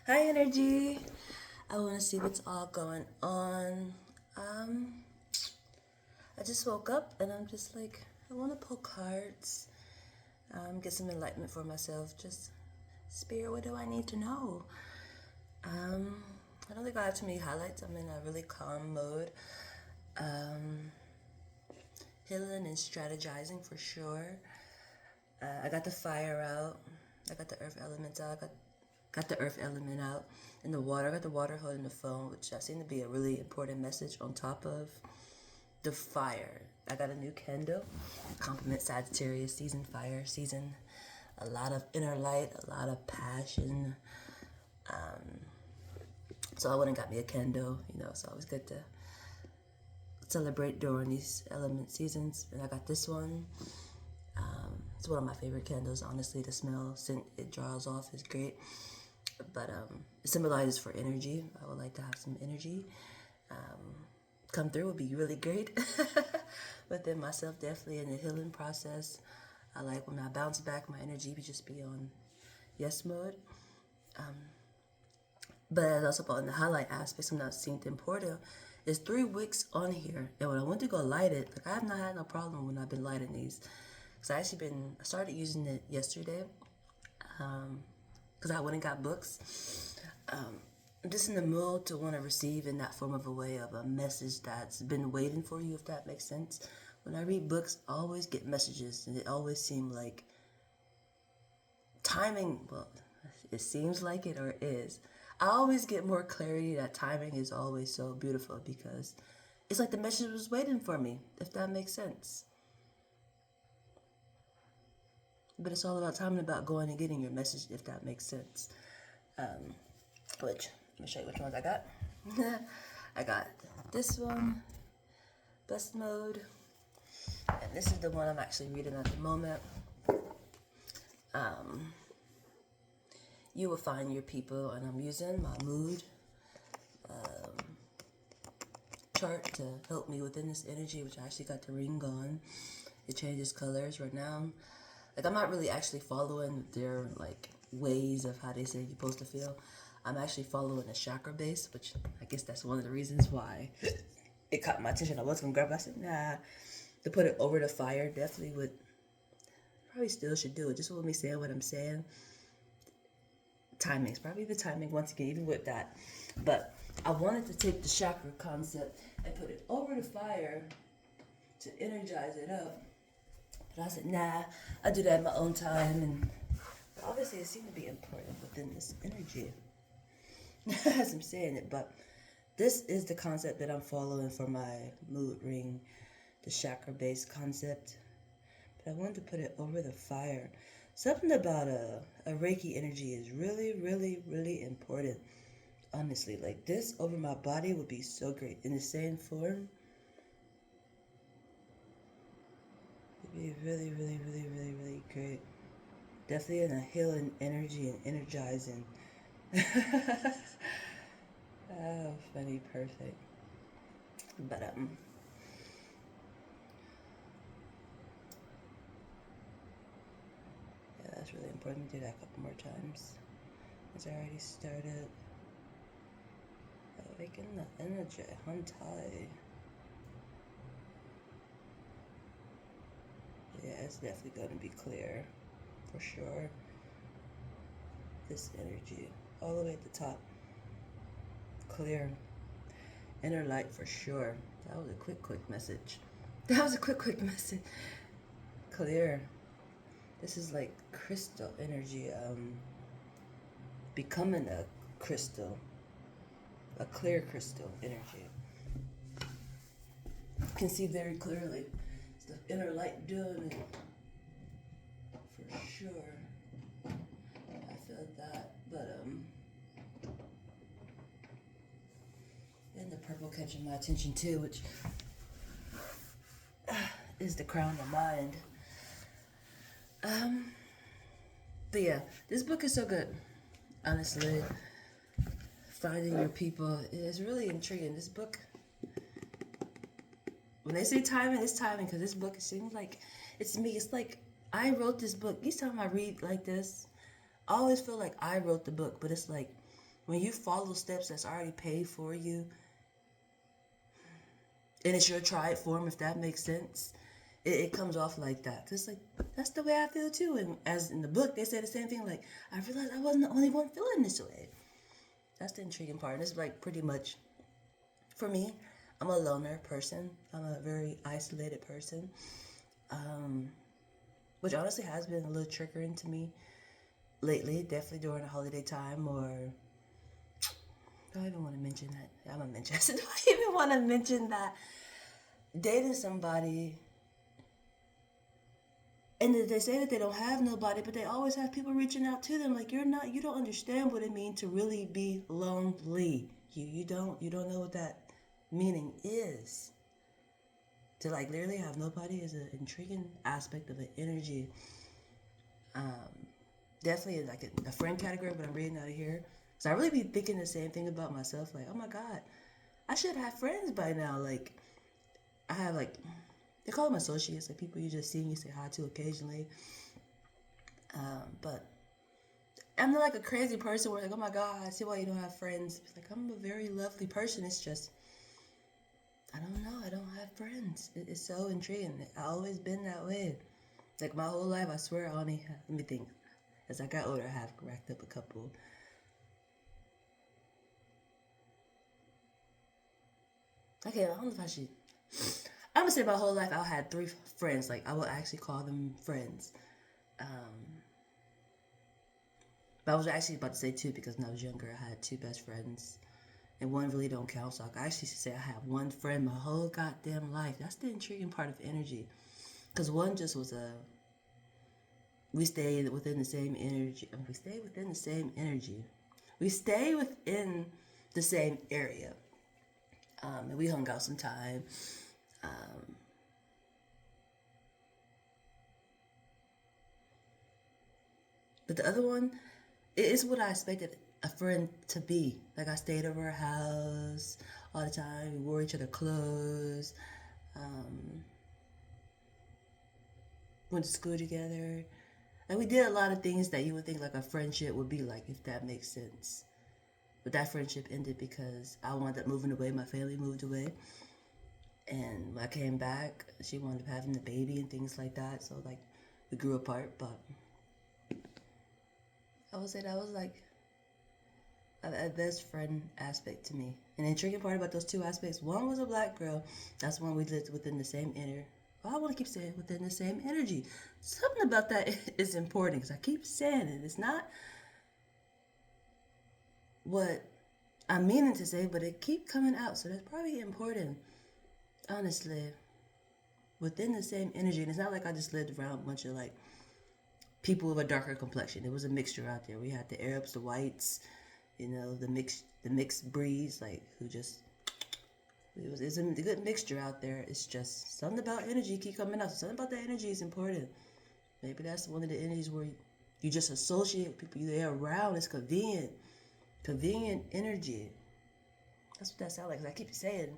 Hi, energy. I want to see what's all going on. I just woke up and I'm just like, I want to pull cards, get some enlightenment for myself. Just, spirit, what do I need to know? Um, I don't think I have too many highlights. I'm in a really calm mode. Um, Healing and strategizing for sure. I got the fire out. I got the earth elements out. Got the earth element out in the water. I got the water holding the phone, which I seem to be a really important message on top of the fire. I got a new candle. Compliment Sagittarius, season fire, season a lot of inner light, a lot of passion. So I went and got me a candle, it's always good to celebrate during these element seasons. And I got this one. It's one of my favorite candles, honestly. The smell, scent it draws off is great. But it symbolizes for energy. I would like to have some energy come through. Would be really great within myself, definitely in the healing process. I like when I bounce back, my energy would just be on yes mode. But also on the highlight aspects, I'm not seeing the important. It's 3 weeks on here, and when I went to go light it, like I have not had no problem when I've been lighting these. Cause I started using it yesterday. Because I went and got books. I'm just in the mood to want to receive in that form of a way of a message that's been waiting for you, if that makes sense. When I read books, I always get messages, and it always seems like timing, well, it seems like it or it is. I always get more clarity that timing is always so beautiful because it's like the message was waiting for me, if that makes sense. But it's all about timing, about going and getting your message, if that makes sense. Which, let me show you which ones I got. I got this one, best mode, and this is the one I'm actually reading at the moment. You will find your people, and I'm using my mood chart to help me within this energy, which I actually got the ring on. It changes colors right now. Like I'm not really actually following their like ways of how they say you're supposed to feel. I'm actually following a chakra base, which I guess that's one of the reasons why it caught my attention. I was gonna grab it. I said, nah. To put it over the fire, definitely would. Probably still should do it. Just with me saying what I'm saying. Timing's probably the timing once again, even with that. But I wanted to take the chakra concept and put it over the fire to energize it up. But I said, nah, I do that in my own time. And obviously, it seemed to be important within this energy as I'm saying it. But this is the concept that I'm following for my mood ring, the chakra based concept. But I wanted to put it over the fire. Something about a Reiki energy is really, really, really important. Honestly, like this over my body would be so great. In the same form, it'd be really, really, really, really, really great. Definitely in a healing energy and energizing. Oh, funny, perfect. But yeah, that's really important. Do that a couple more times. It's already started. Awaken the energy, Huntai. Yeah, it's definitely going to be clear, for sure. This energy, all the way at the top, clear. Inner light for sure. That was a quick message. That was a quick message. Clear. This is like crystal energy. Becoming a crystal, a clear crystal energy. You can see very clearly. It's the inner light doing it. For sure. I felt that. But and the purple catching my attention too, which is the crown of mind. But yeah, this book is so good. Honestly, finding your people is really intriguing. This book, when they say timing, it's timing because this book, it seems like it's me. It's like I wrote this book. Each time I read like this, I always feel like I wrote the book, but it's like when you follow steps that's already paid for you, and it's your tried form, if that makes sense, it comes off like that. Cause like that's the way I feel too. And as in the book, they say the same thing. Like I realized I wasn't the only one feeling this way. That's the intriguing part. And it's like pretty much for me. I'm a loner person. I'm a very isolated person, which honestly has been a little triggering to me lately. Definitely during the holiday time, or do I even want to mention that? I'm gonna mention. Do I even want to mention that dating somebody? And they say that they don't have nobody, but they always have people reaching out to them. Like you don't understand what it means to really be lonely. You don't know what that meaning is. To like literally have nobody is an intriguing aspect of an energy. Definitely like a friend category, but I'm reading out of here. So I really be thinking the same thing about myself. Like, oh my God, I should have friends by now. Like, I have like, they call them associates, like people you just see and you say hi to occasionally. But I'm not like a crazy person where like, oh my God, I see why you don't have friends. It's like, I'm a very lovely person. It's just, I don't know. I don't have friends. It's so intriguing. I've always been that way. Like my whole life, I swear I only have, let me think. As I got older, I have racked up a couple. Okay, I don't know if I should. I'm gonna say my whole life I had 3 friends. Like I would actually call them friends. But I was actually about to say 2 because when I was younger, I had 2 best friends, and one really don't count. So I actually should say I have one friend my whole goddamn life. That's the intriguing part of energy, because one just was a. We stayed within the same energy. We stayed within the same energy. We stay within the same area, and we hung out some time. But the other one, it is what I expected a friend to be. Like I stayed over her house all the time. We wore each other clothes. Went to school together. And we did a lot of things that you would think like a friendship would be like, if that makes sense. But that friendship ended because I wound up moving away. My family moved away. And when I came back, she wound up having the baby and things like that. So like we grew apart. But I would say that was like a best friend aspect to me. And the intriguing part about those 2 aspects, one was a black girl. That's when we lived within the same I want to keep saying within the same energy. Something about that is important because I keep saying it. It's not what I'm meaning to say, but it keep coming out. So that's probably important, honestly. Within the same energy. And it's not like I just lived around a bunch of like people with a darker complexion. It was a mixture out there. We had the Arabs, the whites, the mixed breeds, like who just it's a good mixture out there. It's just something about energy keep coming out. Something about that energy is important. Maybe that's one of the energies where you just associate with people you're around. It's convenient. Convenient energy. That's what that sounds like. 'Cause I keep saying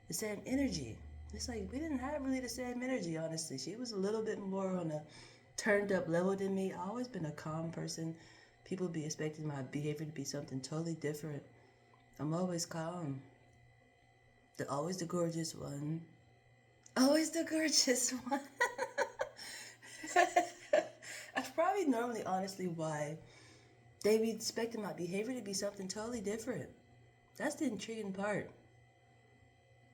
the same energy. It's like we didn't have really the same energy, honestly. She was a little bit more on a turned up level than me. I've always been a calm person. People be expecting my behavior to be something totally different. I'm always calm. Always the gorgeous one. Always the gorgeous one. That's probably normally, honestly, why they be expecting my behavior to be something totally different. That's the intriguing part.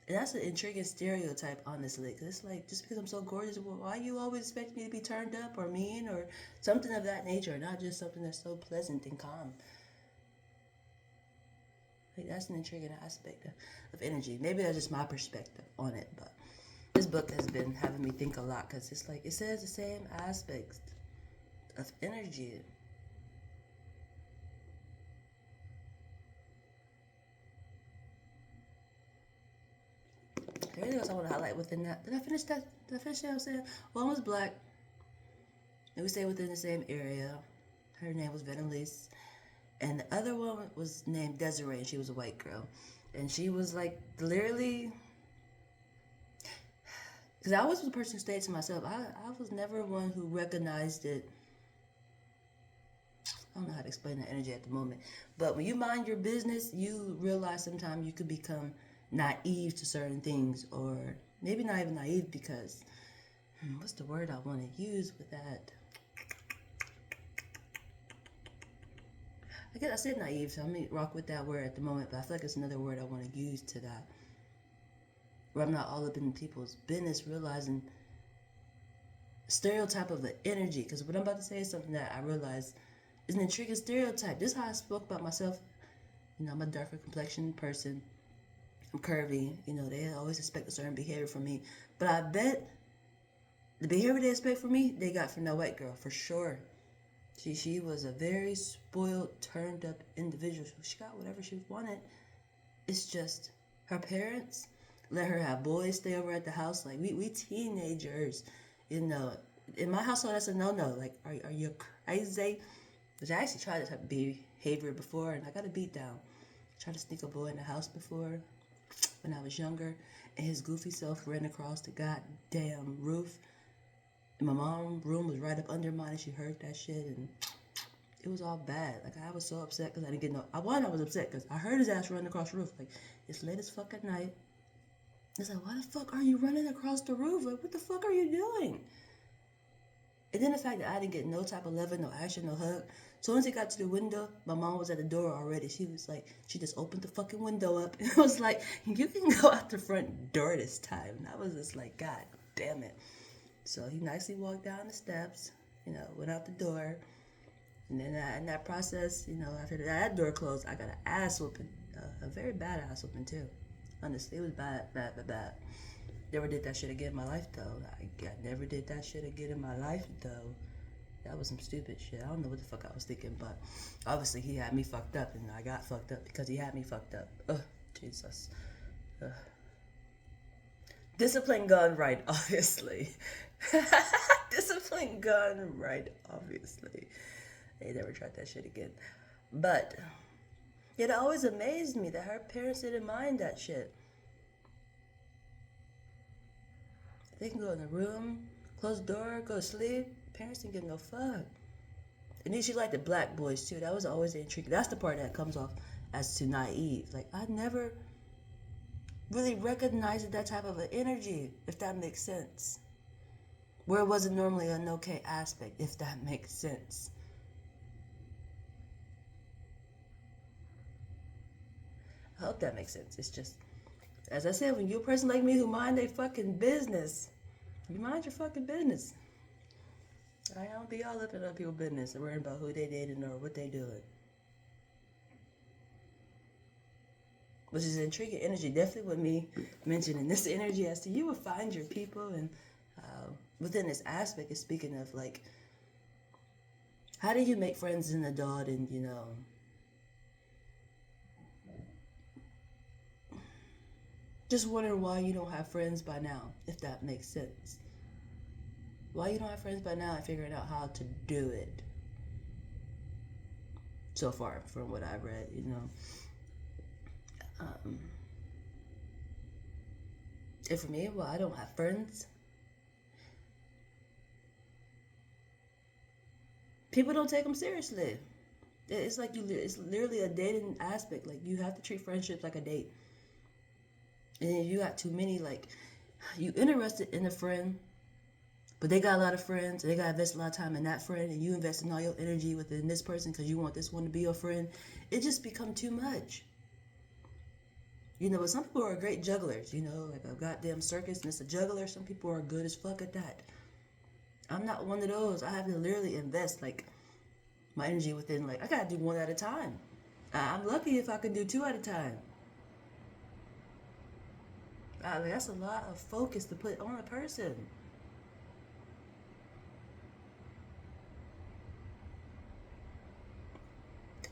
And that's an intriguing stereotype, honestly. Because it's like, just because I'm so gorgeous, why you always expect me to be turned up or mean or something of that nature, not just something that's so pleasant and calm. Like, that's an intriguing aspect of energy. Maybe that's just my perspective on it, but this book has been having me think a lot because it's like, it says the same aspects of energy. There anything else I want to highlight within that? Did I finish that? Did I finish that? I was saying one was black, and we stayed within the same area. Her name was Venelise. And the other one was named Desiree, and she was a white girl. And she was like, literally, because I was the person who stayed to myself. I was never one who recognized it I don't know how to explain that energy at the moment. But when you mind your business, you realize sometimes you could become naive to certain things, or maybe not even naive because, what's the word I want to use with that? I guess I said naive, so I'm going to rock with that word at the moment, but I feel like it's another word I want to use to that. Where I'm not all up in people's business, realizing stereotype of an energy. Because what I'm about to say is something that I realize is an intriguing stereotype. This is how I spoke about myself. You know, I'm a darker complexion person. I'm curvy. You know, they always expect a certain behavior from me. But I bet the behavior they expect from me, they got from that white girl, for sure. She was a very spoiled, turned up individual. She got whatever she wanted. It's just her parents let her have boys stay over at the house. Like, we teenagers, you know. In my household, that's a no-no. Like, are you crazy? Which I actually tried this type of behavior before, and I got a beat down. I tried to sneak a boy in the house before when I was younger, and his goofy self ran across the goddamn roof. And my mom's room was right up under mine, and she heard that shit, and it was all bad. Like, I was so upset because I didn't get no... I was upset because I heard his ass running across the roof. Like, it's late as fuck at night. It's like, why the fuck are you running across the roof? Like, what the fuck are you doing? And then the fact that I didn't get no type of loving, no action, no hug. So once he got to the window, my mom was at the door already. She was like, she just opened the fucking window up. And I was like, you can go out the front door this time. And I was just like, God damn it. So he nicely walked down the steps, you know, went out the door. And then in that process, you know, after that door closed, I got an ass whooping. A very bad ass whooping, too. Honestly, it was bad. Never did that shit again in my life, though. I never did that shit again in my life, though. That was some stupid shit. I don't know what the fuck I was thinking, but obviously he had me fucked up, and I got fucked up because he had me fucked up. Ugh, Jesus. Ugh. Discipline gone right, obviously. Discipline gone right, obviously. They never tried that shit again. But it always amazed me that her parents didn't mind that shit. They can go in the room, close the door, go to sleep. Parents didn't give no fuck. And then she liked the black boys too. That was always the intrigue. That's the part that comes off as too naive. Like, I never really recognized that type of an energy, if that makes sense. Where it wasn't normally an okay aspect, if that makes sense. I hope that makes sense. It's just, as I said, when you're a person like me who mind their fucking business, you mind your fucking business. I don't be all up in other people's business and worrying about who they dating or what they doing. Which is an intriguing energy. Definitely with me mentioning this energy as to you will find your people. And within this aspect is speaking of, like, how do you make friends as an adult and, you know, just wondering why you don't have friends by now, if that makes sense. Why you don't have friends by now and figuring out how to do it. So far, from what I've read, you know. And for me, well, I don't have friends. People don't take them seriously. It's like it's literally a dating aspect. Like, you have to treat friendships like a date. And if you got too many, like, you interested in a friend, but they got a lot of friends, and they got to invest a lot of time in that friend, and you invest in all your energy within this person because you want this one to be your friend, it just becomes too much. You know, but some people are great jugglers, you know, like a goddamn circus, and it's a juggler. Some people are good as fuck at that. I'm not one of those. I have to literally invest, like, my energy within, like, I got to do one at a time. I'm lucky if I can do two at a time. That's a lot of focus to put on a person.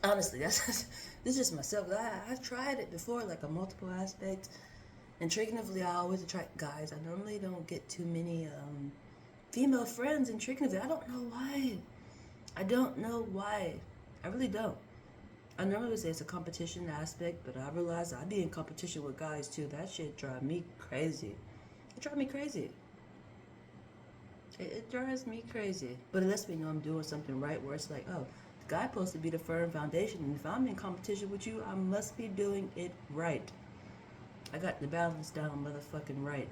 Honestly, this is just myself. I've tried it before, like a multiple aspect. Intriguingly, I always attract guys. I normally don't get too many female friends. Intriguingly, I don't know why. I don't know why. I really don't. I normally would say it's a competition aspect, but I realize I be in competition with guys too. That shit drive me crazy. It drives me crazy. It drives me crazy. But it lets me know I'm doing something right, where it's like, oh, the guidepost to be the firm foundation. And if I'm in competition with you, I must be doing it right. I got the balance down motherfucking right.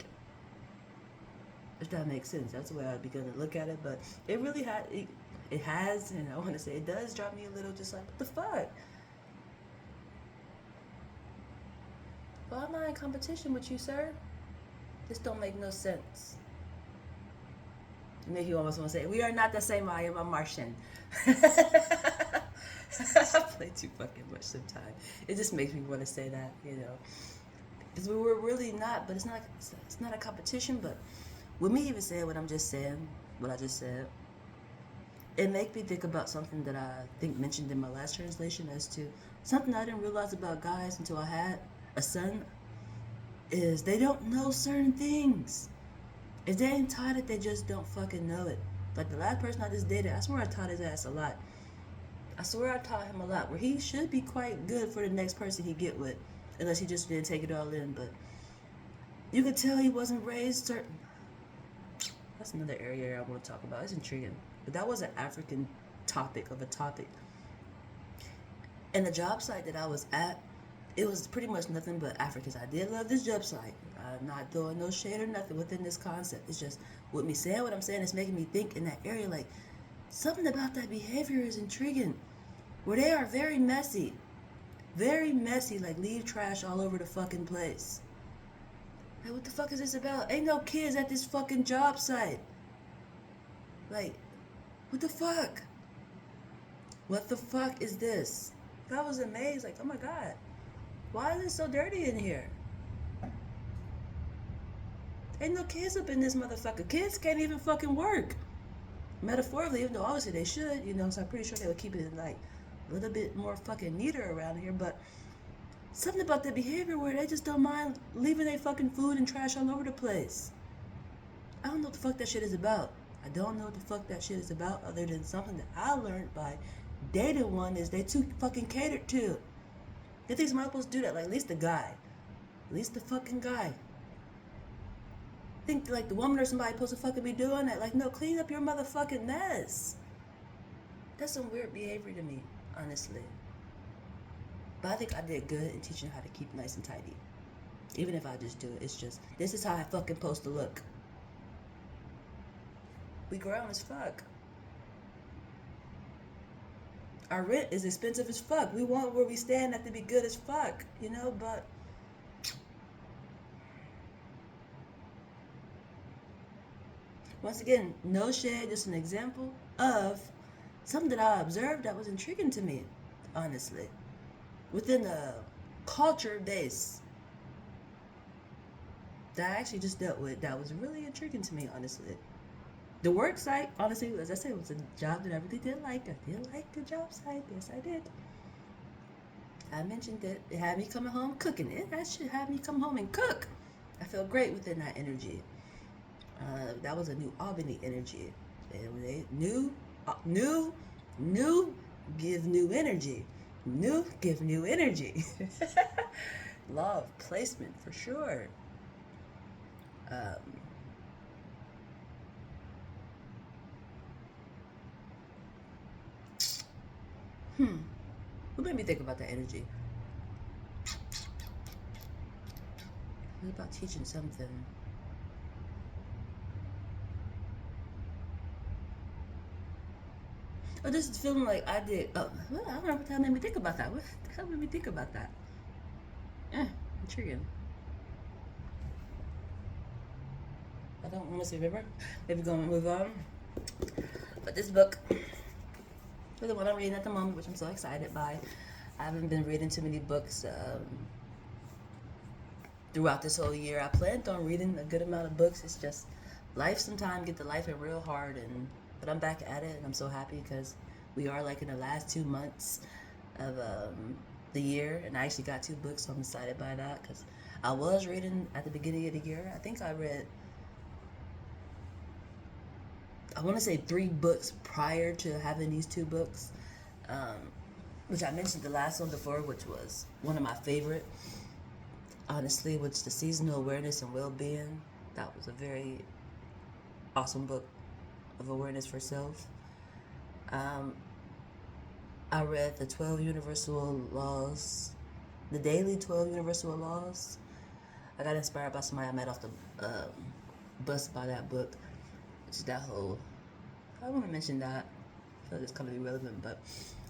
If that makes sense. That's the way I'd be gonna look at it. But it really it has, and I want to say it does drop me a little just like, what the fuck? Why am I in competition with you, sir? This don't make no sense. It make you almost want to say, we are not the same, I am a Martian. I play too fucking much sometimes. It just makes me want to say that, you know. Because we were really not, but it's not a competition, but with me even saying what I'm just saying, what I just said, it makes me think about something that I think mentioned in my last translation as to something I didn't realize about guys until I had a son, is they don't know certain things. If they ain't taught it, they just don't fucking know it. Like the last person I just dated, I swear I taught his ass a lot. I swear I taught him a lot, where he should be quite good for the next person he get with, unless he just didn't take it all in. But you could tell he wasn't raised certain. That's another area I want to talk about. It's intriguing, but that was an African topic of a topic. And the job site that I was at, it was pretty much nothing but Africans. I did love this job site. I'm not throwing no shade or nothing within this concept. It's just with me saying what I'm saying, it's making me think in that area, like something about that behavior is intriguing, where they are very messy, like leave trash all over the fucking place. Like, what the fuck is this about? Ain't no kids at this fucking job site. Like, what the fuck? What the fuck is this? I was amazed, like, oh my god, why is it so dirty in here? Ain't no kids up in this motherfucker. Kids can't even fucking work. Metaphorically, even though obviously they should, you know, so I'm pretty sure they would keep it like a little bit more fucking neater around here, but something about their behavior where they just don't mind leaving their fucking food and trash all over the place. I don't know what the fuck that shit is about. I don't know what the fuck that shit is about, other than something that I learned by dating one, is they too fucking catered to. They think somebody's supposed to do that, like at least the guy. At least the fucking guy. Think like the woman or somebody supposed to fucking be doing that. Like, no, clean up your motherfucking mess. That's some weird behavior to me, honestly. But I think I did good in teaching how to keep nice and tidy. Even if I just do it, it's just, this is how I fucking supposed to look. We grown as fuck. Our rent is expensive as fuck. We want where we stand at to be good as fuck, you know, but once again, no shade, just an example of something that I observed that was intriguing to me, honestly. Within the culture base that I actually just dealt with, that was really intriguing to me, honestly. The work site, honestly, as I said, was a job that I really did like. I did like the job site. Yes, I did. I mentioned that it had me coming home cooking. It should have me come home and cook. I felt great within that energy. That was a New Albany energy. New, give new energy. New, give new energy. Law of placement, for sure. What made me think about that energy? It was about teaching something. Oh, this is feeling like I did. Oh, well, I don't know what the hell made me think about that. What the hell made me think about that? Intriguing. I don't want to say remember. Maybe going to move on. But this book, for the one I'm reading at the moment, which I'm so excited by. I haven't been reading too many books throughout this whole year. I planned on reading a good amount of books. It's just life sometimes get to life in real hard, but I'm back at it, and I'm so happy because we are like in the last 2 months of the year, and I actually got 2 books, so I'm excited by that because I was reading at the beginning of the year. I think I read, I want to say 3 books prior to having these 2 books, which I mentioned the last one before, which was one of my favorite, honestly, which is The Seasonal Awareness and Well-Being. That was a very awesome book of awareness for self. I read the 12 Universal Laws, the Daily 12 Universal Laws. I got inspired by somebody I met off the bus by that book. Just that whole, I want to mention that. I feel like it's kind of irrelevant, but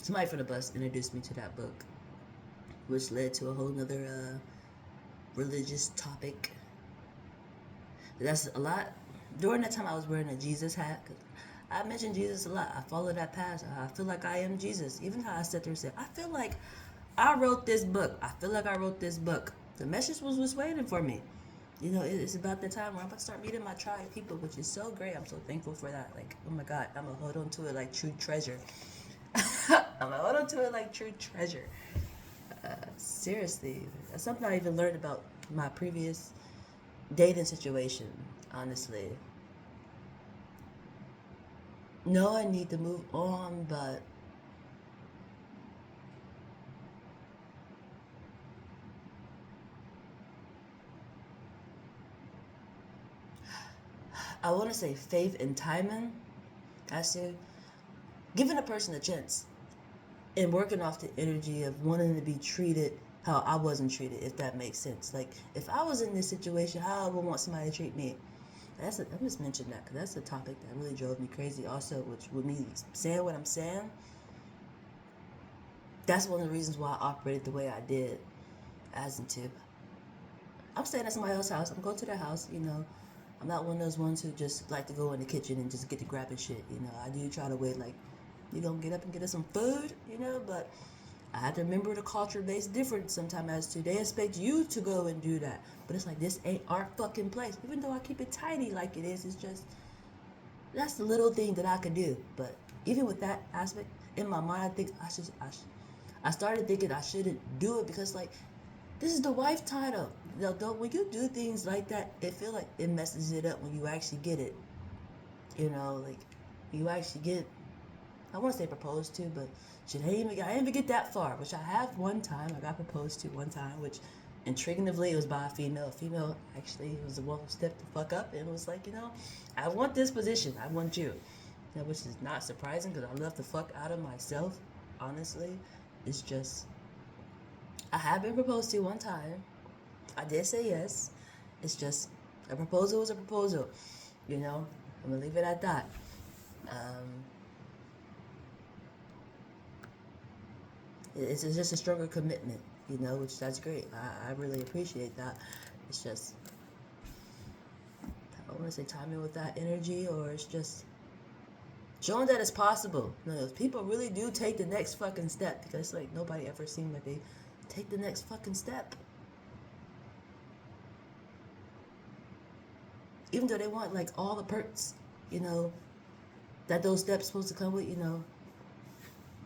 somebody from the bus introduced me to that book, which led to a whole nother religious topic. That's a lot. During that time, I was wearing a Jesus hat. I mentioned Jesus a lot. I follow that path. I feel like I am Jesus. Even how I sat there and said, I feel like I wrote this book. I feel like I wrote this book. The message was waiting for me. You know, it's about the time where I'm about to start meeting my tribe people, which is so great. I'm so thankful for that. Like, oh my God, I'm going to hold on to it like true treasure. I'm going to hold on to it like true treasure. Seriously. That's something I even learned about my previous dating situation, honestly. No, I need to move on, but I want to say faith and timing. I say giving a person a chance and working off the energy of wanting to be treated how I wasn't treated, if that makes sense. Like, if I was in this situation, how I would want somebody to treat me. I just mentioned that because that's a topic that really drove me crazy. Also, which with me saying what I'm saying, that's one of the reasons why I operated the way I did. As into, I'm staying at somebody else's house. I'm going to their house. You know, I'm not one of those ones who just like to go in the kitchen and just get to grabbing shit. You know, I do try to wait. Like, you gonna get up and get us some food. You know, but I have to remember the culture-based difference sometimes as to they expect you to go and do that. But it's like, this ain't our fucking place. Even though I keep it tidy like it is, it's just, that's the little thing that I could do. But even with that aspect, in my mind, I think I started thinking I shouldn't do it because, like, this is the wife title. You know, when you do things like that, it feel like it messes it up when you actually get it. You know, like, you actually get, I want to say proposed to, but shit, I didn't even get that far. Which I have one time. I got proposed to one time, which intriguingly it was by a female. A female actually was the one who stepped the fuck up and was like, you know, I want this position. I want you. You know, which is not surprising because I love the fuck out of myself. Honestly, it's just I have been proposed to one time. I did say yes. It's just a proposal was a proposal. You know, I'm gonna leave it at that. Um, it's just a stronger commitment, you know, which that's great. I really appreciate that. It's just, I want to say timing with that energy, or it's just showing that it's possible. You know, people really do take the next fucking step because, like, nobody ever seemed like they take the next fucking step. Even though they want, like, all the perks, you know, that those steps supposed to come with, you know,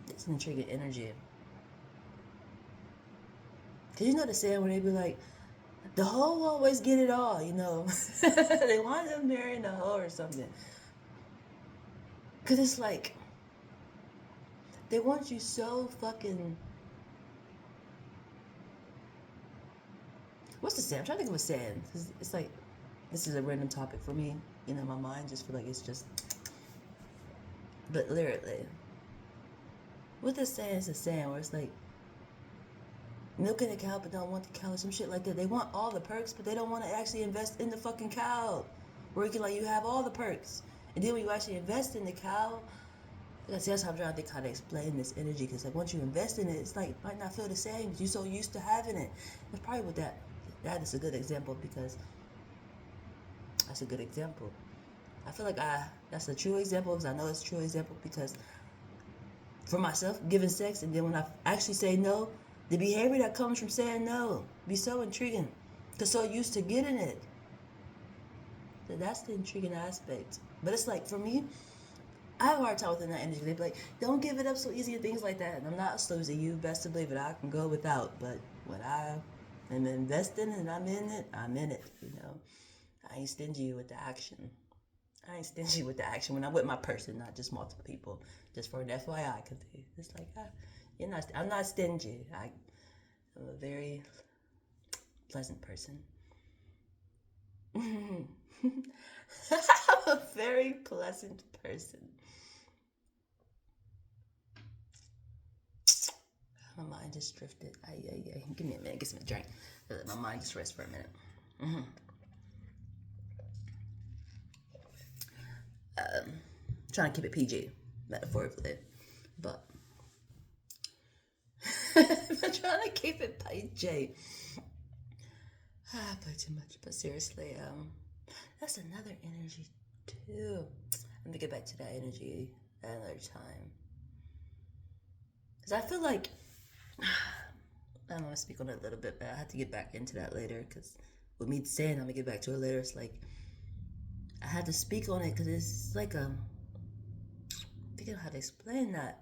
it's an intriguing energy. Because you know the saying where they be like, the hoe always get it all, you know. They want them marrying the hoe or something. Because it's like, they want you so fucking. What's the saying? I'm trying to think of a saying. It's like, this is a random topic for me. You know, my mind just feel like it's just. But lyrically, what the saying is a saying where it's like, milking the cow but don't want the cow or some shit like that. They want all the perks, but they don't want to actually invest in the fucking cow. Where you can, like, you have all the perks. And then when you actually invest in the cow, that's how I'm trying to think how to explain this energy. Because, like, once you invest in it, it's like, it might not feel the same. You're so used to having it. That's probably what that is a good example, because that's a good example. I feel like that's a true example, because I know it's a true example, because for myself, giving sex, and then when I actually say no, the behavior that comes from saying no be so intriguing. Because so used to getting it. So that's the intriguing aspect. But it's like, for me, I have a hard time with that energy. They be like, don't give it up so easy and things like that. And I'm not sleazy. You best to believe it. I can go without. But when I am investing and I'm in it, I'm in it. You know, I ain't stingy with the action. I ain't stingy with the action when I'm with my person, not just multiple people. Just for an FYI, because it's like, I'm not stingy. I'm a very pleasant person. I'm a very pleasant person. My mind just drifted. Give me a minute. Get some drink. Let my mind just rest for a minute. Trying to keep it PG, metaphorically, but I'm trying to keep it PG. I play too much, but seriously, that's another energy too. Let me get back to that energy at another time. Because I feel like, I don't want to speak on it a little bit, but I have to get back into that later. Because with me saying I'm going to get back to it later, it's like, I had to speak on it because it's like, thinking how to explain that.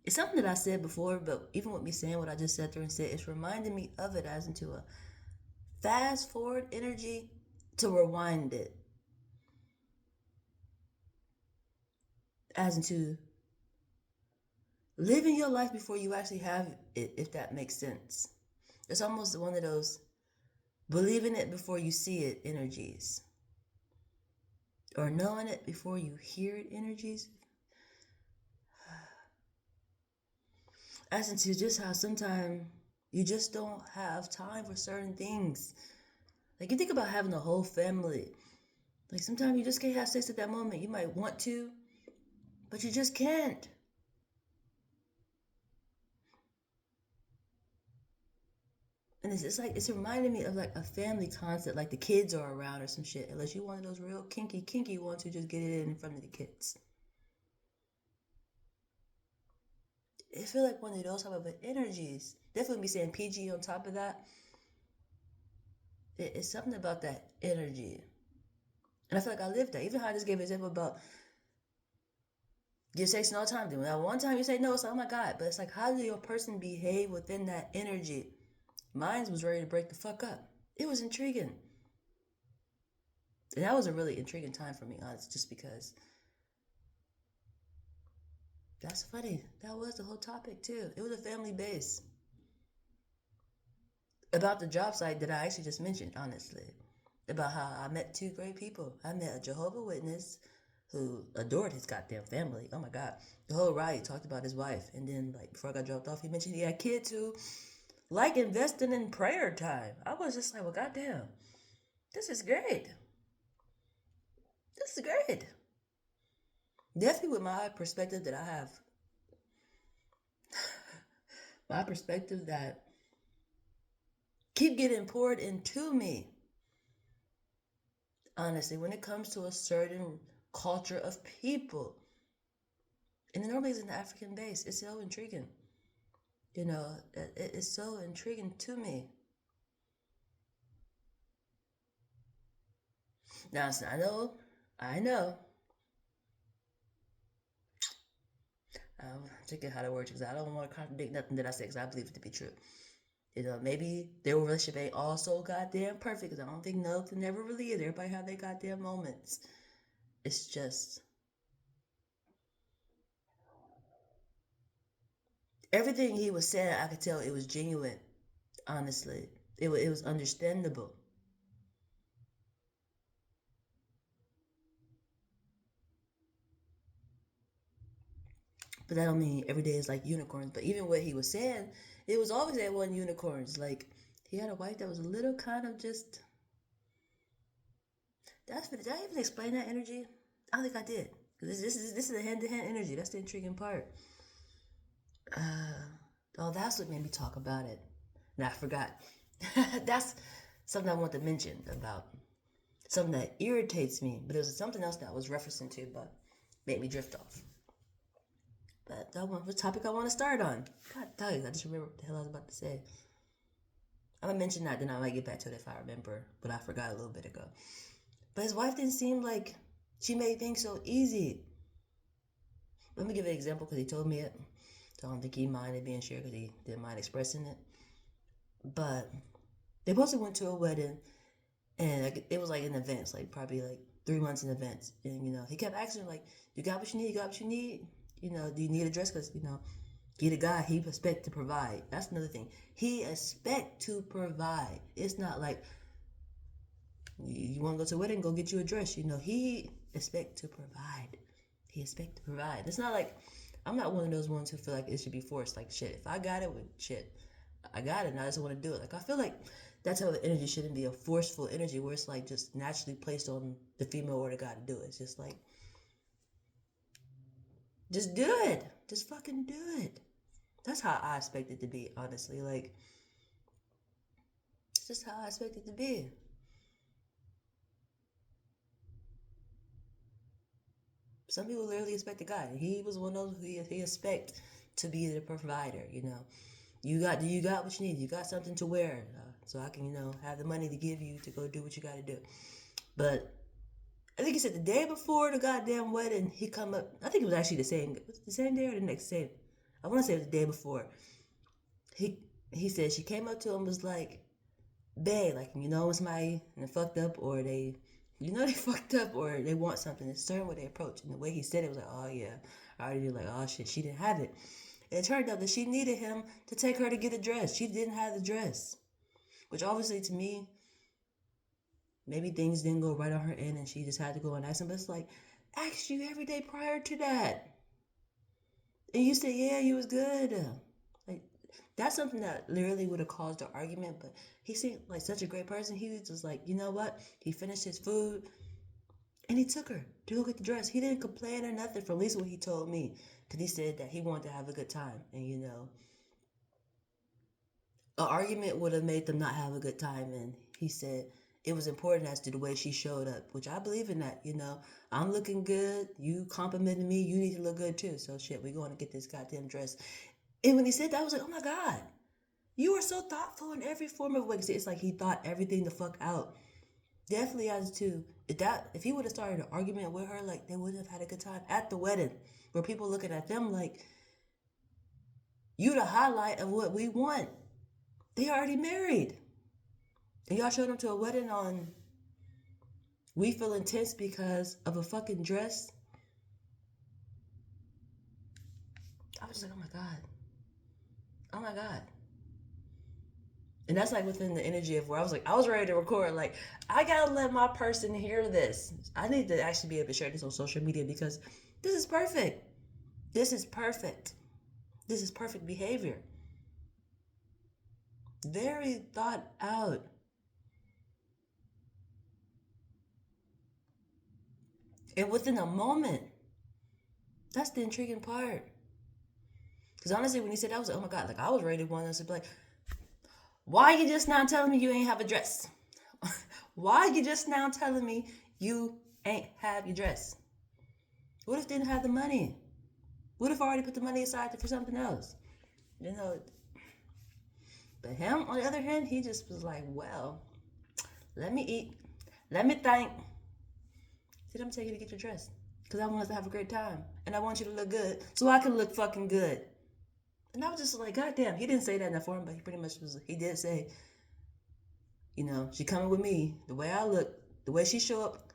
It's something that I said before, but even with me saying what I just said through and said, it's reminding me of it as into a fast forward energy to rewind it. As into living your life before you actually have it, if that makes sense. It's almost one of those believing it before you see it energies. Or knowing it before you hear it energies. As into just how sometimes you just don't have time for certain things. Like you think about having a whole family. Like sometimes you just can't have sex at that moment. You might want to, but you just can't. And it's like, it's reminding me of like a family concept, like the kids are around or some shit. Unless you're one of those real kinky ones who just get it in front of the kids. It feel like one of those type of energies. Definitely be saying PG on top of that. It's something about that energy. And I feel like I lived that. Even how I just gave an example about you're sexting all the time. Then that one time you say no, it's like, oh my God. But it's like, how do your person behave within that energy? Mine was ready to break the fuck up. It was intriguing. And that was a really intriguing time for me, honestly, just because. That's funny. That was the whole topic, too. It was a family base. About the job site that I actually just mentioned, honestly. About how I met two great people. I met a Jehovah's Witness who adored his goddamn family. Oh my God. The whole ride, he talked about his wife. And then, like, before I got dropped off, he mentioned he had kids who like investing in prayer time. I was just like, well, goddamn, this is great. This is great. Definitely with my perspective that I have. My perspective that keep getting poured into me. Honestly, when it comes to a certain culture of people, and it normally is in the African base, it's so intriguing. You know, it's so intriguing to me. Now, I know. I'm checking how to word because I don't want to contradict nothing that I say because I believe it to be true. You know, maybe their relationship ain't all so goddamn perfect because I don't think nothing ever really is. Everybody have their goddamn moments. It's just everything he was saying, I could tell it was genuine. Honestly, it was understandable. But that don't mean every day is like unicorns. But even what he was saying, it was always that one unicorns. Like he had a wife that was a little kind of just. Did I even explain that energy? I don't think I did. This is a hand-to-hand energy. That's the intriguing part. That's what made me talk about it. And I forgot. That's something I want to mention about something that irritates me. But there's something else that I was referencing to, but made me drift off. But that was the topic I want to start on. God dang, I just remember what the hell I was about to say. I'm gonna mention that, then I might get back to it if I remember. But I forgot a little bit ago. But his wife didn't seem like she made things so easy. Let me give an example because he told me it. So I don't think he minded being shared because he didn't mind expressing it. But they both went to a wedding, and like, it was like in advance, like probably like 3 months in advance. And you know, he kept asking like, "You got what you need? You got what you need? You know, do you need a dress? Because you know, he the guy. He expect to provide. That's another thing. He expect to provide. It's not like you want to go to a wedding, go get you a dress. You know, he expect to provide. He expect to provide. It's not like I'm not one of those ones who feel like it should be forced. Like, shit, if I got it, with shit, I got it, and I just want to do it. Like, I feel like that type of energy shouldn't be a forceful energy where it's like just naturally placed on the female or the guy to do it. It's just like, just do it. Just fucking do it. That's how I expect it to be, honestly. Like, it's just how I expect it to be. Some people literally expect a guy. He was one of those who he expect to be the provider. You got what you need. You got something to wear, so I can have the money to give you to go do what you got to do. But I think he said the day before the goddamn wedding, he come up. I think it was actually the same day or the next day. I want to say it was the day before. He said she came up to him and was like, "Bae, like when somebody fucked up or they." They fucked up or they want something. It's certain way they approach. And the way he said it was like, oh yeah. I already knew like, oh shit, she didn't have it. And it turned out that she needed him to take her to get a dress. She didn't have the dress. Which obviously to me, maybe things didn't go right on her end and she just had to go and ask him. But it's like, asked you every day prior to that. And you said, yeah, you was good. Like, that's something that literally would have caused an argument, but he seemed like such a great person. He was just like, you know what? He finished his food and he took her to go get the dress. He didn't complain or nothing, from at least what he told me, because he said that he wanted to have a good time. And an argument would have made them not have a good time. And he said it was important as to the way she showed up, which I believe in that. I'm looking good. You complimented me. You need to look good too. So shit, we're going to get this goddamn dress. And when he said that, I was like, oh my God, you are so thoughtful in every form of way. It's like he thought everything the fuck out. Definitely as to if he would have started an argument with her, like they wouldn't have had a good time at the wedding, where people looking at them like, you the highlight of what we want. They already married. And y'all showed them to a wedding on we feel intense because of a fucking dress. I was just like, oh my God. Oh my God. And that's like within the energy of where I was ready to record. Like, I gotta let my person hear this. I need to actually be able to share this on social media because this is perfect. This is perfect. This is perfect behavior. Very thought out. And within a moment. That's the intriguing part. Because honestly, when he said that, I was like, oh my God, like I was ready to want to be like, why are you just now telling me you ain't have a dress? Why are you just now telling me you ain't have your dress? What if they didn't have the money? What if I already put the money aside for something else? But him, on the other hand, he just was like, well, let me eat. Let me think. Said, I'm taking you to get your dress. Because I want us to have a great time. And I want you to look good so I can look fucking good. And I was just like, God damn. He didn't say that in that form, but he pretty much he did say, she coming with me. The way I look, the way she show up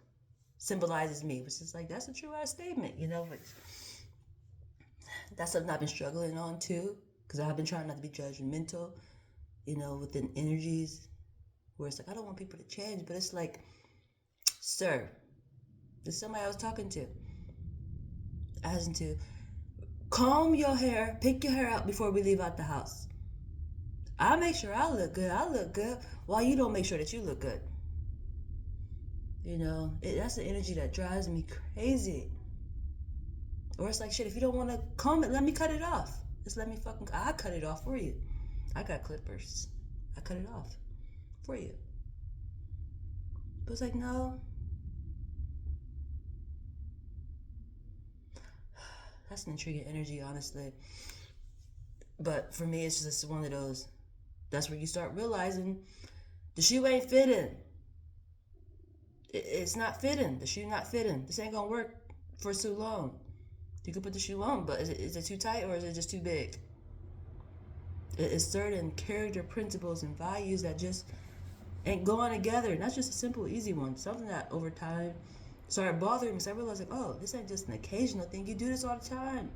symbolizes me. Which is like, that's a true ass statement, But that's something I've been struggling on too. Because I've been trying not to be judgmental, within energies. Where it's like, I don't want people to change. But it's like, sir, this is somebody I was talking to. Asking to comb your hair, pick your hair out before we leave out the house. I make sure I look good. I look good. Why you don't make sure that you look good? That's the energy that drives me crazy. Or it's like, shit, if you don't want to comb it, let me cut it off. Just let me I cut it off for you. I got clippers. I cut it off for you. But it's like, no. That's an intriguing energy, honestly. But for me, it's just one of those. That's where you start realizing the shoe ain't fitting. It's not fitting. The shoe not fitting. This ain't gonna work for too long. You can put the shoe on, but is it too tight or is it just too big? It's certain character principles and values that just ain't going together. Not just a simple, easy one. Something that over time started bothering me. So I realized, like, oh, this ain't just an occasional thing. You do this all the time.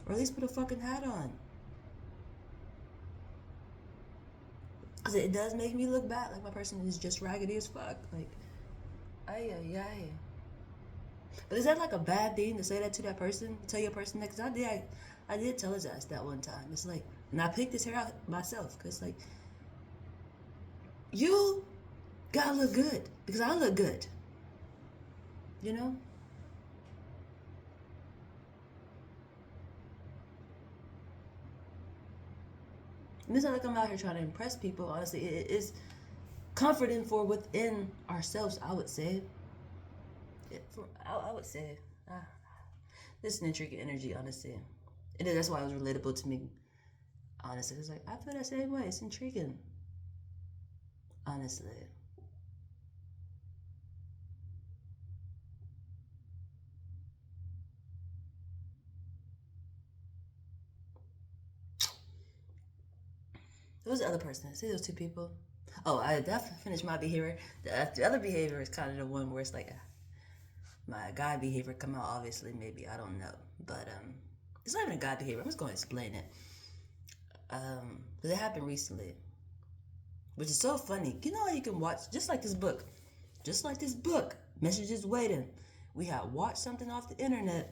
Or at least put a fucking hat on. Because it does make me look bad. Like my person is just raggedy as fuck. Like, ay. But is that like a bad thing to say that to that person? Tell your person that? Because I did tell his ass that one time. It's like, and I picked his hair out myself. Because, like, you gotta look good. Because I look good. You know? And it's not like I'm out here trying to impress people. Honestly, it is comforting for within ourselves, I would say. I would say. Uh, this is an intriguing energy, honestly. And that's why it was relatable to me. Honestly, it's like, I feel that same way. It's intriguing. Honestly. Who's the other person? See those two people? Oh, I definitely finished my behavior. The other behavior is kind of the one where it's like my guy behavior come out. Obviously, maybe I don't know, but it's not even a guy behavior. I'm just going to explain it. Because it happened recently, which is so funny. You know how you can watch just like this book. Messages waiting. We had watched something off the internet,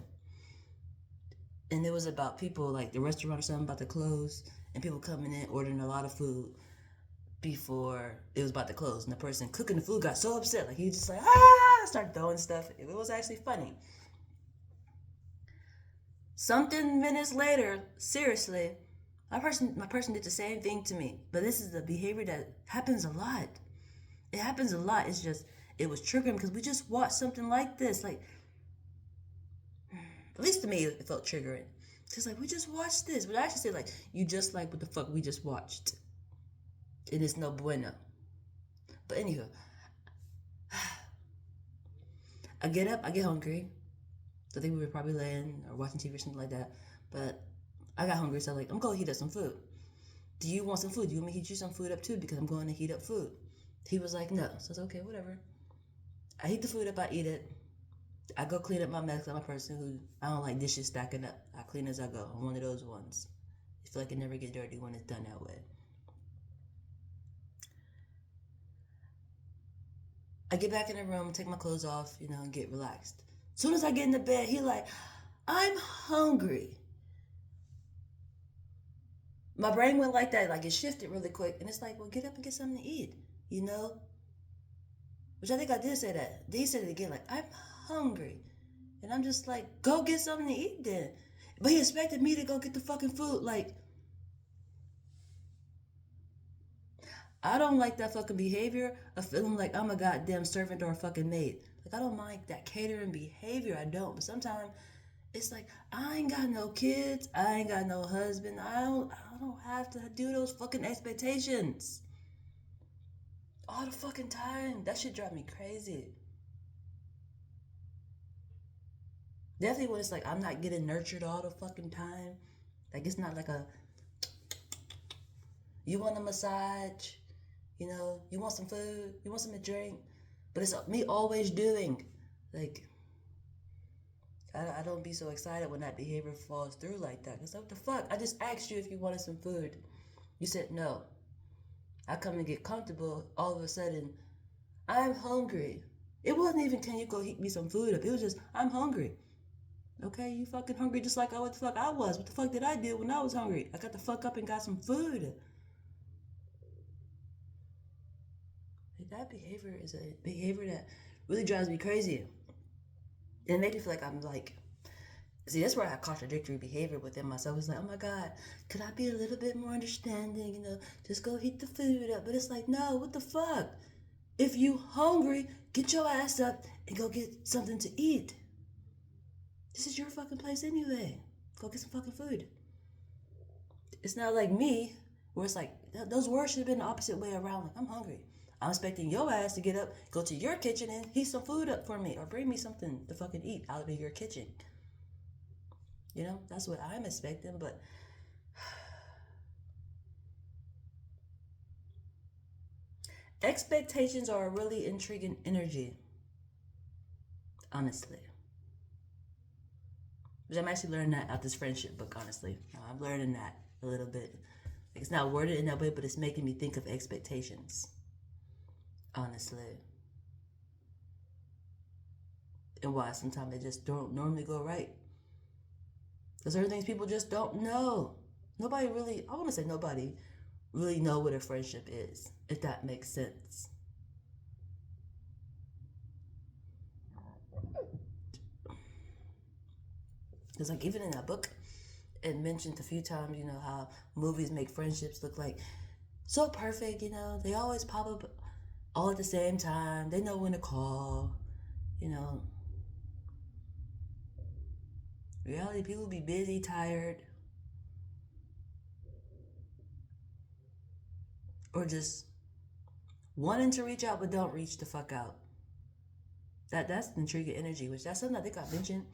and it was about people like the restaurant or something about to close, and people coming in ordering a lot of food before it was about to close, and the person cooking the food got so upset, like he just like started throwing stuff. It was actually funny. Something minutes later, seriously, my person did the same thing to me. But this is the behavior that happens a lot. It happens a lot. It's just it was triggering because we just watched something like this. Like, at least to me, it felt triggering. It's like we just watched this, but I actually say like you just like what the fuck we just watched, and it's no bueno. But anywho, I get up, I get hungry. So I think we were probably laying or watching TV or something like that. But I got hungry, so I'm like, I'm going to heat up some food. Do you want some food? Do you want me to heat you some food up too? Because I'm going to heat up food. He was like, no. So I was okay, whatever. I heat the food up, I eat it. I go clean up my mess. I'm a person who, I don't like dishes stacking up. I clean as I go. I'm one of those ones. I feel like it never gets dirty when it's done that way. I get back in the room, take my clothes off, and get relaxed. As soon as I get in the bed, he like, I'm hungry. My brain went like that, like it shifted really quick, and it's like, well, get up and get something to eat, you know? Which I think I did say that. Then he said it again, like, I'm hungry. And I'm just like, go get something to eat then. But he expected me to go get the fucking food. Like, I don't like that fucking behavior of feeling like I'm a goddamn servant or a fucking maid. Like, I don't mind that catering behavior. I don't. But sometimes it's like, I ain't got no kids. I ain't got no husband. I don't have to do those fucking expectations all the fucking time. That shit drive me crazy. Definitely when it's like I'm not getting nurtured all the fucking time. Like it's not like you want a massage, you want some food, you want something to drink, but it's me always doing. Like I don't be so excited when that behavior falls through like that. Cause what the fuck? I just asked you if you wanted some food. You said no. I come and get comfortable. All of a sudden, I'm hungry. It wasn't even can you go heat me some food up. It was just I'm hungry. Okay, you fucking hungry just like what the fuck I was. What the fuck did I do when I was hungry? I got the fuck up and got some food. Like that behavior is a behavior that really drives me crazy. And it made me feel like I'm like, see, that's where I have contradictory behavior within myself. It's like, oh my God, could I be a little bit more understanding? Just go heat the food up. But it's like, no, what the fuck? If you hungry, get your ass up and go get something to eat. This is your fucking place anyway. Go get some fucking food. It's not like me, where it's like, those words should have been the opposite way around. Like, I'm hungry. I'm expecting your ass to get up, go to your kitchen and heat some food up for me or bring me something to fucking eat out of your kitchen. That's what I'm expecting, but expectations are a really intriguing energy, honestly. Which I'm actually learning that out this friendship book, honestly. I'm learning that a little bit. Like, it's not worded in that way, but it's making me think of expectations, honestly. and why sometimes they just don't normally go right. Because certain things people just don't know. Nobody really, I want to say nobody really know what a friendship is, if that makes sense. Because like even in that book, it mentioned a few times, how movies make friendships look like so perfect, they always pop up all at the same time. They know when to call, Reality, people be busy, tired, or just wanting to reach out but don't reach the fuck out. That's the intriguing energy, which that's something I think I mentioned,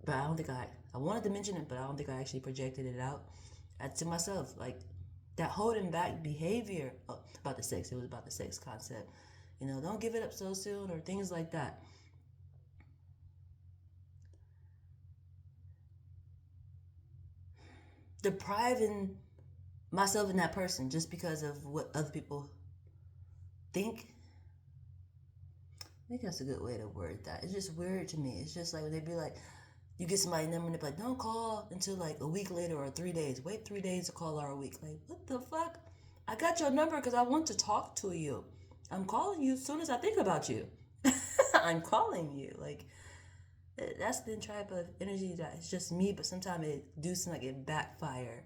but I don't think I wanted to mention it, but I don't think I actually projected it out to myself. Like that holding back behavior about the sex. It was about the sex concept. Don't give it up so soon or things like that. Depriving myself and that person just because of what other people think. I think that's a good way to word that. It's just weird to me. It's just like when they be like, you get somebody's number and they be like, don't call until like a week later or 3 days. Wait 3 days to call or a week. Like, what the fuck? I got your number because I want to talk to you. I'm calling you as soon as I think about you. I'm calling you. Like, that's the type of energy that it's just me, but sometimes it do seem like it backfire.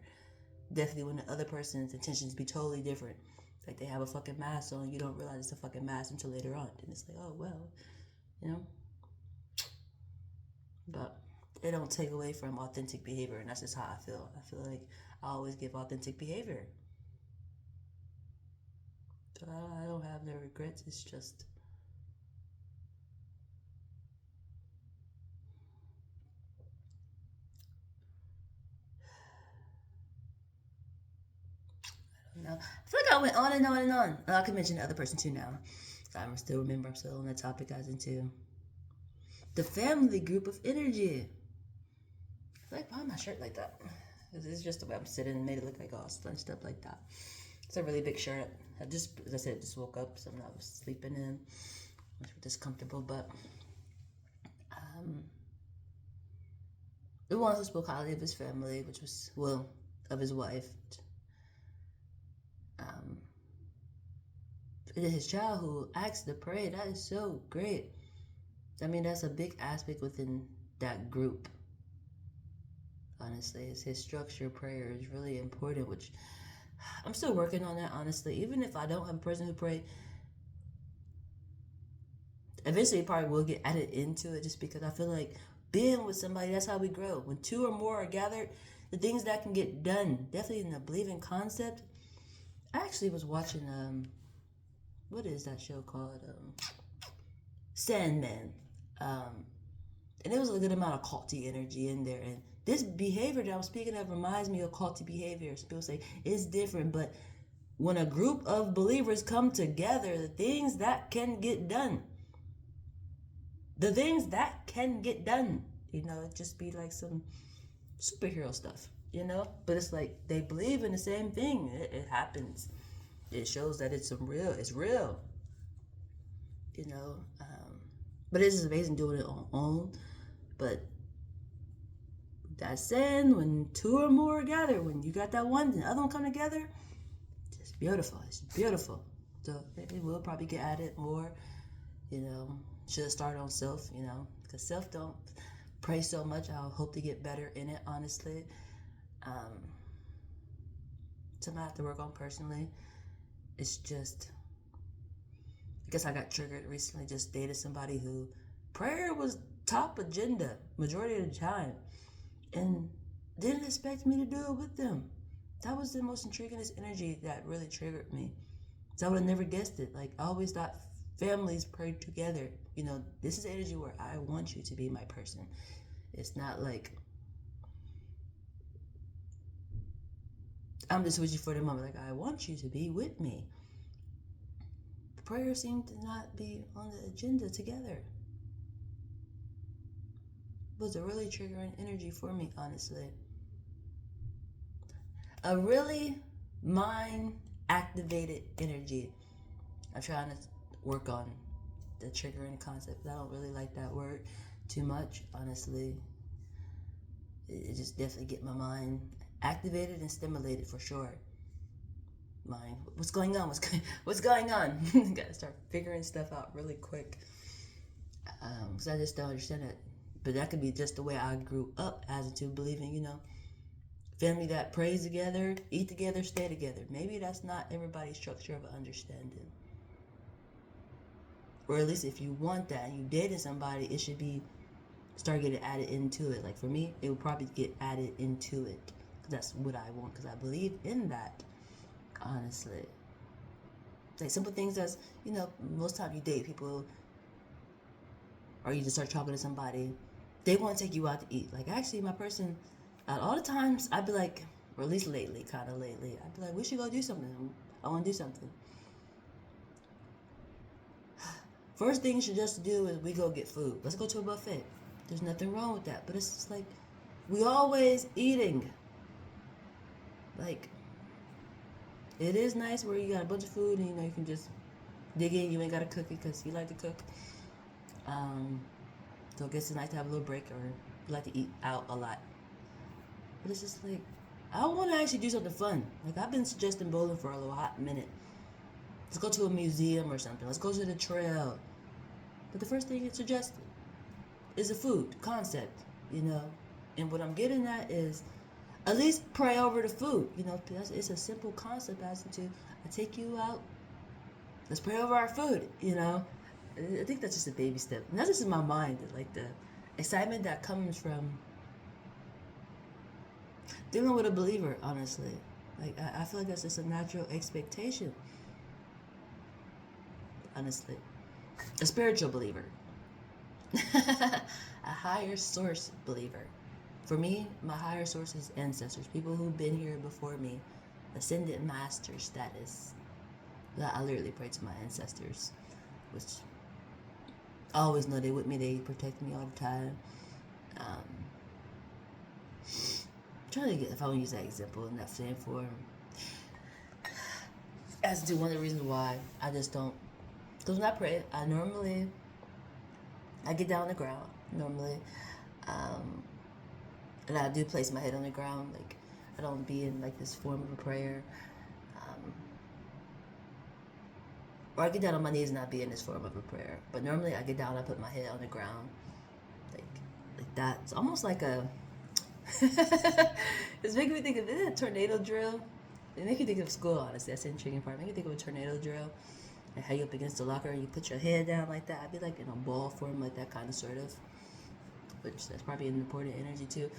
Definitely when the other person's intentions be totally different. Like they have a fucking mask on, you don't realize it's a fucking mask until later on. And it's like, oh well. But it don't take away from authentic behavior, and that's just how I feel. I feel like I always give authentic behavior. So I don't have no regrets. It's just I feel like I went on and on and on. I can mention the other person too now. So I still remember I'm still on that topic as into the family group of energy. I feel like why my shirt like that? It's just the way I'm sitting and made it look like all scrunched up like that. It's a really big shirt. As I said, just woke up, so I was sleeping in. I was just comfortable, but the one who spoke highly of his family, which was, of his wife, his child who asked to pray. That is so great. I mean, that's a big aspect within that group. Honestly, it's his structure. Prayer is really important, which I'm still working on that, honestly. Even if I don't have a person who pray, eventually it probably will get added into it, just because I feel like being with somebody, that's how we grow. When two or more are gathered, the things that can get done, definitely in the believing concept. I actually was watching what is that show called? Sandman. And there was a good amount of culty energy in there. And this behavior that I'm speaking of reminds me of culty behavior. So people say it's different, but when a group of believers come together, the things that can get done. It just be like some superhero stuff, But it's like they believe in the same thing. It happens. It shows that it's real. But it's just amazing doing it on own. But that said, when two or more gather, when you got that one and the other one come together, it's beautiful. It's beautiful. So it will probably get added more. Should start on self. Because self don't pray so much. I hope to get better in it. Honestly, something I have to work on personally. It's just, I guess I got triggered recently. Just dated somebody who prayer was top agenda majority of the time, and didn't expect me to do it with them. That was the most intriguingest energy that really triggered me. So I would have never guessed it. Like, I always thought families prayed together. This is energy where I want you to be my person. It's not like I'm just with you for the moment. Like, I want you to be with me. Prayer seemed to not be on the agenda together. It was a really triggering energy for me, honestly. A really mind activated energy I'm trying to work on the triggering concept. I don't really like that word too much, honestly. It just definitely get my mind activated and stimulated for sure. Mind, what's going on? What's going on? Gotta start figuring stuff out really quick. Because I just don't understand it. But that could be just the way I grew up as into believing, family that prays together, eat together, stay together. Maybe that's not everybody's structure of understanding. Or at least if you want that and you dated somebody, it should be start getting added into it. Like for me, it would probably get added into it. Because that's what I want. Because I believe in that, honestly. Like simple things as, most time you date people or you just start talking to somebody, they want to take you out to eat. Like actually my person, all the times I'd be like, or at least lately, I'd be like, we should go do something. I want to do something. First thing you should just do is we go get food. Let's go to a buffet. There's nothing wrong with that. But it's just like, we always eating. Like, it is nice where you got a bunch of food and you can just dig in. You ain't got to cook it because you like to cook. So I guess it's nice to have a little break, or you like to eat out a lot. But it's just like, I want to actually do something fun. Like I've been suggesting bowling for a little hot minute. Let's go to a museum or something. Let's go to the trail. But the first thing it's suggested is a food concept, And what I'm getting at is at least pray over the food. It's a simple concept as to I take you out. Let's pray over our food, I think that's just a baby step. And that's just in my mind, like the excitement that comes from dealing with a believer, honestly. Like, I feel like that's just a natural expectation. Honestly. A spiritual believer. A higher source believer. For me, my higher source is ancestors. People who've been here before me. Ascended master status. I literally pray to my ancestors. Which I always know they with me. They protect me all the time. I'm trying to get, if I want to use that example in that same form, as to one of the reasons why I just don't, because when I pray, I get down on the ground normally, and I do place my head on the ground. Like I don't be in like this form of a prayer, or I get down on my knees and I be in this form of a prayer. But normally I get down, I put my head on the ground, like that. It's almost like a. It's making me think of a tornado drill. It makes me think of school, honestly. That's the intriguing part. It makes me think of a tornado drill and how you up against the locker and you put your head down like that. I'd be like in a ball form, like that kind of sort of. Which that's probably an important energy too.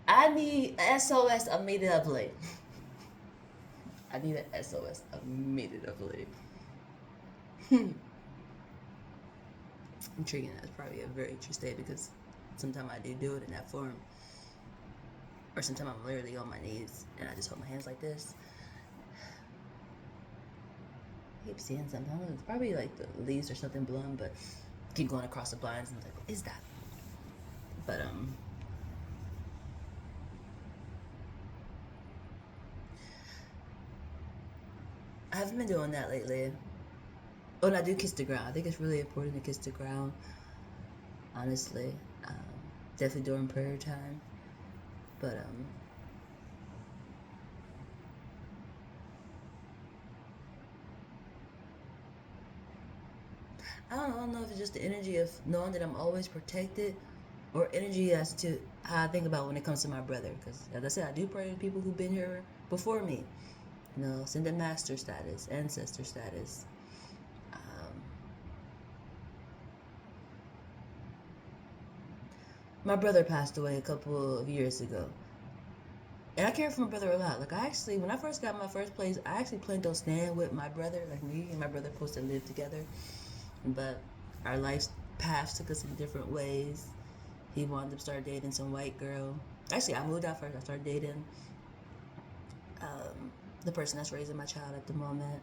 I need SOS immediately. I need an SOS immediately. Intriguing. That's probably a very true state because sometimes I do it in that form. Or sometimes I'm literally on my knees and I just hold my hands like this. I keep seeing something. I don't know, it's probably like the leaves or something blowing, but keep going across the blinds and I'm like, what is that? But I haven't been doing that lately. Oh, and I do kiss the ground. I think it's really important to kiss the ground. Honestly, definitely during prayer time. But I don't know if it's just the energy of knowing that I'm always protected, or energy as to how I think about when it comes to my brother. Because as I said, I do pray to people who've been here before me. Ascended master status, ancestor status. My brother passed away a couple of years ago. And I care for my brother a lot. Like when I first got my first place, I actually planned on staying with my brother. Like me and my brother supposed to live together. But our life's paths took us in different ways. He wanted to start dating some white girl. Actually, I moved out first. I started dating the person that's raising my child at the moment.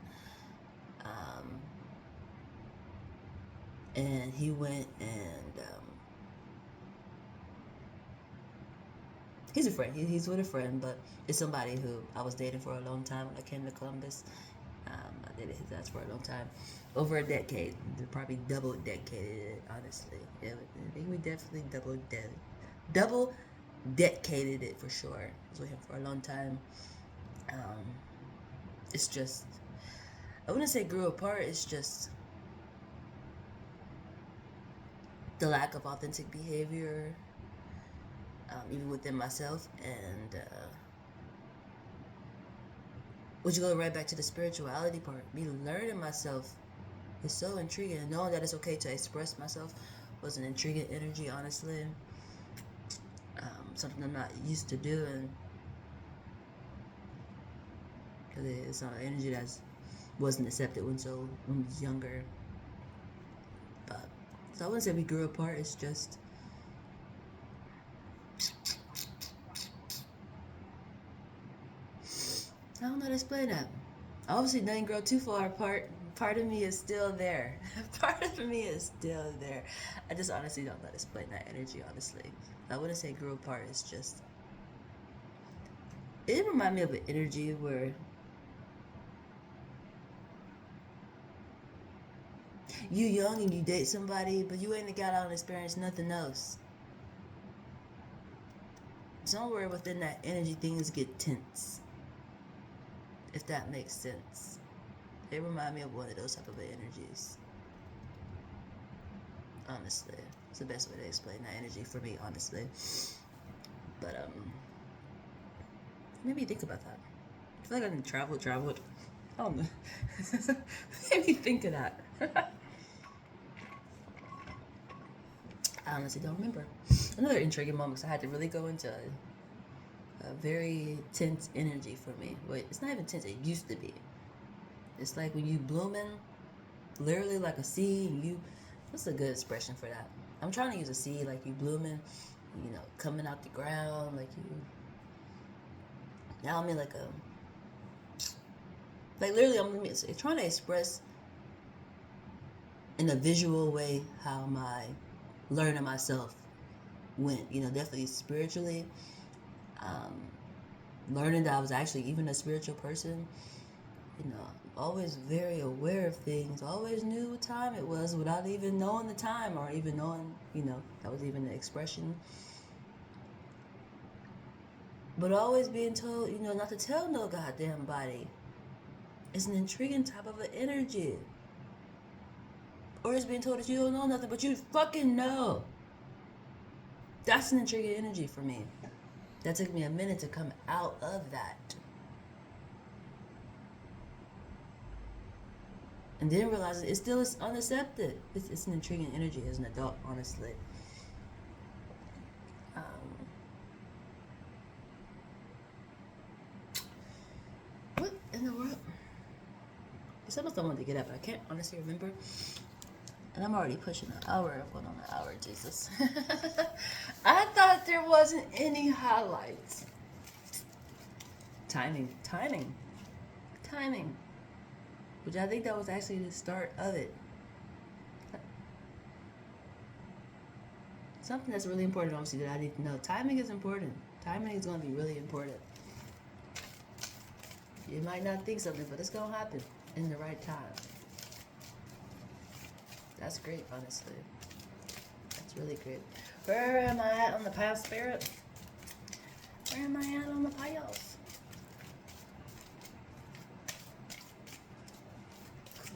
And he went and he's a friend. He's with a friend, but it's somebody who I was dating for a long time when I came to Columbus. I That's for a long time. Over a decade. They probably double-decaded it, honestly. Yeah, I think we definitely double-decaded it for sure. I was with him for a long time. Um, it's just, I wouldn't say grew apart, it's just the lack of authentic behavior, even within myself, and which go right back to the spirituality part. Me learning myself is so intriguing, and knowing that it's okay to express myself was an intriguing energy, honestly. Something I'm not used to doing, because it's an energy that wasn't accepted when I was younger. But so I wouldn't say we grew apart. It's just I don't know how to explain that. Obviously, didn't grow too far apart. Part of me is still there. Part of me is still there. I just honestly don't know how to explain that energy, honestly. I wouldn't say grew apart. It's just, it reminded me of an energy where you young and you date somebody, but you ain't got out and experienced nothing else. Somewhere within that energy, things get tense. If that makes sense. It reminds me of one of those type of energies. Honestly, it's the best way to explain that energy for me, honestly. But maybe think about that. I feel like I didn't traveled. I don't know. Maybe think of that. I honestly don't remember. Another intriguing moment, because I had to really go into a very tense energy for me. Wait, it's not even tense, it used to be. It's like when you blooming, literally like a seed, and you, what's a good expression for that? I'm trying to use a seed, like you blooming, coming out the ground, like you, now I mean like literally I'm trying to express in a visual way how my learning myself went, definitely spiritually, learning that I was actually even a spiritual person, always very aware of things, always knew what time it was without even knowing the time or even knowing, that was even the expression. But always being told, not to tell no goddamn body. It's an intriguing type of an energy. Or it's being told that you don't know nothing, but you fucking know. That's an intriguing energy for me. That took me a minute to come out of that. And then realize it still is unaccepted. It's an intriguing energy as an adult, honestly. What in the world? It's almost I wanted to get up, but I can't honestly remember. And I'm already pushing an hour. I'm going on an hour, Jesus. I thought there wasn't any highlights. Timing. Which I think that was actually the start of it. Something that's really important, obviously, that I need to know. Timing is important. Timing is going to be really important. You might not think something, but it's going to happen in the right time. That's great, honestly. That's really great. Where am I at on the path, Spirit? Where am I at on the path?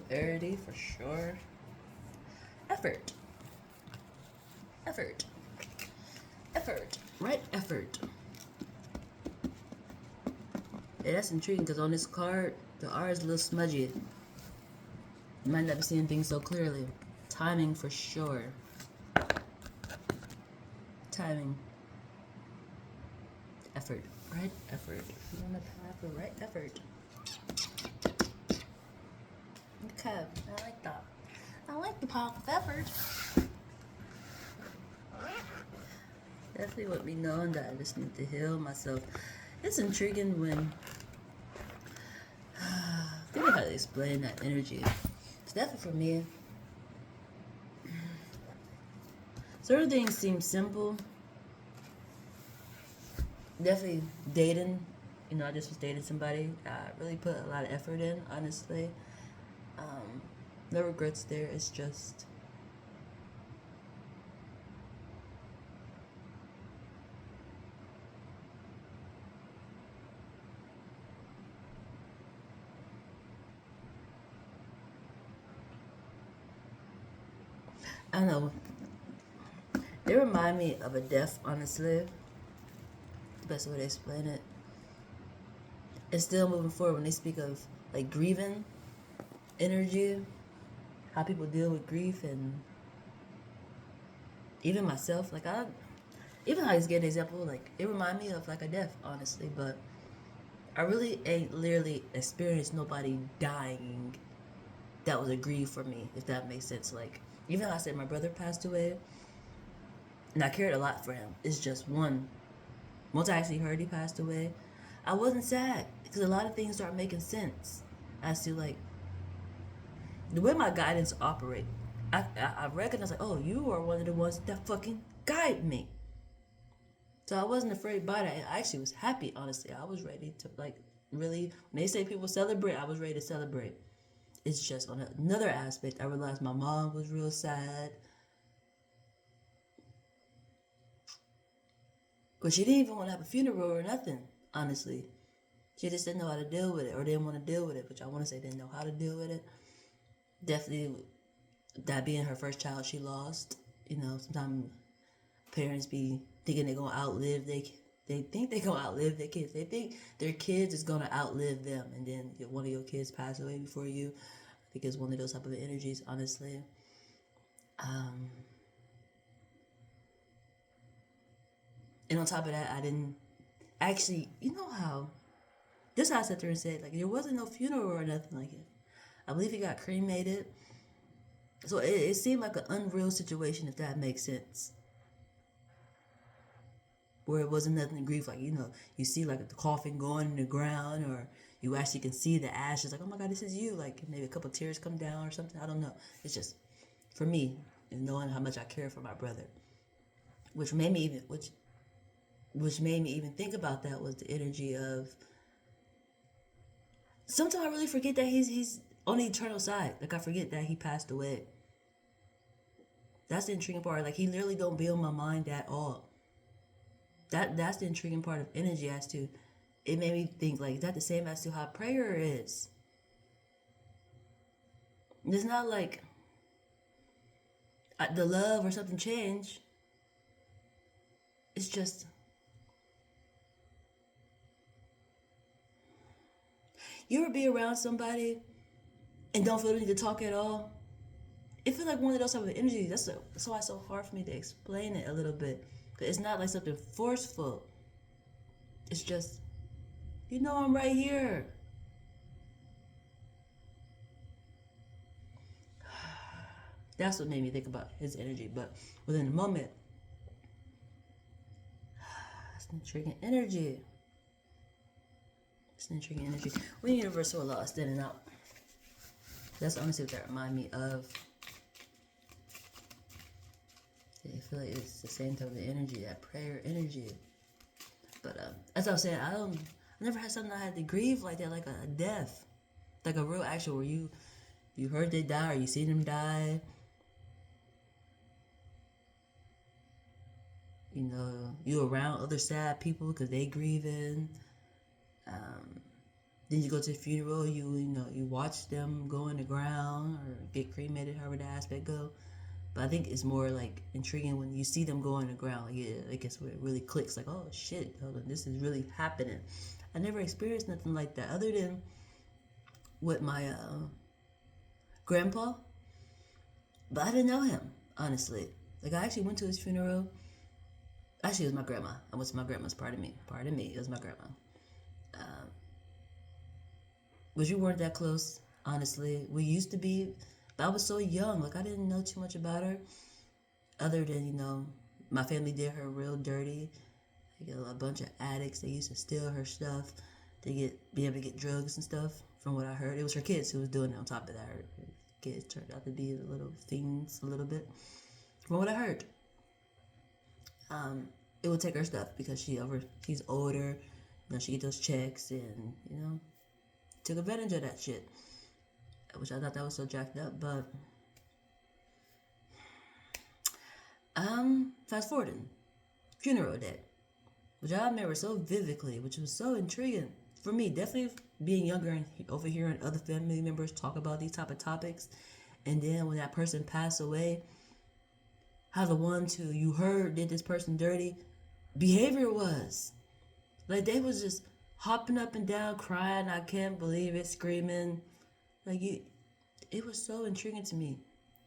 Clarity, for sure. Effort. Right effort. Yeah, that's intriguing because on this card, the R is a little smudgy. You might not be seeing things so clearly. Timing for sure. Timing. Effort. Right effort. You're on the path of right effort. Okay, I like that. I like the path of effort. Definitely want me knowing that I just need to heal myself. It's intriguing when I don't know how to explain that energy. It's definitely for me. Certain things seem simple. Definitely dating. I just was dating somebody. I really put a lot of effort in, honestly. No regrets there. It's just I don't know. They remind me of a death, honestly. The best way to explain it. And still moving forward when they speak of like grieving energy, how people deal with grief, and even myself, like I even how I just get an example, like it remind me of like a death, honestly, but I really ain't literally experienced nobody dying that was a grief for me, if that makes sense. Like even how I said my brother passed away, and I cared a lot for him. It's just once I actually heard he passed away, I wasn't sad because a lot of things start making sense as to like the way my guidance operate. I recognize like, oh, you are one of the ones that fucking guide me. So I wasn't afraid by that. I actually was happy, honestly. I was ready to like really when they say people celebrate, I was ready to celebrate. It's just on another aspect, I realized my mom was real sad. But she didn't even want to have a funeral or nothing, honestly. She just didn't know how to deal with it or didn't want to deal with it, which I want to say didn't know how to deal with it. Definitely that being her first child she lost. You know, sometimes parents be thinking they're gonna outlive they think they're gonna outlive their kids. They think their kids is gonna outlive them, and then one of your kids pass away before you. I think it's one of those type of energies, honestly. Um, and on top of that, I didn't actually. You know how this how I sat there and said like there wasn't no funeral or nothing like it. I believe he got cremated. So it seemed like an unreal situation, if that makes sense. Where it wasn't nothing to grief, like you see like the coffin going in the ground, or you actually can see the ashes, like oh my god, this is you, like maybe a couple tears come down or something. I don't know. It's just for me, and knowing how much I care for my brother, which made me even which made me even think about that was the energy of sometimes I really forget that he's on the eternal side. Like I forget that he passed away. That's the intriguing part. Like he literally don't be on my mind at all. That's the intriguing part of energy as to it made me think like is that the same as to how prayer is. It's not like the love or something changed. It's just you ever be around somebody and don't feel the need to talk at all. It feels like one of those type of energies. That's why it's so hard for me to explain it a little bit. Cause it's not like something forceful. It's just I'm right here. That's what made me think about his energy. But within the moment, it's an intriguing energy. It's an intriguing energy. When universal law is standing out. That's honestly what that remind me of. I feel like it's the same type of energy, that prayer energy. But as I was saying, I never had something I had to grieve like that, like a death, like a real actual where you heard they die or you seen them die. You around other sad people because they grieving. Then you go to the funeral, you watch them go in the ground or get cremated, however the aspect go. But I think it's more like intriguing when you see them go in the ground. Like, yeah, I guess where it really clicks. Like, oh shit, hold on, this is really happening. I never experienced nothing like that other than with my grandpa. But I didn't know him, honestly. Like I actually went to his funeral. Actually, it was my grandma. I went to my grandma's. Pardon me. Pardon me. It was my grandma. But you weren't that close, honestly. We used to be, but I was so young. Like I didn't know too much about her, other than my family did her real dirty. Like a bunch of addicts. They used to steal her stuff to be able to get drugs and stuff. From what I heard, it was her kids who was doing it. On top of that, her kids turned out to be little fiends a little bit. From what I heard, it would take her stuff because she's older. She get those checks and took advantage of that shit. which I thought that was so jacked up. But fast forwarding, funeral day, which I remember so vividly, which was so intriguing for me. Definitely being younger and overhearing other family members talk about these type of topics, and then when that person passed away, how the ones who you heard did this person dirty behavior was. Like they was just hopping up and down, crying, I can't believe it, screaming. Like it was so intriguing to me.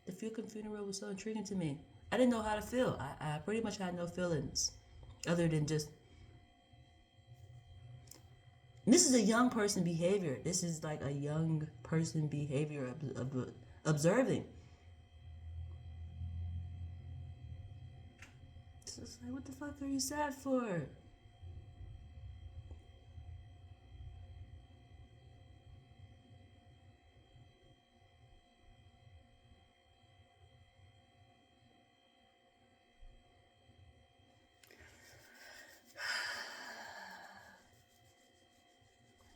The Fukin funeral was so intriguing to me. I didn't know how to feel. I pretty much had no feelings other than just. This is a young person behavior. This is like a young person behavior of observing. It's just like, what the fuck are you sad for?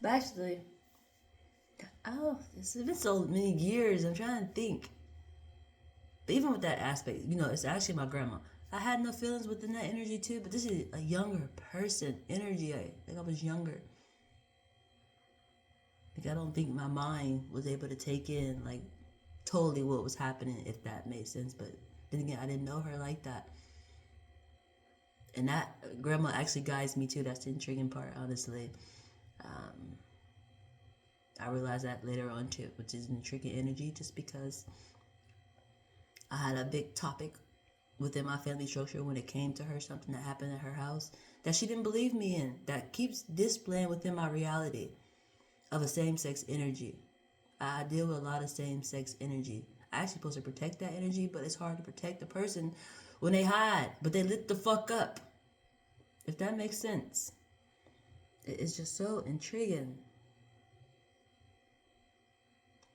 But actually, it's been so many years. I'm trying to think. But even with that aspect, it's actually my grandma. I had no feelings within that energy too, but this is a younger person energy. I was younger. Like I don't think my mind was able to take in like totally what was happening, if that made sense. But then again, I didn't know her like that. And that grandma actually guides me too. That's the intriguing part, honestly. I realized that later on too, which is an intriguing energy, just because I had a big topic within my family structure when it came to her, something that happened at her house that she didn't believe me in, that keeps displaying within my reality of a same-sex energy. I deal with a lot of same-sex energy. I actually supposed to protect that energy, but it's hard to protect the person when they hide, but they lit the fuck up. If that makes sense. It's just so intriguing.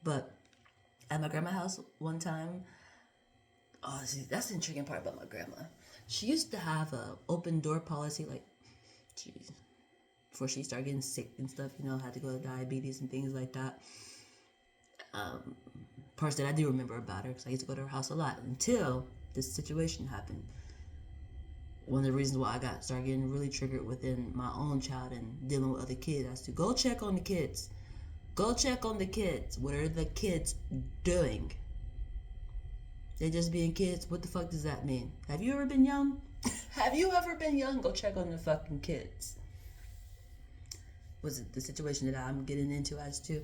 But at my grandma's house one time, see, that's the intriguing part about my grandma. She used to have a open door policy, like, geez, before she started getting sick and stuff, had to go to diabetes and things like that. Parts that I do remember about her, because I used to go to her house a lot until this situation happened. One of the reasons why I started getting really triggered within my own child and dealing with other kids, I was to go check on the kids. Go check on the kids. What are the kids doing? They're just being kids. What the fuck does that mean? Have you ever been young? Have you ever been young? Go check on the fucking kids. Was it the situation that I'm getting into as to?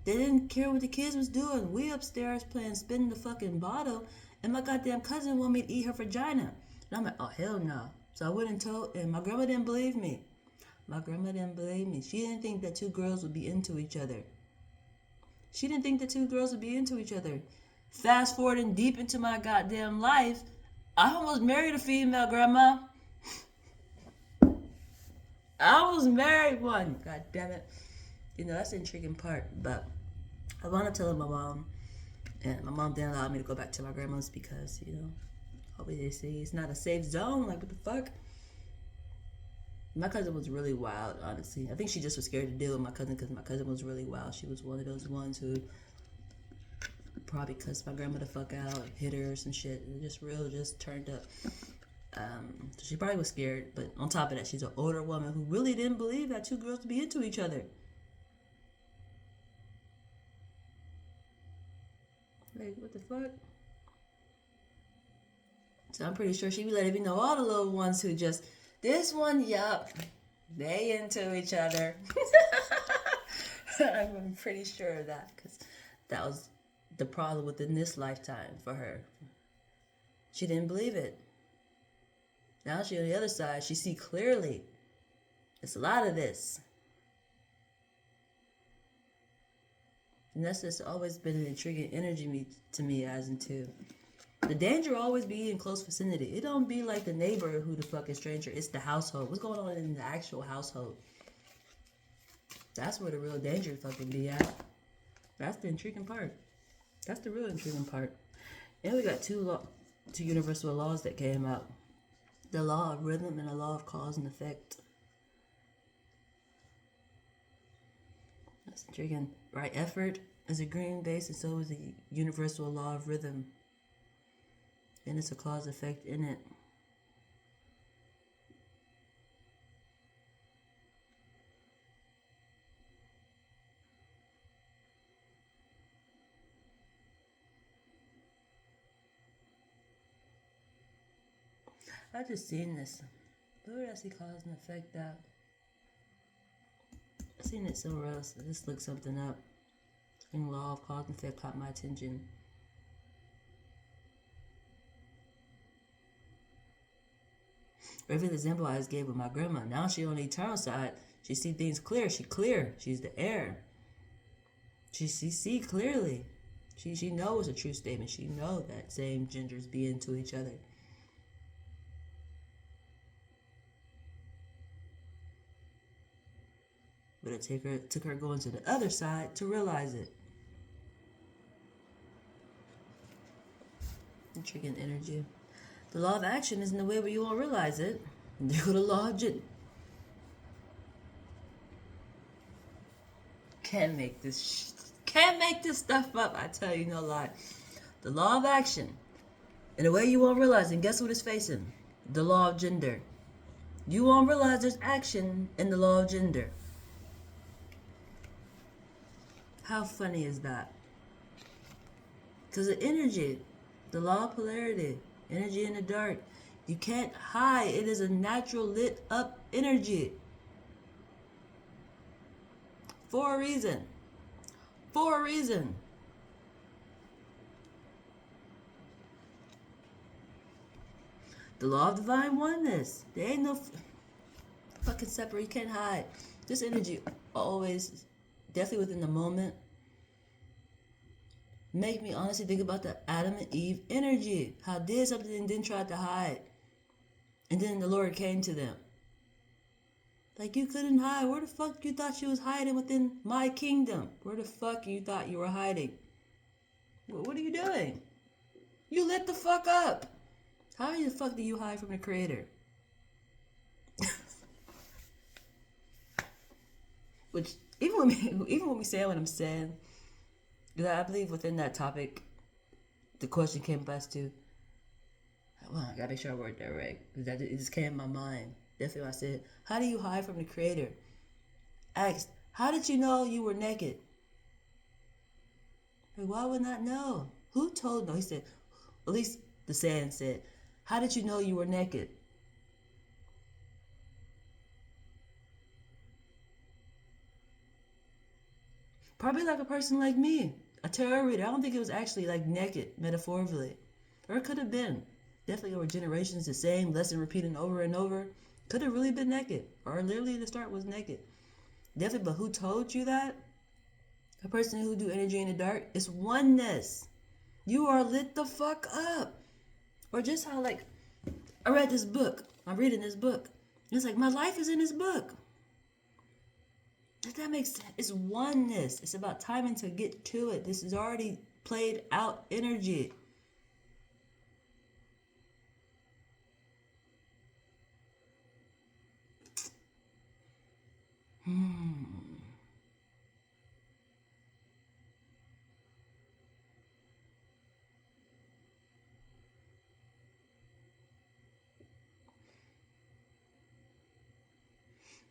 They didn't care what the kids was doing. We upstairs playing spinning the fucking bottle, and my goddamn cousin wanted me to eat her vagina. And I'm like, oh hell no. So I went and told, and my grandma didn't believe me. My grandma didn't believe me. She didn't think that two girls would be into each other. She didn't think that two girls would be into each other. Fast forwarding deep into my goddamn life, I almost married a female grandma. I almost married one. God damn it. That's the intriguing part. But I wound up telling my mom, and my mom didn't allow me to go back to my grandma's because, obviously it's not a safe zone. Like, what the fuck? My cousin was really wild, honestly. I think she just was scared to deal with my cousin because my cousin was really wild. She was one of those ones who probably cussed my grandma the fuck out, hit her or some shit. Just turned up. So she probably was scared. But on top of that, she's an older woman who really didn't believe that two girls would be into each other. Like, what the fuck? So I'm pretty sure she be letting me know all the little ones who just, this one, yup, they into each other. I'm pretty sure of that, because that was the problem within this lifetime for her. She didn't believe it. Now she on the other side, she see clearly. It's a lot of this. And that's just always been an intriguing energy to me as into the danger always be in close vicinity. It don't be like the neighbor who the fuck is stranger. It's the household. What's going on in the actual household? That's where the real danger fucking be at. That's the intriguing part. That's the real intriguing part. And we got two universal laws that came out. The law of rhythm and the law of cause and effect. That's intriguing. Right, effort is a green base, and so is the universal law of rhythm. And it's a cause effect in it. I just seen this. Where did I see cause and effect that? I seen it somewhere else. I just looked something up. And law of cause and effect caught my attention. Every example I just gave with my grandma. Now she on the eternal side. She see things clear. She clear. She's the air. She see clearly. She knows a true statement. She know that same genders be into each other. But it took her going to the other side to realize it. Intriguing energy. The law of action is in the way where you won't realize it. And there go the law of gender. Can't make this stuff up. I tell you, no lie. The law of action, in a way you won't realize. And guess what it's facing? The law of gender. You won't realize there's action in the law of gender. How funny is that? Because the energy, the law of polarity, energy in the dark, you can't hide. It is a natural lit up energy. For a reason. For a reason. The law of divine oneness. There ain't no fucking separate. You can't hide. This energy always, definitely within the moment, make me honestly think about the Adam and Eve energy. How did something and then tried to hide. And then the Lord came to them. Like, you couldn't hide. Where the fuck you thought you was hiding within my kingdom? Where the fuck you thought you were hiding? Well, what are you doing? You lit the fuck up. How the fuck do you hide from the Creator? Which, even when we say what I'm saying, because I believe within that topic, the question came back to, well, I gotta make sure I word that right. Because it just came in my mind. Definitely I said, how do you hide from the Creator? Asked, how did you know you were naked? Like, why would not know? Who told? No, he said, at least the saying said, how did you know you were naked? Probably like a person like me, a tarot reader. I don't think it was actually like naked, metaphorically. Or it could have been. Definitely over generations, the same lesson repeating over and over. Could have really been naked. Or literally the start was naked. Definitely, but who told you that? A person who do energy in the dark is oneness. You are lit the fuck up. Or just how, like, I read this book. I'm reading this book. It's like, my life is in this book. If that makes sense, it's oneness. It's about timing to get to it. This is already played out energy.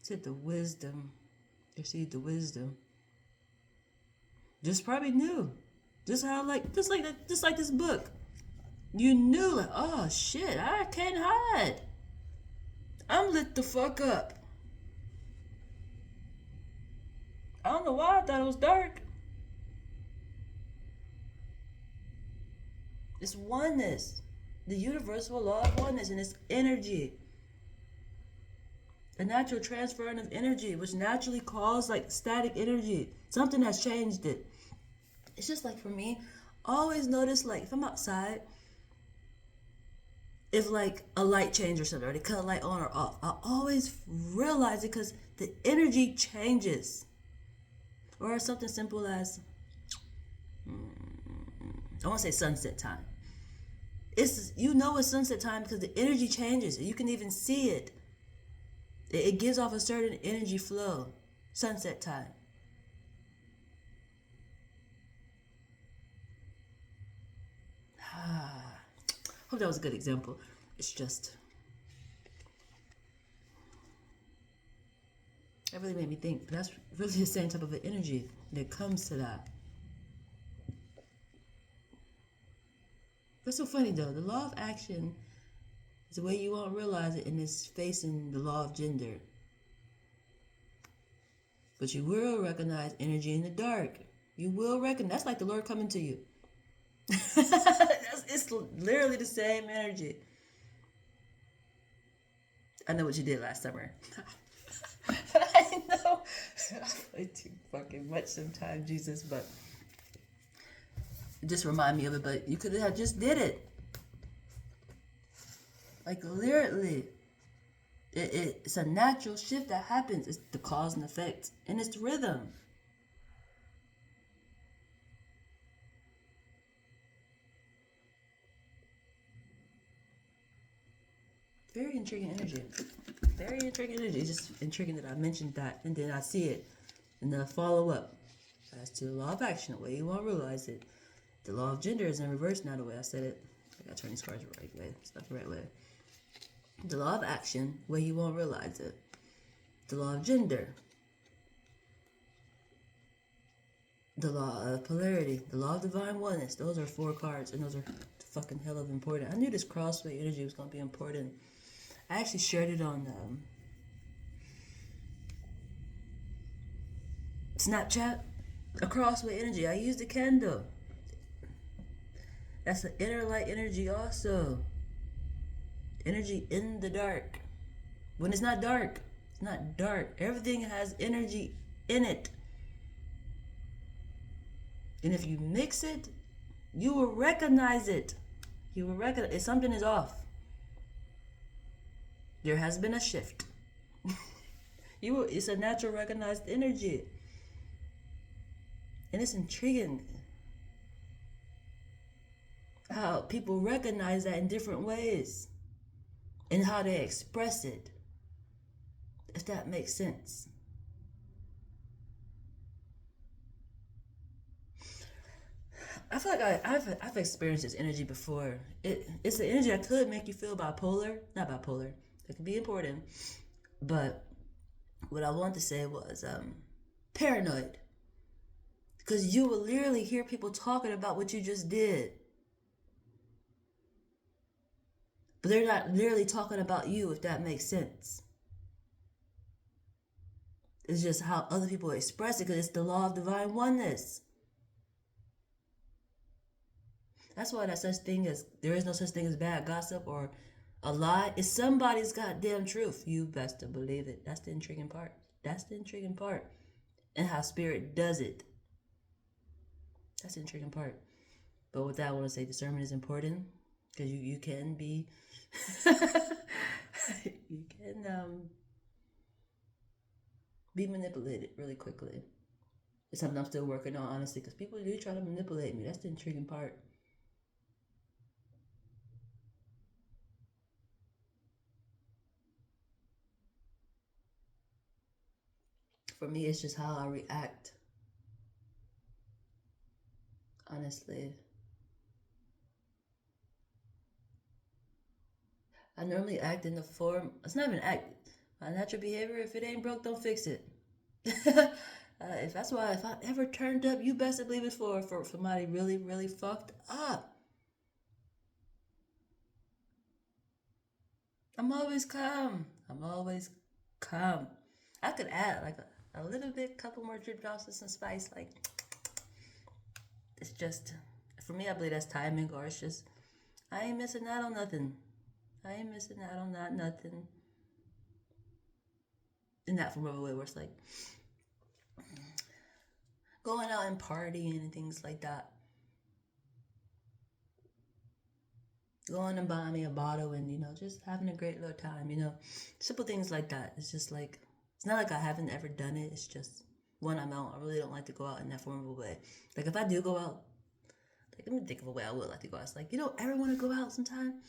Said the wisdom. Received the wisdom. Just probably knew. Just like this book. You knew, like, oh shit, I can't hide. I'm lit the fuck up. I don't know why I thought it was dark. It's oneness. The universal law of oneness, and it's energy. A natural transferring of energy, which naturally causes like static energy. Something has changed it. It's just like for me, always notice, like, if I'm outside, if like a light change or something, or they cut a light on or off, I always realize it because the energy changes. Or something simple as, I want to say sunset time. It's, you know it's sunset time because the energy changes. You can even see it. It gives off a certain energy flow. Sunset time. Hope that was a good example. It's just, it really made me think. That's really the same type of an energy that comes to that. That's so funny though. The law of action is the way you won't realize it, and it's facing the law of gender. But you will recognize energy in the dark. You will recognize. That's like the Lord coming to you. It's literally the same energy. I know what you did last summer. I know. I play too fucking much sometimes, Jesus, but just remind me of it. But you could have just did it. Like literally. It's a natural shift that happens. It's the cause and effect. And it's rhythm. Very intriguing energy. Very intriguing energy. It's just intriguing that I mentioned that and then I see it. And then follow up. As to the law of action, the way you won't realize it. The law of gender is in reverse now, the way I said it. I gotta turn these cards the right way. It's not the right way. The law of action, way you won't realize it. The law of gender. The law of polarity. The law of divine oneness. Those are 4 cards, and those are fucking hell of important. I knew this crossway energy was gonna be important. I actually shared it on Snapchat. A crossway energy. I used a candle. That's the inner light energy also. Energy in the dark. When it's not dark, it's not dark. Everything has energy in it. And if you mix it, you will recognize it. You will recognize if something is off. There has been a shift. It's a natural recognized energy. And it's intriguing how people recognize that in different ways. And how they express it, if that makes sense. I feel like I've experienced this energy before. It's the energy that could make you feel bipolar. Not bipolar. It could be important. But what I wanted to say was paranoid. Because you will literally hear people talking about what you just did. But they're not literally talking about you, if that makes sense. It's just how other people express it, because it's the law of divine oneness. That's why there is no such thing as bad gossip or a lie. It's somebody's goddamn truth. You best to believe it. That's the intriguing part. That's the intriguing part. And how spirit does it. That's the intriguing part. But with that, I want to say discernment is important. Because you can be... you can be manipulated really quickly. It's something I'm still working on, honestly, because people do try to manipulate me. That's the intriguing part. For me, it's just how I react. Honestly. I normally act in the form, it's not even act, my natural behavior, if it ain't broke, don't fix it. If I ever turned up, you best believe it's for somebody really, really fucked up. I'm always calm. I could add like a little bit, couple more drip drops of some spice, like, it's just, for me, I believe that's timing, or it's just, I ain't missing out on nothing. Nothing. In that form of a way where it's like going out and partying and things like that. Going and buying me a bottle and, just having a great little time, Simple things like that. It's just like, it's not like I haven't ever done it. It's just, when I'm out, I really don't like to go out in that form of a way. Like, if I do go out, like, let me think of a way I would like to go out. It's like, ever want to go out sometime?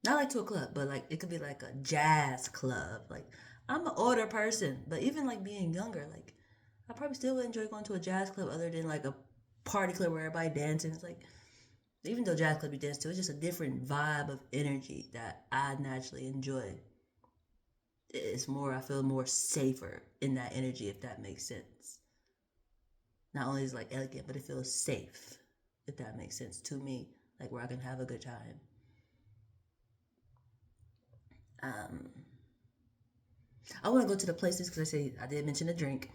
Not like to a club, but like it could be like a jazz club. Like, I'm an older person, but even like being younger, like I probably still would enjoy going to a jazz club other than like a party club where everybody dancing. It's like, Even though jazz club you dance to, it's just a different vibe of energy that I naturally enjoy. It's more, I feel more safer in that energy, if that makes sense. Not only is it like elegant, but it feels safe, if that makes sense to me, like where I can have a good time. I want to go to the places because I did mention a drink.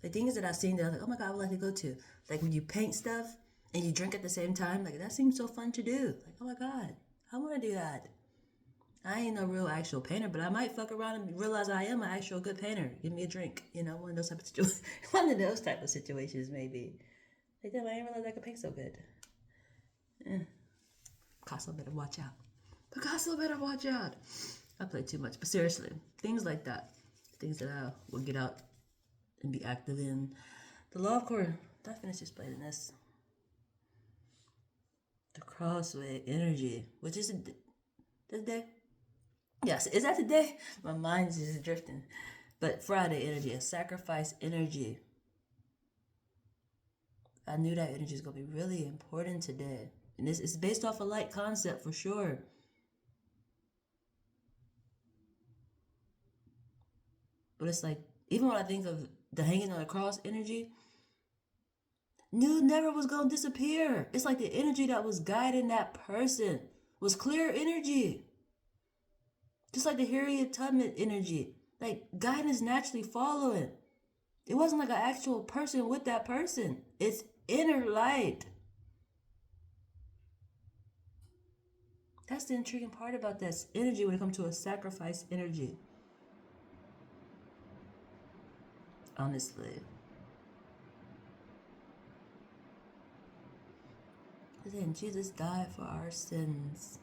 The things that I've seen that I was like, oh my God, I would like to go to. Like when you paint stuff and you drink at the same time, like that seems so fun to do. Like, oh my God, I want to do that. I ain't no real actual painter, but I might fuck around and realize I am an actual good painter. Give me a drink, one of those type of situations. One of those type of situations, maybe. Like, damn, I didn't realize I could paint so good. Picasso better watch out. Picasso better watch out. I play too much, but seriously, things like that, things that I will get out and be active in. The law of core. I finished explaining this. The crossway energy, which is this day. Yes, is that today? My mind's just drifting. But Friday energy, a sacrifice energy. I knew that energy is going to be really important today. And this is based off a light concept for sure. But it's like, even when I think of the hanging on the cross energy, knew never was going to disappear. It's like the energy that was guiding that person was clear energy. Just like the Harriet Tubman energy. Like, guidance naturally following. It wasn't like an actual person with that person. It's inner light. That's the intriguing part about this energy when it comes to a sacrifice energy. Honestly. Then Jesus died for our sins.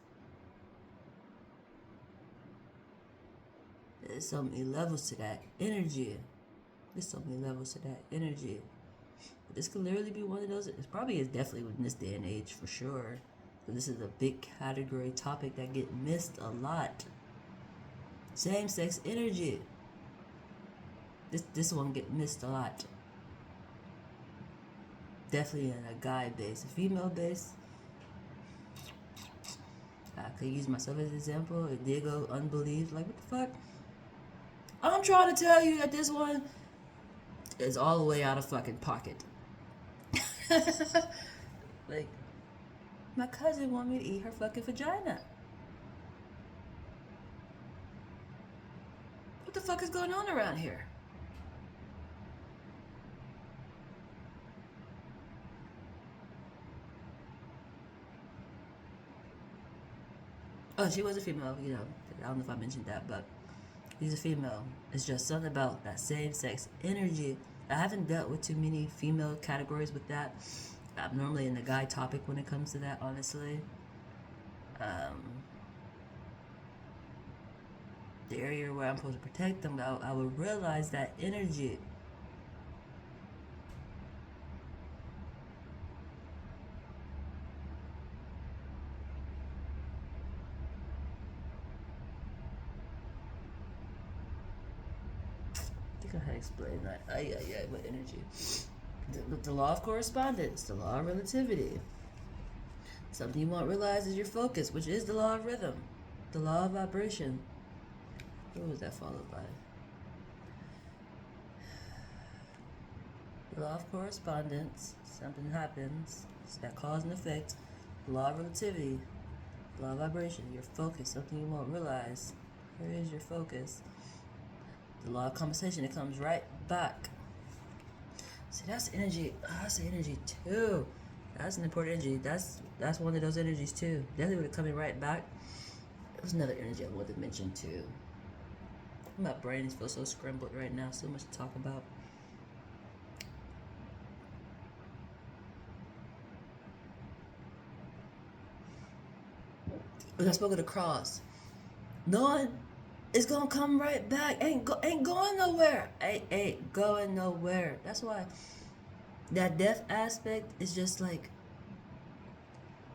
There's so many levels to that energy. There's so many levels to that energy. But this could literally be one of those. It probably is definitely in this day and age for sure. But this is a big category topic that get missed a lot. Same-sex energy. This one get missed a lot. Definitely in a guy base. A female base, I could use myself as an example. It did go unbelief. Like, what the fuck? I'm trying to tell you that this one is all the way out of fucking pocket. Like, my cousin wanted me to eat her fucking vagina. What the fuck is going on around here? Oh, she was a female, I don't know if I mentioned that, but she's a female. It's just something about that same-sex energy. I haven't dealt with too many female categories with that. I'm normally in the guy topic when it comes to that, honestly. The area where I'm supposed to protect them, I would realize that energy. I think I had explained that. With energy. The law of correspondence, the law of relativity. Something you won't realize is your focus, which is the law of rhythm, the law of vibration. What was that followed by? The law of correspondence. Something happens. It's that cause and effect. The law of relativity. The law of vibration. Your focus. Something you won't realize. Where is your focus? The law of compensation. It comes right back. See, that's energy. That's energy too. That's an important energy. That's one of those energies too. Definitely with it coming right back. There's another energy I wanted to mention too. My brain feels so scrambled right now. So much to talk about. When I spoke of the cross, knowing it's gonna come right back. Ain't going nowhere. Ain't going nowhere. That's why that death aspect is just like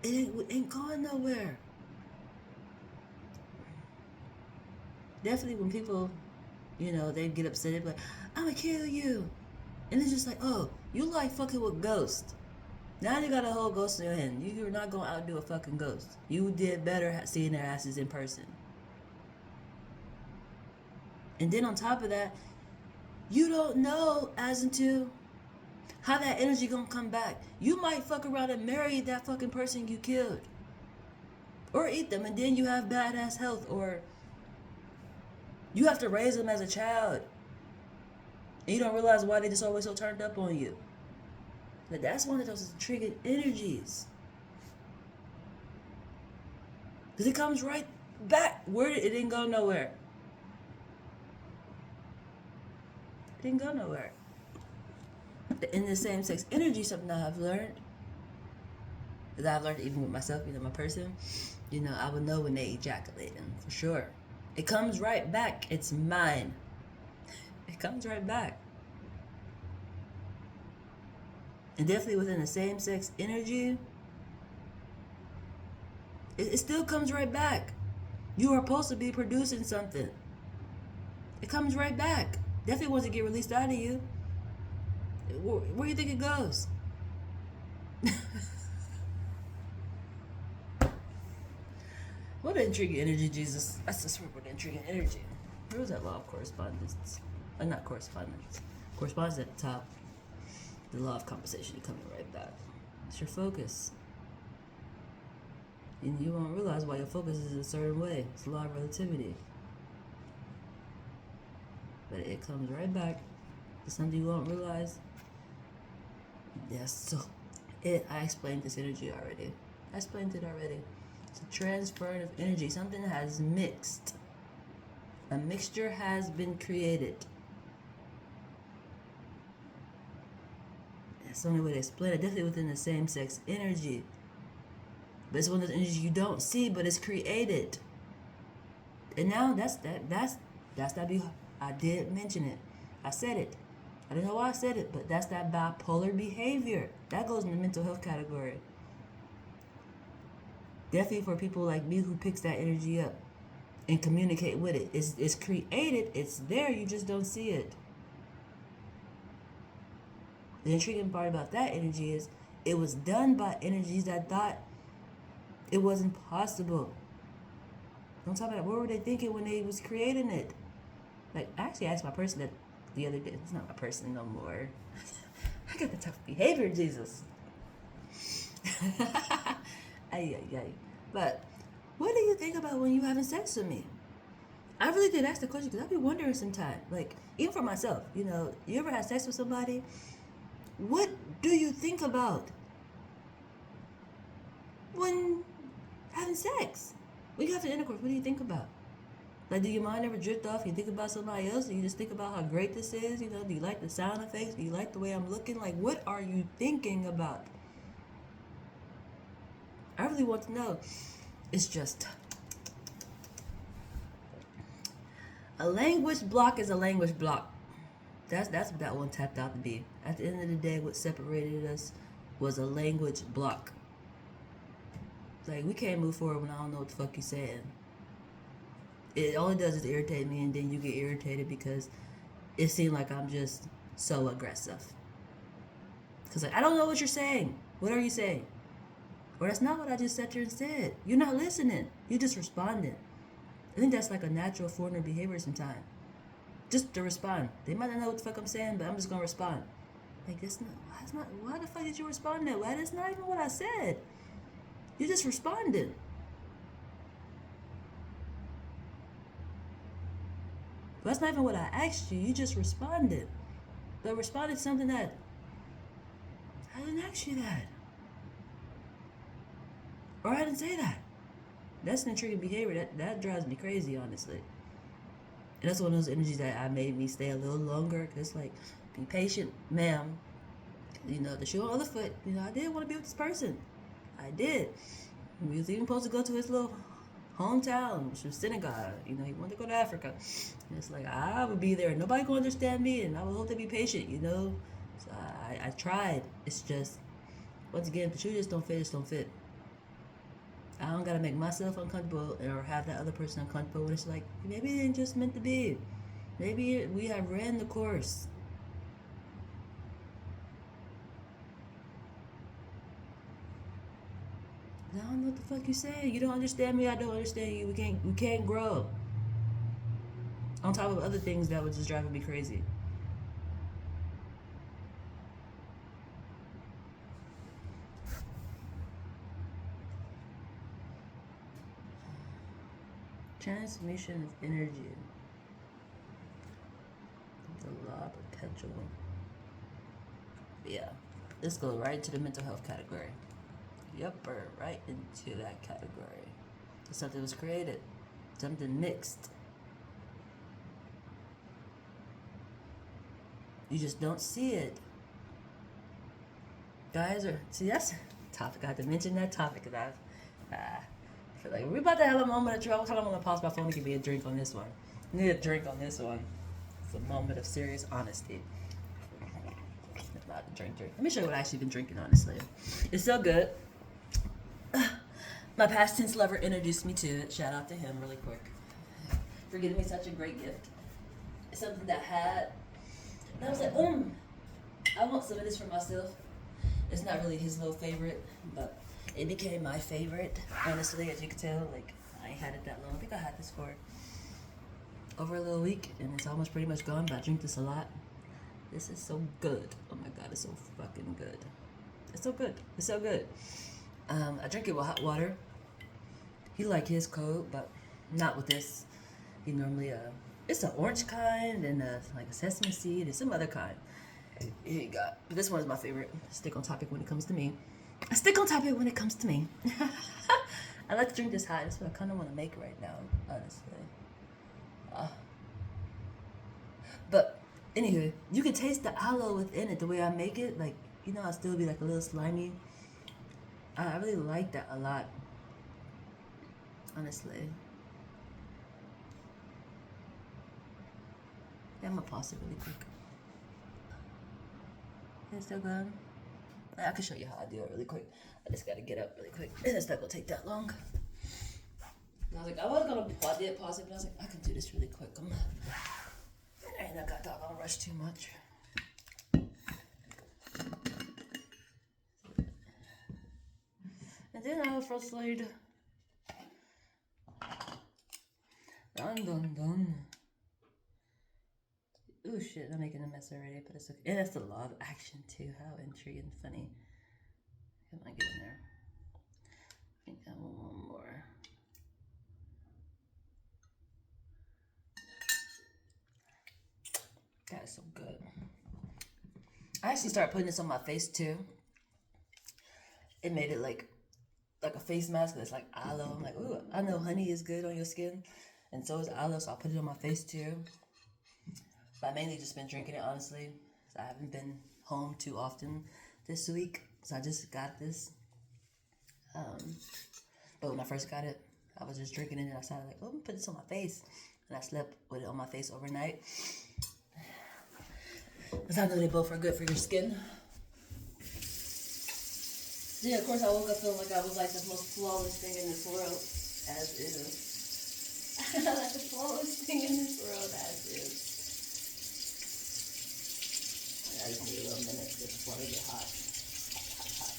it ain't going nowhere. Definitely when people, they get upset, they're like, I'm gonna kill you. And it's just like, oh, you like fucking with ghosts. Now you got a whole ghost in your hand. You're not going to outdo a fucking ghost. You did better seeing their asses in person. And then on top of that, you don't know as into how that energy gonna come back. You might fuck around and marry that fucking person you killed. Or eat them, and then you have badass health. Or you have to raise them as a child. And you don't realize why they just always so turned up on you. But that's one of those triggered energies. Because it comes right back. It didn't go nowhere. It didn't go nowhere. In the same sex energy, something that I've learned, that I've learned even with myself, my person, I would know when they ejaculating, for sure. It comes right back. It's mine. It comes right back. And definitely within the same sex energy, it still comes right back. You are supposed to be producing something. It comes right back. Definitely wants to get released out of you. Where do you think it goes? What an intriguing energy, Jesus. That's just what intriguing energy. Where was that law of correspondence? Not correspondence. Correspondence at the top. The law of compensation coming right back. It's your focus. And you won't realize why your focus is a certain way. It's the law of relativity. But it comes right back. It's something you won't realize. Yes, so I explained this energy already. It's a transfer of energy. Something has mixed. A mixture has been created. That's the only way to explain it. Definitely within the same sex energy. But it's one of those energies you don't see, but it's created. And now that's that. I did mention it. I said it. I don't know why I said it, but that's that bipolar behavior. That goes in the mental health category. Definitely for people like me who picks that energy up and communicate with it. It's created. It's there. You just don't see it. The intriguing part about that energy is it was done by energies that thought it wasn't possible. On top of that, what were they thinking when they was creating it? Like, I actually asked my person that the other day. It's not my person no more. I got the tough behavior, Jesus. Ay. But what do you think about when you having sex with me? I really did ask the question because I've been wondering sometimes. Like, even for myself, you ever had sex with somebody? What do you think about when having sex? When you have the intercourse, what do you think about? Like, do your mind ever drift off? You think about somebody else? Do you just think about how great this is? Do you like the sound effects? Do you like the way I'm looking? Like, what are you thinking about? I really want to know. It's just a language block is a language block. That's what that one tapped out to be. At the end of the day, what separated us was a language block. Like, we can't move forward when I don't know what the fuck you're saying. It all it does is irritate me, and then you get irritated because it seems like I'm just so aggressive. Because I don't know what you're saying. What are you saying? Or that's not what I just sat here and said. You're not listening. You just responding. I think that's like a natural foreigner behavior sometimes. Just to respond. They might not know what the fuck I'm saying, but I'm just going to respond. Like, why the fuck did you respond that way? That's not even what I said. You just responded. That's not even what I asked you. You just responded. But responded to something that I didn't ask you that. Or I didn't say that. That's an intriguing behavior. That drives me crazy, honestly. And that's one of those energies that made me stay a little longer. Cause like, be patient, ma'am. The shoe on the other foot. I did want to be with this person. I did. We was even supposed to go to his little hometown, which was Senegal. He wanted to go to Africa. And it's like, I would be there. Nobody can understand me, and I would hope to be patient, So I tried. It's just, once again, if the shoe just don't fit. I don't gotta make myself uncomfortable or have that other person uncomfortable when it's like, maybe it ain't just meant to be. Maybe we have ran the course. I don't know what the fuck you saying. You don't understand me. I don't understand you. We can't grow. On top of other things that was just driving me crazy. Transmission of energy. The law of potential. Yeah. Let's go right into the mental health category. Yupper, right into that category. Something was created. Something mixed. You just don't see it. Guys are see that's a topic. I have to mention that topic because I feel like we're about to have a moment of trouble. I'm gonna pause my phone to give me a drink on this one. I need a drink on this one. It's a moment of serious honesty. About to drink. Let me show you what I've actually been drinking, honestly. It's so good. My past tense lover introduced me to it. Shout out to him really quick for giving me such a great gift. It's something that I had. And I was like, I want some of this for myself. It's not really his little favorite, but it became my favorite, honestly, as you can tell. Like, I ain't had it that long. I think I had this for over a little week, and it's almost pretty much gone, but I drink this a lot. This is so good. Oh my god, it's so fucking good. It's so good. It's so good. I drink it with hot water. He like his cold, but not with this. He normally it's an orange kind and like a sesame seed and some other kind. Here you go. This one is my favorite. Stick on topic when it comes to me. I stick on topic when it comes to me. I like to drink this hot. That's what I kind of want to make right now, honestly. But anyway, you can taste the aloe within it the way I make it. Like, you know, I'll still be like a little slimy. I really like that a lot, honestly. Yeah, I'm gonna pause it really quick. It's still going. I can show you how I do it really quick. I just gotta get up really quick. It's not gonna take that long. And I was like, I was gonna pause it, but I was like, I can do this really quick. And I got doggone rush too much. And then I was frustrated. Dun. Oh shit, I'm making a mess already, but it's okay. And that's the law of action too. How intriguing and funny. Come on, get in there. I think I want one more. That is so good. I actually started putting this on my face too. It made it like a face mask that's like aloe. I'm like, ooh, I know honey is good on your skin, and so is aloe, so I'll put it on my face too. But I mainly just been drinking it, honestly. So I haven't been home too often this week, so I just got this. But when I first got it, I was just drinking it, and I started like, oh, I'm gonna put this on my face, and I slept with it on my face overnight. Because I know they both are good for your skin. Yeah, of course I woke up feeling like I was like the most flawless thing in this world, as is. Like the flawless thing in this world, as is. I just need a little minute just before they get hot. Hot.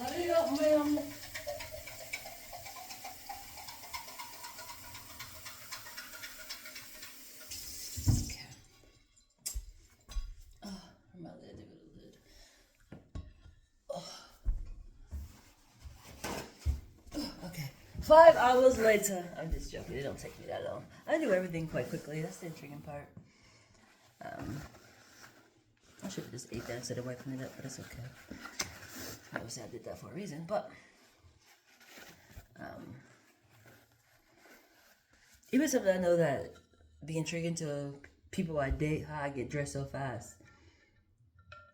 Hurry up, ma'am. Okay. 5 hours later. I'm just joking. It don't take me that long. I do everything quite quickly. That's the intriguing part. I should have just ate that instead of wiping it up, but it's okay. Obviously, I did that for a reason, but even something I know that be intriguing to people I date, how I get dressed so fast.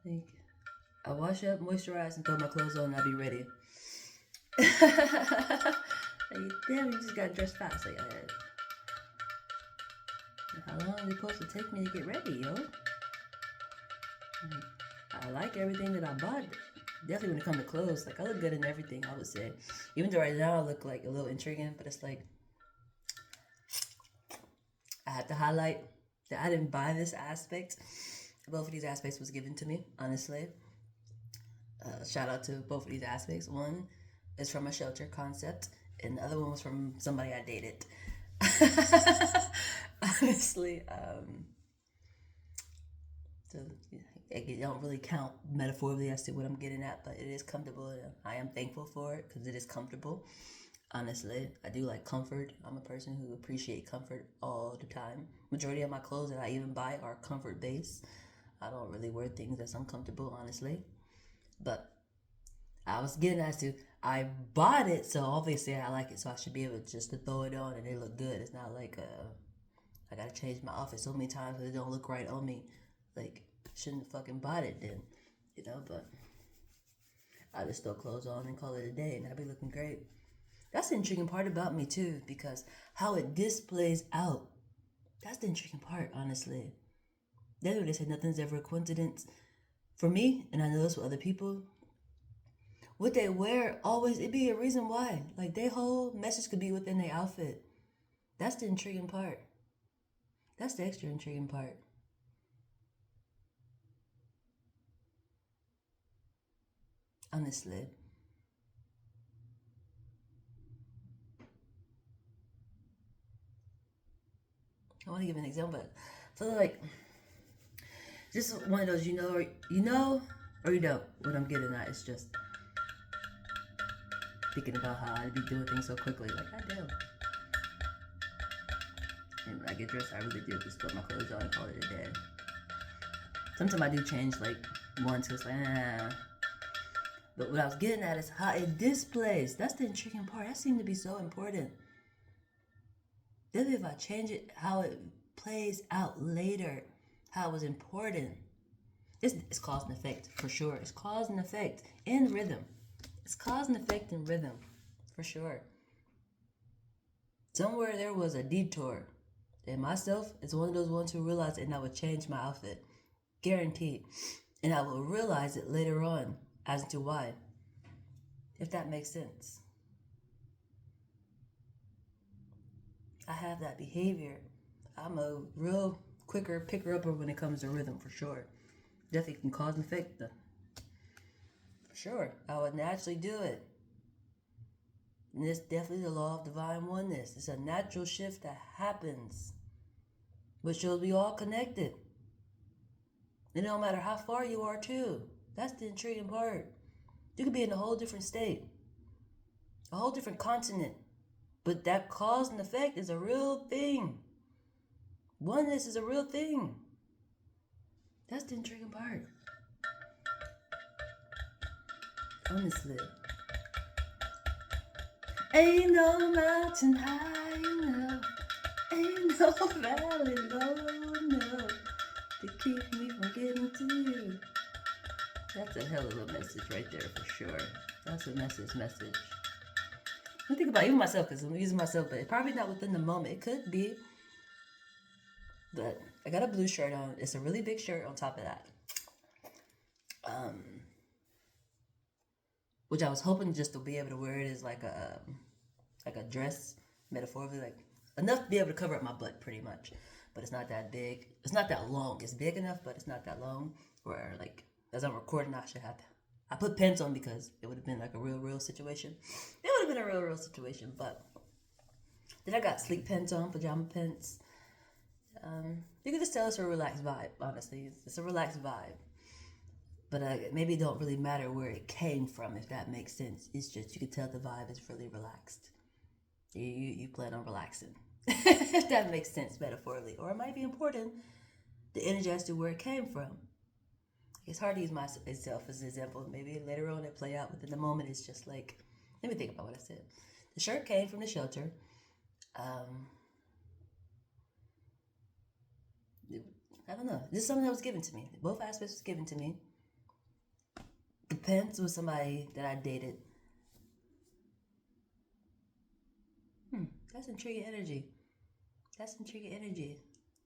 Like, I wash up, moisturize, and throw my clothes on, and I'll be ready. Like, damn, you just got dressed fast. Like, how long is it supposed to take me to get ready, yo? Like, I like everything that I bought. Definitely when it comes to clothes, like I look good in everything, I would say. Even though right now I look like a little intriguing, but it's like I have to highlight that I didn't buy this aspect. Both of these aspects was given to me, honestly. Shout out to both of these aspects. One is from a shelter concept, and the other one was from somebody I dated. Honestly, so it don't really count metaphorically as to what I'm getting at, but it is comfortable. I am thankful for it because it is comfortable. Honestly, I do like comfort. I'm a person who appreciates comfort all the time. Majority of my clothes that I even buy are comfort based. I don't really wear things that's uncomfortable, honestly. But I was getting as to I bought it, so obviously I like it, so I should be able just to throw it on and it look good. It's not like I gotta change my outfit so many times because it don't look right on me. Like, shouldn't have fucking bought it then, but I just throw clothes on and call it a day and I'll be looking great. That's the intriguing part about me too, because how it displays out. That's the intriguing part, honestly. That's what they say, nothing's ever a coincidence. For me, and I know this with other people, what they wear always, it be a reason why. Like, their whole message could be within their outfit. That's the intriguing part. That's the extra intriguing part. Honestly. I want to give an example. So, like, just one of those, or you don't. What I'm getting at is just thinking about how I be doing things so quickly. Like, I do. And when I get dressed, I really do just put my clothes on and call it a day. Sometimes I do change, like, once, it's like, But what I was getting at is how it displays. That's the intriguing part. That seemed to be so important. Then if I change it, how it plays out later, how it was important. It's cause and effect, for sure. It's cause and effect in rhythm. It's cause and effect in rhythm, for sure. Somewhere there was a detour. And myself is one of those ones who realized it and I would change my outfit. Guaranteed. And I will realize it later on as to why. If that makes sense. I have that behavior. I'm a real quicker picker-upper when it comes to rhythm, for sure. Definitely can cause and effect, for sure. I would naturally do it. And it's definitely the law of divine oneness. It's a natural shift that happens, which shows we all connected. And no matter how far you are, too. That's the intriguing part. You could be in a whole different state, a whole different continent. But that cause and effect is a real thing. Oneness is a real thing. That's the intriguing part. Honestly. Ain't no mountain high enough. Ain't no valley low enough to keep me from getting to you. That's a hell of a message right there, for sure. That's a message. I think about even myself, because I'm using myself, but it's probably not within the moment. It could be. But I got a blue shirt on. It's a really big shirt on top of that. Which I was hoping just to be able to wear it as like a dress, metaphorically, like enough to be able to cover up my butt pretty much. But it's not that big. It's not that long. It's big enough, but it's not that long. Where like as I'm recording, I should have. I put pants on because it would have been like a real situation. It would have been a real situation, but then I got sleep pants on, pajama pants. You can just tell it's a relaxed vibe, honestly. It's a relaxed vibe. But maybe it don't really matter where it came from, if that makes sense. It's just, you can tell the vibe is really relaxed. You plan on relaxing. If that makes sense metaphorically. Or it might be important, the energy as to where it came from. It's hard to use myself as an example. Maybe later on it play out, but in the moment it's just like, let me think about what I said. The shirt came from the shelter. I don't know. This is something that was given to me. Both aspects was given to me. The pants was somebody that I dated. That's intriguing energy.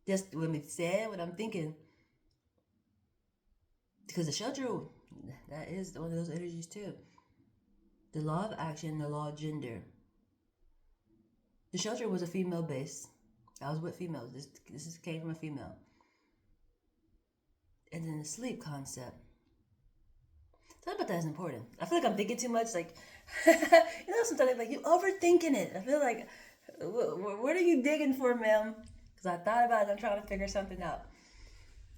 Just when it said what I'm thinking. Because the shelter, that is one of those energies too. The law of action, the law of gender. The shelter was a female base. I was with females. Came from a female. And then the sleep concept. Something about that is important. I feel like I'm thinking too much. Like, sometimes like you overthinking it. I feel like, what are you digging for, ma'am? Because I thought about it. I'm trying to figure something out.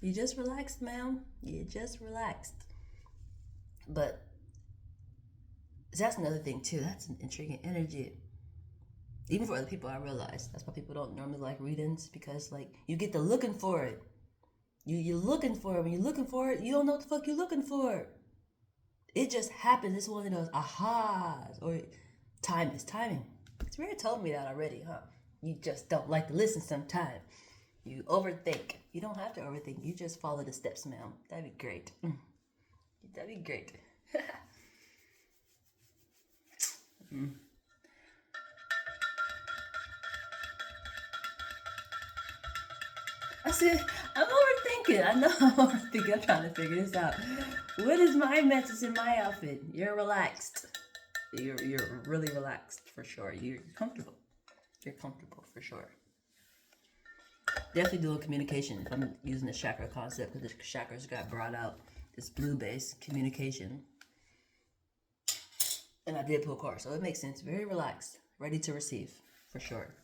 You just relaxed, ma'am. You just relaxed. But that's another thing too. That's an intriguing energy. Even for other people, I realize that's why people don't normally like readings, because like you get to looking for it. You're looking for it. When you're looking for it, you don't know what the fuck you're looking for. It just happens. It's one of those ahas, or timing. Spirit told me that already, huh? You just don't like to listen sometimes. You overthink. You don't have to overthink. You just follow the steps, ma'am. That'd be great. That'd be great. I said, I'm overthinking. I know I'm overthinking. I'm trying to figure this out. What is my message in my outfit? You're relaxed. You're really relaxed for sure. You're comfortable. You're comfortable for sure. Definitely doing communication. If I'm using the chakra concept, because the chakras got brought out. This blue-based communication. And I did pull cards, so it makes sense. Very relaxed. Ready to receive, for sure.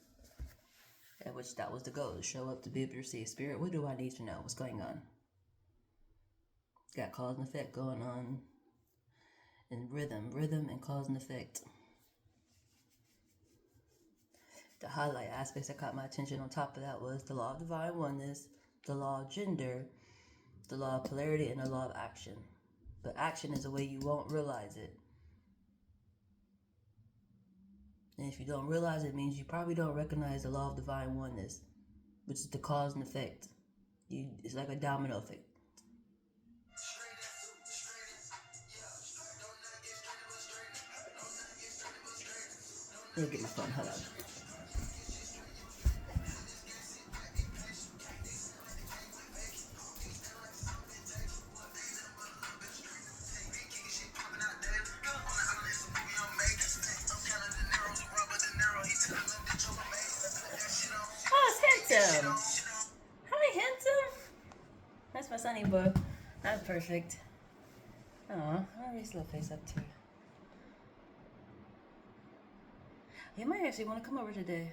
And which that was the goal, to show up to be able to receive. Spirit, what do I need to know? What's going on? Got cause and effect going on. And rhythm and cause and effect. The highlight aspects that caught my attention on top of that was the law of divine oneness, the law of gender, the law of polarity, and the law of action. But action is a way you won't realize it. And if you don't realize it, means you probably don't recognize the law of divine oneness, which is the cause and effect. It's like a domino effect. Let me get my phone, hold on. Oh, it's handsome. Hi, handsome. That's my sunny boy. That's perfect. Oh, I'll raise his little face up too. He might actually want to come over today.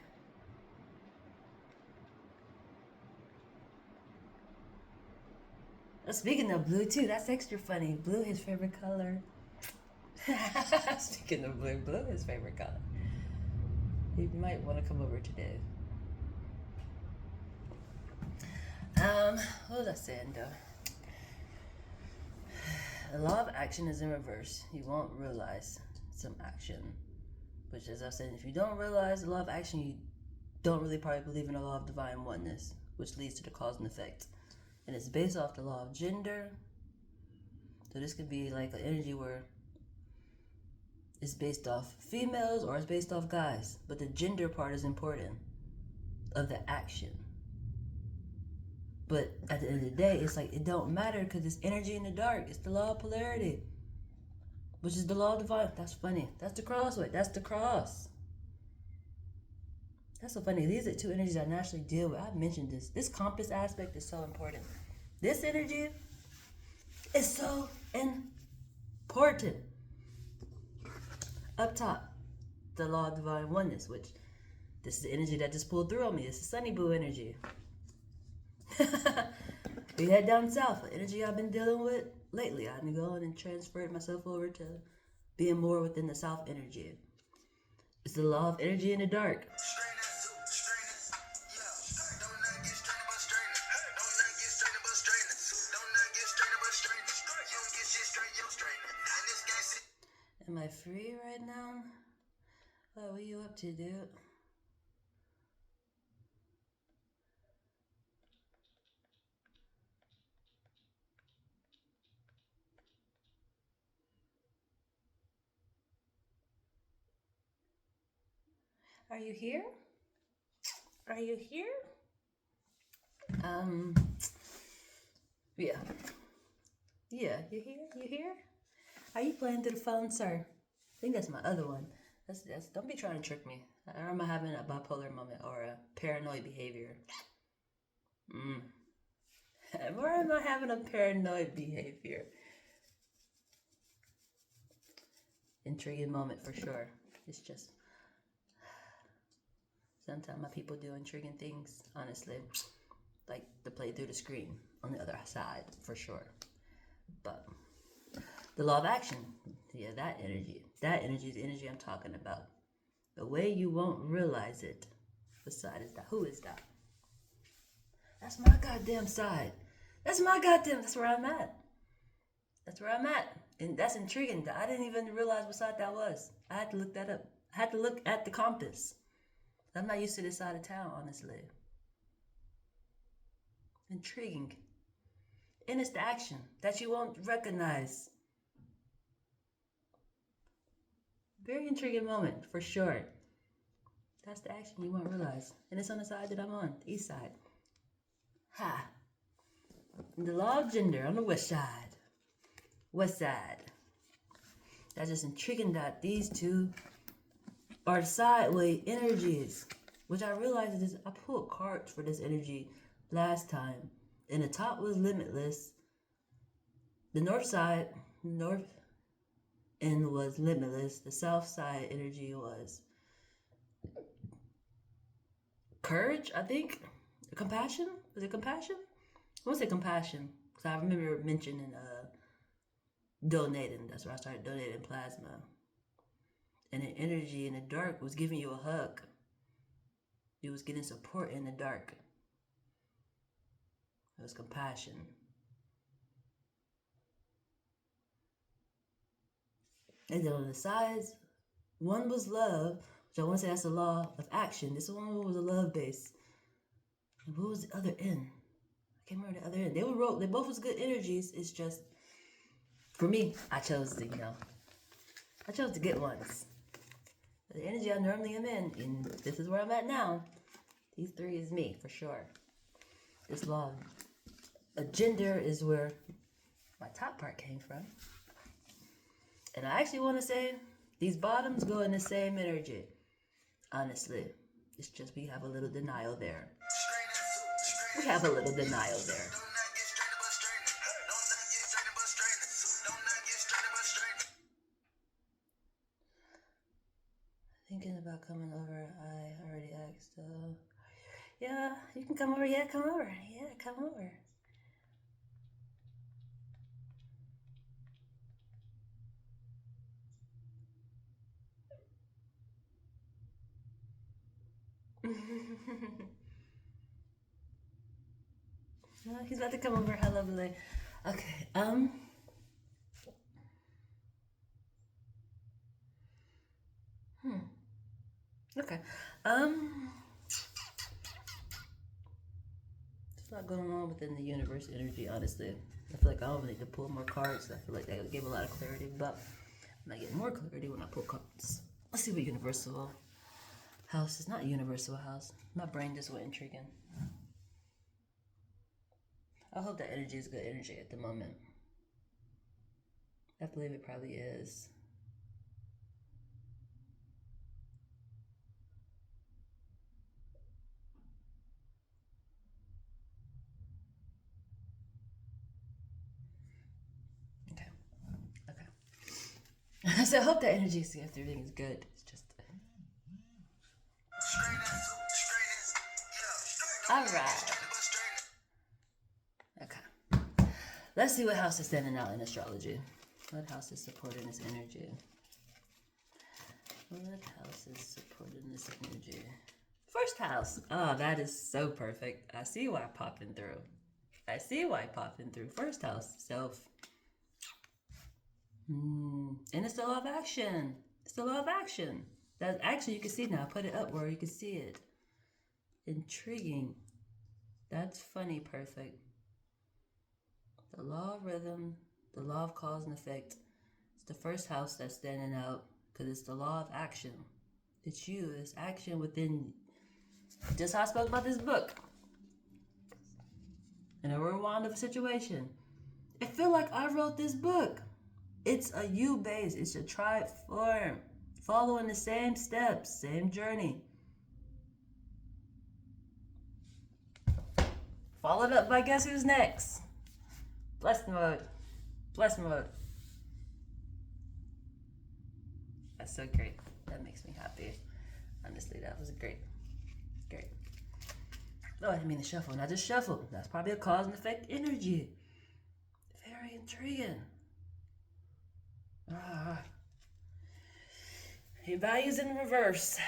Speaking of blue too, that's extra funny. Blue, his favorite color. Speaking of blue, his favorite color. He might want to come over today. What was I saying though? The law of action is in reverse. You won't realize some action. Which, as I said, if you don't realize the law of action, you don't really probably believe in the law of divine oneness, which leads to the cause and effect. And it's based off the law of gender. So this could be like an energy where it's based off females or it's based off guys. But the gender part is important of the action. But at the end of the day, it's like it don't matter because it's energy in the dark. It's the law of polarity, which is the law of divine. That's funny. That's the crossway. That's the cross. That's so funny. These are two energies I naturally deal with. I've mentioned this. This compass aspect is so important. This energy is so important. Up top, the law of divine oneness, which this is the energy that just pulled through on me. It's the sunny boo energy. We head down south. The energy I've been dealing with lately. I've been going and transferred myself over to being more within the south energy. It's the law of energy in the dark. Am I free right now? What are you up to, dude? Are you here? Are you here? Yeah. Yeah, you here? You here? Are you playing through the phone, sir? I think that's my other one. That's don't be trying to trick me. Or am I having a bipolar moment or a paranoid behavior? Or am I having a paranoid behavior? Intriguing moment for sure. It's just sometimes my people do intriguing things, honestly. Like to play through the screen on the other side, for sure. But the law of action, yeah, that energy is the energy I'm talking about. The way you won't realize it. The side is that. Who is that? That's my goddamn side. That's where I'm at. That's where I'm at. And that's intriguing. I didn't even realize what side that was. I had to look that up. I had to look at the compass. I'm not used to this side of town, honestly. Intriguing. And it's the action that you won't recognize. Very intriguing moment, for sure. That's the action you won't realize. And it's on the side that I'm on, the east side. Ha! And the law of gender on the west side. West side. That's just intriguing that these two are sideway energies. Which I realized is I pulled cards for this energy last time. And the top was limitless. The north end was limitless. The south side energy was courage, I think. Compassion? Was it compassion? I want to say compassion. Because I remember mentioning donating. That's where I started donating plasma. And the energy in the dark was giving you a hug. You was getting support in the dark. It was compassion. And then on the sides, one was love, which I want to say that's the law of action. This one was a love base. And what was the other end? I can't remember the other end. They both was good energies. It's just, for me, I chose the good ones. The energy I normally am in, and this is where I'm at now. These three is me, for sure. This law of gender is where my top part came from. And I actually want to say these bottoms go in the same energy. Honestly, it's just we have a little denial there. We have a little denial there. Thinking about coming over. I already asked. Yeah, you can come over. Yeah, come over. Yeah, come over. He's about to come over. How lovely. Okay. Okay. There's a lot going on within the universe energy, honestly. I feel like I don't need to pull more cards. I feel like that gave a lot of clarity, but I might get more clarity when I pull cards. Let's see what universal house is. Not universal house. My brain just went intriguing. I hope that energy is good energy at the moment. I believe it probably is. Okay. So I hope that energy is good. Everything is good. It's just. Alright. Okay. Let's see what house is standing out in astrology. What house is supporting this energy? What house is supporting this energy? First house. Oh, that is so perfect. I see why popping through. First house, self. And it's the law of action. That actually you can see now. I put it up where you can see it. Intriguing. That's funny, perfect. The law of rhythm, the law of cause and effect. It's the first house that's standing out because it's the law of action. It's you. It's action within. Just how I spoke about this book. In a rewind of a situation. I feel like I wrote this book. It's a you base. It's a tribe form. following the same steps, same journey. Followed up by guess who's next? Blessed mode. Blessed mode. That's so great. That makes me happy. Honestly, that was great. Great. Oh, I didn't mean to shuffle. Not just shuffle. That's probably a cause and effect energy. Very intriguing. Your values in reverse.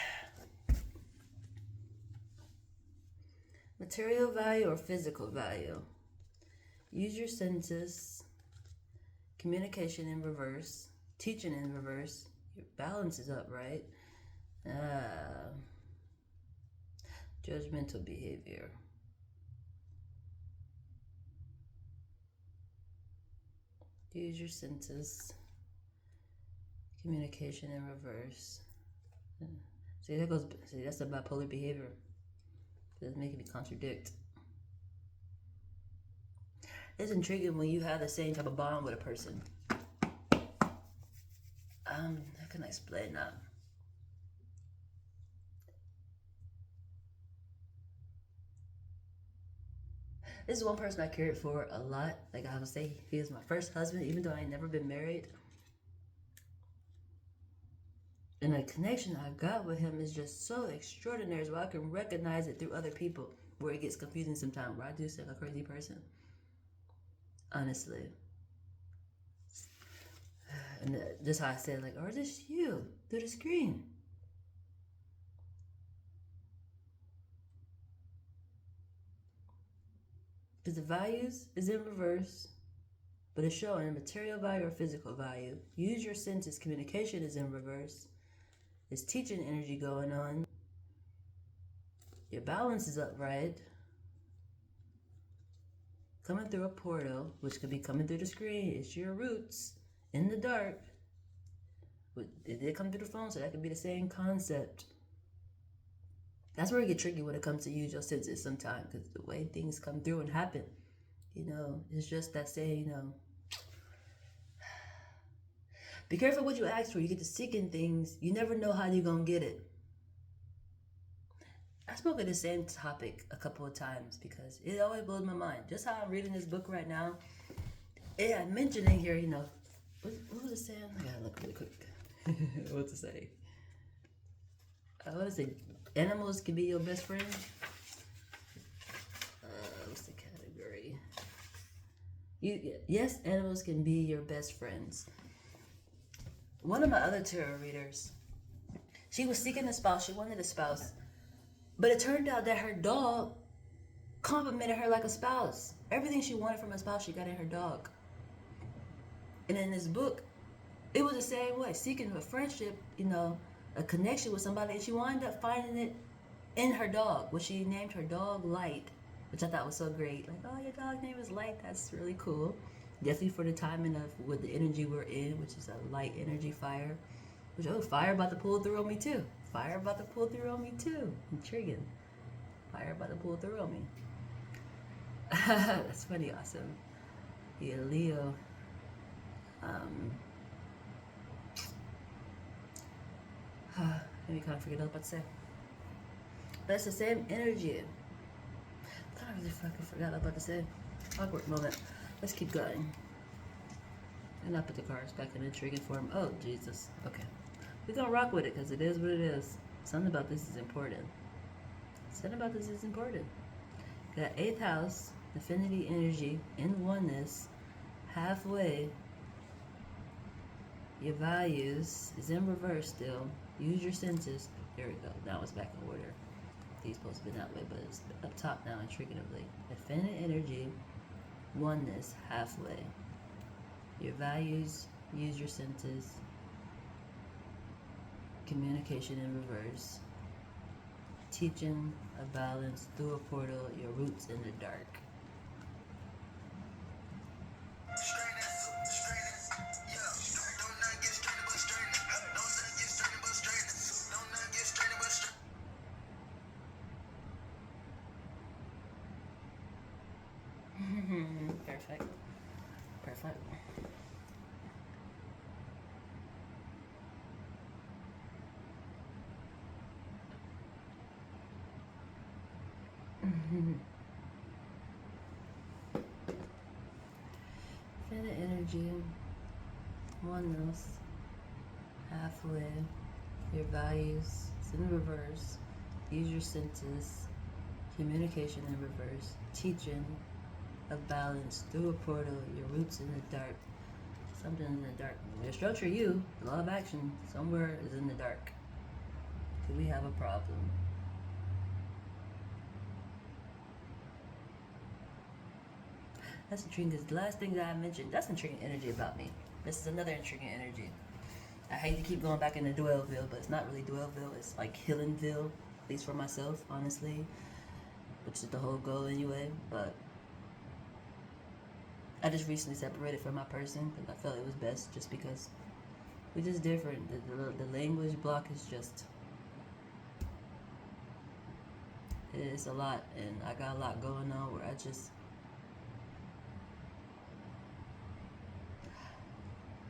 Material value or physical value. Use your senses. Communication in reverse. Teaching in reverse. Your balance is upright. Judgmental behavior. Use your senses. Communication in reverse. See, that goes. See, that's the bipolar behavior. It's making me contradict. It's intriguing when you have the same type of bond with a person. How can I explain that? This is one person I cared for a lot. Like I would say, he was my first husband, even though I ain't never been married. And the connection I got with him is just so extraordinary, so I can recognize it through other people, where it gets confusing sometimes, where I do seem like a crazy person. Honestly. And just how I said, like, or is this you through the screen? Because the values is in reverse, but it's showing material value or physical value. Use your senses. Communication is in reverse. There's teaching energy going on. Your balance is upright. Coming through a portal, which could be coming through the screen. It's your roots in the dark. It did come through the phone, so that could be the same concept. That's where it gets tricky when it comes to use your senses sometimes, because the way things come through and happen, it's just that saying, be careful what you ask for. You get to seeking things, you never know how you're going to get it. I spoke of the same topic a couple of times because it always blows my mind. Just how I'm reading this book right now, I mentioned in here, what was it saying? I gotta look really quick. What to say? I want to say animals can be your best friend. What's the category? Yes, animals can be your best friends. One of my other tarot readers, she was seeking a spouse. She wanted a spouse. But it turned out that her dog complimented her like a spouse. Everything she wanted from a spouse, she got in her dog. And in this book, it was the same way. Seeking a friendship, a connection with somebody. And she wound up finding it in her dog, which she named her dog Light, which I thought was so great. Like, oh, your dog's name is Light. That's really cool. Definitely for the timing of with the energy we're in, which is a light energy fire. Which, fire about to pull through on me too. Fire about to pull through on me too. Intriguing. Fire about to pull through on me. That's pretty awesome. Yeah, Leo. Maybe kind of forget what I was about to say. But it's the same energy. I kind of really fucking forgot what I was about to say. Awkward moment. Let's keep going. And I put the cards back in intriguing form. Oh, Jesus. Okay. We're going to rock with it because it is what it is. Something about this is important. Something about this is important. Got 8th house, affinity energy, in oneness, halfway. Your values is in reverse still. Use your senses. There we go. Now it's back in order. These supposed to be that way, but it's up top now intricatively. Affinity energy, oneness, halfway. Your values, use your senses. Communication in reverse. Teaching a balance through a portal, your roots in the dark. Perfect. Perfect. energy. Oneness. Halfway. Your values. It's in reverse. Use your senses. Communication in reverse. Teaching of balance through a portal. Your roots in the dark. Something in the dark. Your structure, you, the law of action, somewhere is in the dark. Do we have a problem? That's intriguing because the last thing that I mentioned, that's intriguing energy about me. This is another intriguing energy. I hate to keep going back into Dwellville, but it's not really Dwellville. It's like Healingville, at least for myself, honestly, which is the whole goal anyway. But I just recently separated from my person because I felt it was best, just because we're just different. The language block is just, it's a lot, and I got a lot going on where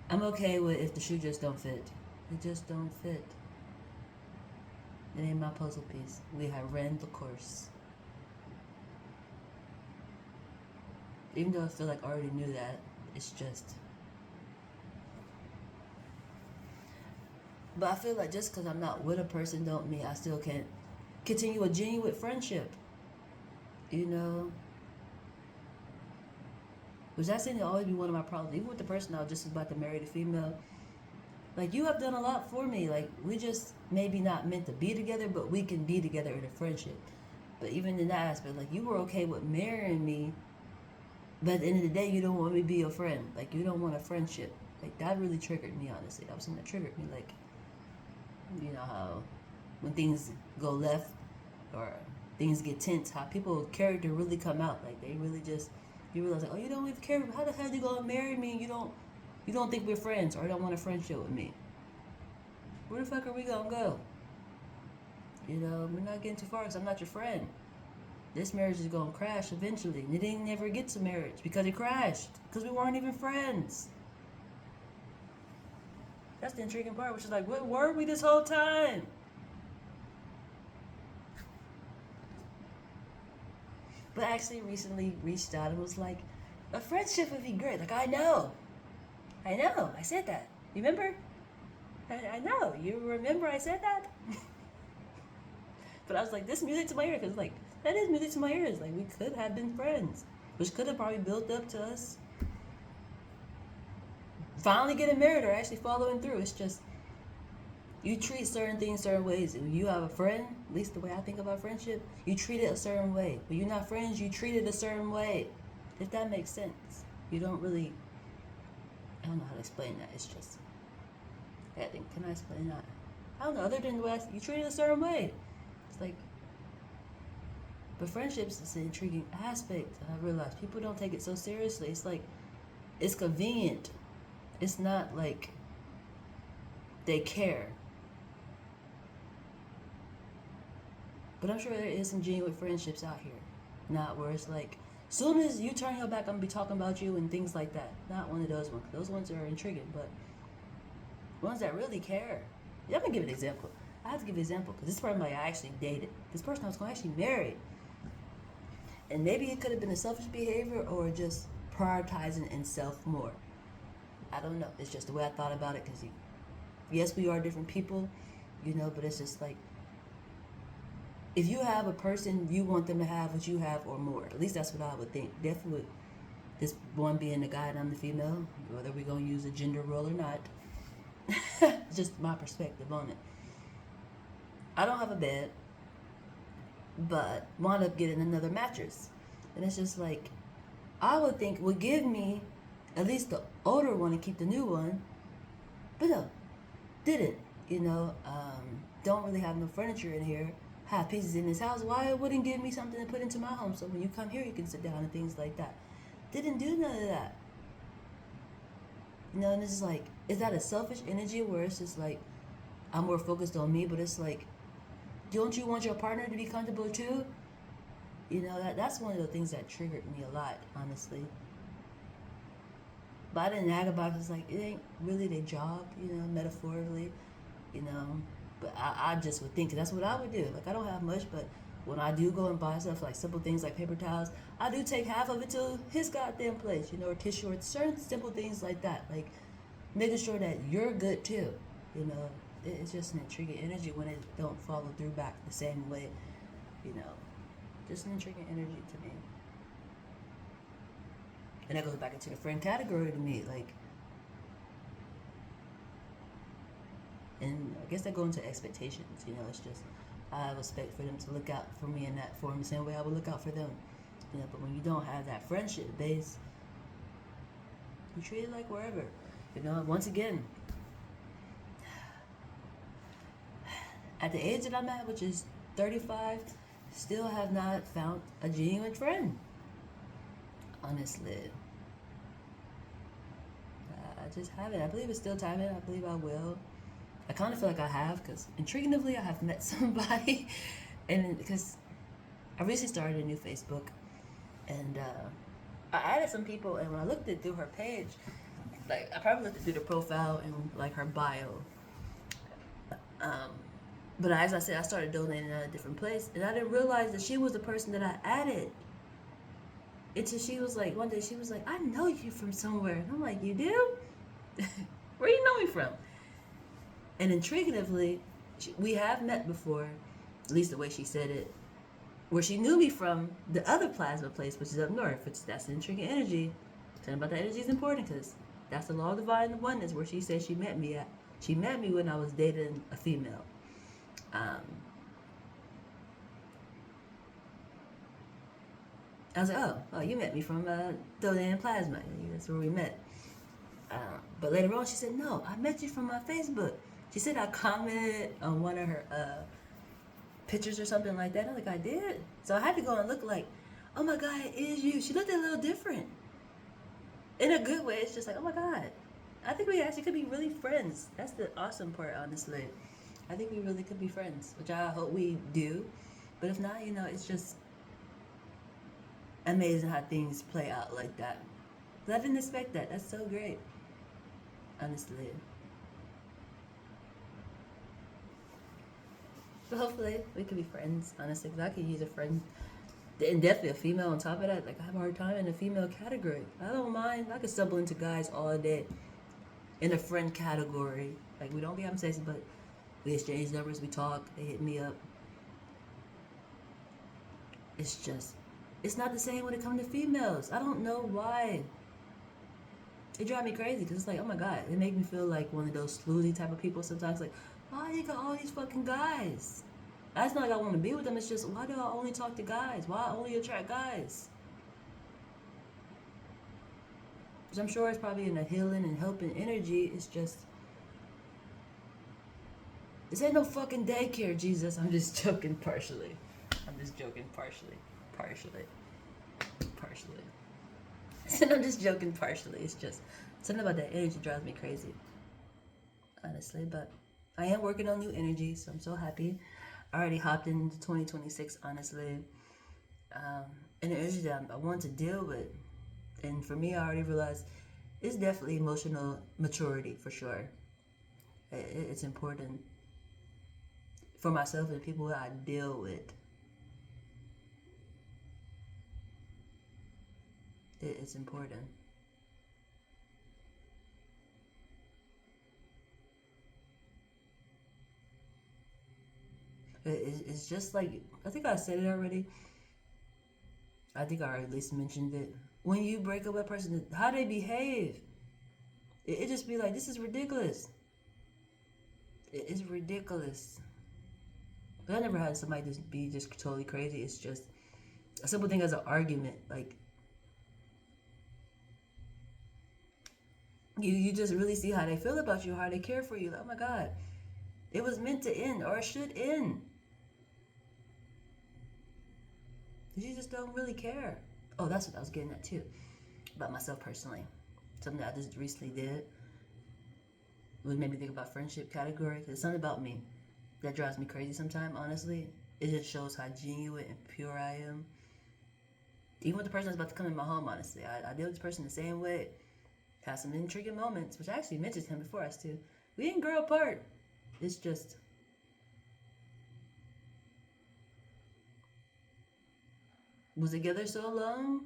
I'm okay with if the shoe just don't fit. It just don't fit. It ain't my puzzle piece. We have ran the course. Even though I feel like I already knew that, it's just. But I feel like just because I'm not with a person don't mean I still can't continue a genuine friendship. You know? Which that seemed to always be one of my problems. Even with the person I was just about to marry, the female. Like, you have done a lot for me. Like, we just maybe not meant to be together, but we can be together in a friendship. But even in that aspect, like, you were okay with marrying me, but at the end of the day, you don't want me to be your friend. Like, you don't want a friendship. Like, that really triggered me, honestly. That was something that triggered me. Like, you know how when things go left or things get tense, how people's character really come out. Like, they really just, you realize, like, oh, you don't even care. How the hell you gonna marry me and you don't think we're friends or don't want a friendship with me? Where the fuck are we gonna go? You know, we're not getting too far because I'm not your friend. This marriage is gonna crash eventually. And it didn't never get to marriage because it crashed. Because we weren't even friends. That's the intriguing part, which is like, what were we this whole time? But I actually recently reached out and was like, a friendship would be great. Like, I know. I said that. You remember? I know. You remember I said that? But I was like, this music to my ear, because like, that is music to my ears. Like, we could have been friends, which could have probably built up to us finally getting married or actually following through. It's just, you treat certain things certain ways. If you have a friend, at least the way I think about friendship, you treat it a certain way. When you're not friends, you treat it a certain way. If that makes sense. You don't really, I don't know how to explain that. It's just, I think, can I explain that? I don't know, other than the way you treat it a certain way. It's like, but friendships is an intriguing aspect. I realize people don't take it so seriously. It's like, it's convenient. It's not like they care. But I'm sure there is some genuine friendships out here. Not where it's like, soon as you turn your back, I'm gonna be talking about you and things like that. Not one of those ones. Those ones are intriguing, but ones that really care. Yeah, I'm gonna give an example. I have to give an example because this person I actually dated. This person I was gonna actually marry. And maybe it could have been a selfish behavior or just prioritizing in self more. I don't know. It's just the way I thought about it because yes, we are different people, you know, but it's just like, if you have a person, you want them to have what you have or more. At least that's what I would think. Definitely with this one being the guy and I'm the female, whether we're going to use a gender role or not. Just my perspective on it. I don't have a bed, but wound up getting another mattress. And it's just like, I would think would give me at least the older one and keep the new one. But no, didn't. You know, don't really have no furniture in here. Have pieces in this house. Why it wouldn't give me something to put into my home so when you come here you can sit down and things like that. Didn't do none of that. You know, and it's just like, is that a selfish energy where it's just like, I'm more focused on me, but it's like, don't you want your partner to be comfortable too? You know, that's one of the things that triggered me a lot, honestly. But I didn't nag about it. It's like, it ain't really their job, you know, metaphorically, you know. But I just would think that's what I would do. Like, I don't have much, but when I do go and buy stuff like simple things like paper towels, I do take half of it to his goddamn place, or tissue or certain simple things like that. Like making sure that you're good too. It's just an intriguing energy when it don't follow through back the same way. Just an intriguing energy to me. And that goes back into the friend category to me, like. And I guess that goes into expectations. It's just I expect for them to look out for me in that form the same way I would look out for them. But when you don't have that friendship base, you treat it like wherever. Once again, at the age that I'm at, which is 35, still have not found a genuine friend. Honestly. I just haven't. I believe it's still time in. I believe I will. I kind of feel like I have, because intriguingly I have met somebody, and because I recently started a new Facebook, and I added some people, and when I looked through her page, like I probably looked through the profile and like her bio, but as I said, I started donating at a different place, and I didn't realize that she was the person that I added. Until she was like, one day she was like, I know you from somewhere, and I'm like, you do? Where you know me from? And intriguingly, we have met before, at least the way she said it, where she knew me from the other plasma place, which is up north, which that's the intriguing energy. Telling about the energy is important, because that's the law of divine oneness, where she said she met me at. She met me when I was dating a female. I was like, oh, you met me from Dodan Plasma. That's where we met. But later on, she said, no, I met you from my Facebook. She said I commented on one of her pictures or something like that. I'm like, I did. So I had to go and look like, oh my God, it is you. She looked a little different. In a good way. It's just like, oh my God. I think we actually could be really friends. That's the awesome part, honestly. I think we really could be friends, which I hope we do. But if not, it's just amazing how things play out like that. I didn't expect that. That's so great. Honestly. But hopefully we could be friends, honestly, because I could use a friend, and definitely a female on top of that. Like, I have a hard time in the female category. I don't mind. I could stumble into guys all day in a friend category. Like, we don't be having sex, but we exchange numbers, we talk, they hit me up. It's not the same when it comes to females. I don't know why. It drives me crazy, because it's like, oh my God, it makes me feel like one of those sleuzy type of people sometimes. Like, why you got all these fucking guys? That's not like I want to be with them. It's just, why do I only talk to guys? Why I only attract guys? Because I'm sure it's probably in a healing and helping energy. It's just, this ain't no fucking daycare, Jesus. I'm just joking partially. I'm just joking partially. I'm just joking partially. It's just, something about that energy drives me crazy. Honestly, but I am working on new energy, so I'm so happy. I already hopped into 2026, honestly. And the energy that I want to deal with. And for me, I already realized it's definitely emotional maturity, for sure. It's important for myself and people that I deal with. It's important. It's just like, I think I said it already. I think I at least mentioned it. When you break up with a person, how they behave, it just be like, this is ridiculous. It's ridiculous. But I never had somebody just be just totally crazy. It's just a simple thing as an argument. Like, you just really see how they feel about you, how they care for you. Like, oh my God, it was meant to end, or it should end. You just don't really care. Oh, that's what I was getting at too, about myself personally. Something that I just recently did would make me think about friendship category. Cause it's something about me that drives me crazy sometimes. Honestly, it just shows how genuine and pure I am. Even with the person that's about to come in my home, honestly, I deal with this person the same way. Had some intriguing moments, which I actually mentioned to him before us too. We didn't grow apart. It's just, Was together so long.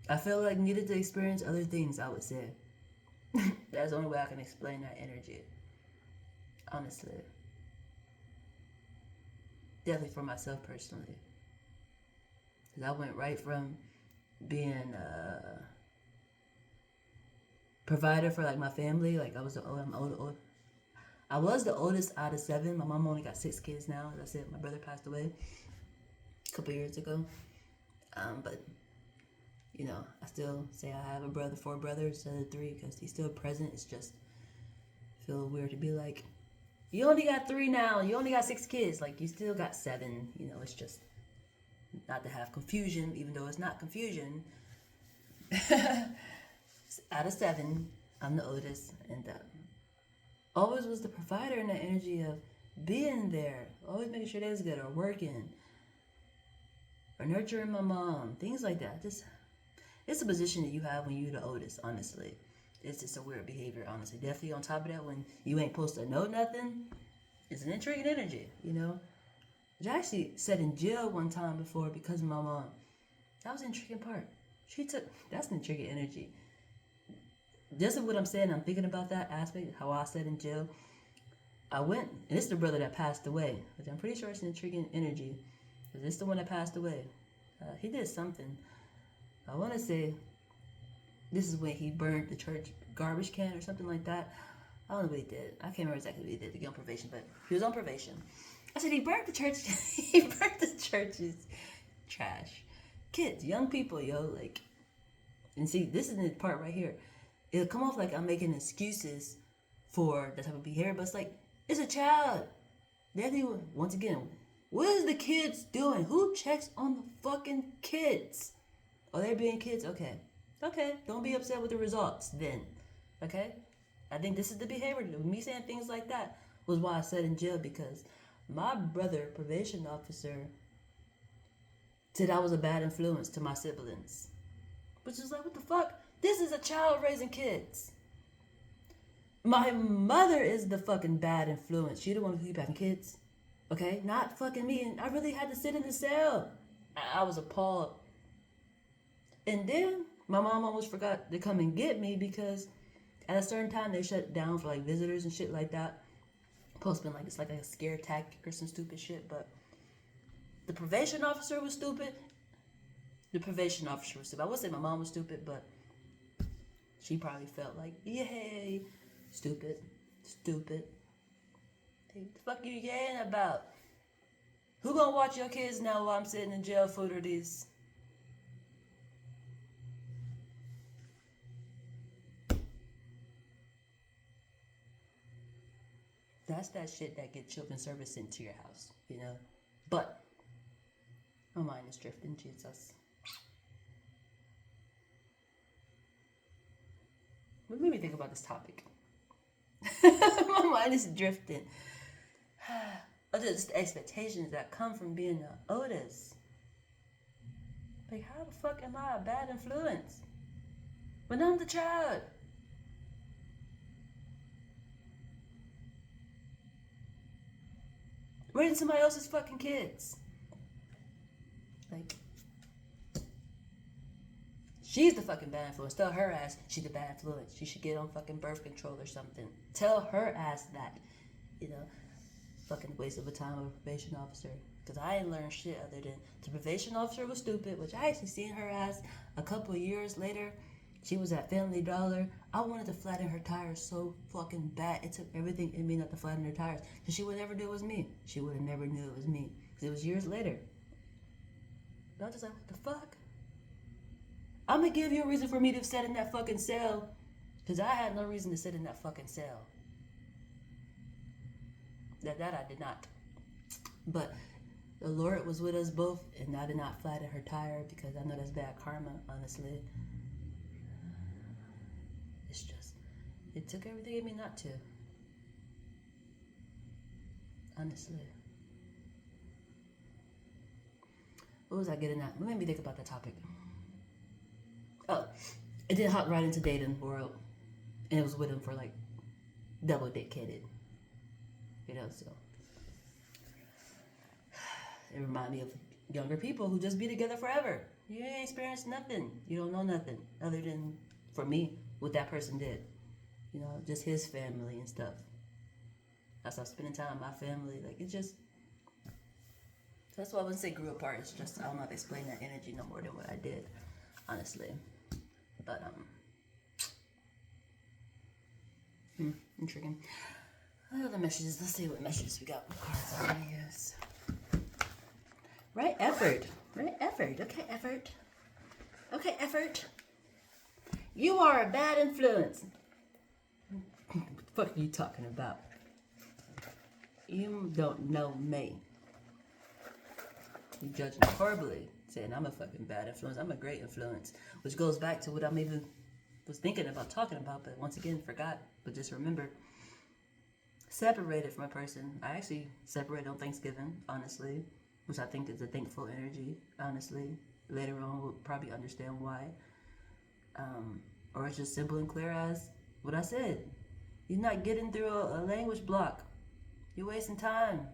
I feel like needed to experience other things, I would say. That's the only way I can explain that energy. Honestly. Definitely for myself personally. Because I went right from being a provider for like my family. Like I was I was the oldest out of 7. My mom only got 6 kids now. As I said, my brother passed away a couple years ago. But you know, I still say I have a brother, 4 brothers instead of 3 because he's still present. It's just feel weird to be like, you only got 3 now. You only got 6 kids. Like you still got 7. You know, it's just not to have confusion, even though it's not confusion. Out of 7, I'm the oldest, and always was the provider in that energy of being there, always making sure they was good, or working, or nurturing my mom, things like that. Just it's a position that you have when you're the oldest, honestly. It's just a weird behavior, honestly. Definitely on top of that, when you ain't supposed to know nothing, it's an intriguing energy, you know? Which I actually sat in jail one time before because of my mom. That was the intriguing part. That's an intriguing energy. Just what I'm saying, I'm thinking about that aspect, how I sat in jail. I went, and it's the brother that passed away, which I'm pretty sure it's an intriguing energy. Because it's the one that passed away. He did something. I want to say this is when he burned the church garbage can or something like that. I don't know what he did. I can't remember exactly what he did to get on probation, but he was on probation. I said he burnt the church. He burnt the church's trash. Kids, young people, yo, like. And see, this is the part right here. It'll come off like I'm making excuses for that type of behavior, but it's like, it's a child. Once again, what is the kids doing? Who checks on the fucking kids? Oh, they're being kids? Okay. Don't be upset with the results then. Okay? I think this is the behavior. Me saying things like that was why I sat in jail, because my brother, probation officer, said I was a bad influence to my siblings. Which is like, what the fuck? This is a child raising kids. My mother is the fucking bad influence. She the one who keep having kids. Okay? Not fucking me. And I really had to sit in the cell. I was appalled. And then my mom almost forgot to come and get me because at a certain time they shut down for like visitors and shit like that. Supposed to be like it's like a scare tactic or some stupid shit, but the probation officer was stupid. I would say my mom was stupid, but she probably felt like, yay, stupid. Hey, what the fuck you yaying about? Who gonna watch your kids now while I'm sitting in jail for these? That's that shit that get children's service into your house, you know? But my mind is drifting, Jesus. What made me think about this topic? My mind is drifting. Just the expectations that come from being the oldest. Like, how the fuck am I a bad influence when I'm the child? Raising somebody else's fucking kids. Like, she's the fucking bad influence. Tell her ass she's the bad influence. She should get on fucking birth control or something. Tell her ass that. You know, fucking waste of a time of a probation officer. Because I ain't learned shit other than the probation officer was stupid, which I actually seen her ass a couple of years later. She was at Family Dollar. I wanted to flatten her tires so fucking bad. It took everything in me not to flatten her tires. Because she would never knew it was me. She would have never knew it was me. Because it was years later. But I was just like, what the fuck? I'm going to give you a reason for me to sit in that fucking cell. Because I had no reason to sit in that fucking cell. That I did not. But the Lord was with us both. And I did not flatten her tire. Because I know that's bad karma, honestly. It's just, it took everything in me not to. Honestly. What was I getting at? What made me think about that topic? Oh, it did hop right into dating world. And it was with him for like double dick-headed. So it reminds me of younger people who just be together forever. You ain't experienced nothing. You don't know nothing other than, for me, what that person did. Just his family and stuff. I started spending time with my family. Like, it just... That's why I wouldn't say grew apart. It's just, I don't know how to explain that energy no more than what I did, honestly. But, intriguing. Other messages. Let's see what messages we got. What cards I'm going to use. Right effort. Right effort. Okay, effort. Okay, effort. You are a bad influence. What the fuck are you talking about? You don't know me. You judging me horribly, saying I'm a fucking bad influence. I'm a great influence, which goes back to what I'm even was thinking about talking about, but once again forgot. But just remember, separated from a person. I actually separated on Thanksgiving, honestly, which I think is a thankful energy. Honestly, later on we'll probably understand why. Or it's just simple and clear as what I said. You're not getting through a language block. You're wasting time.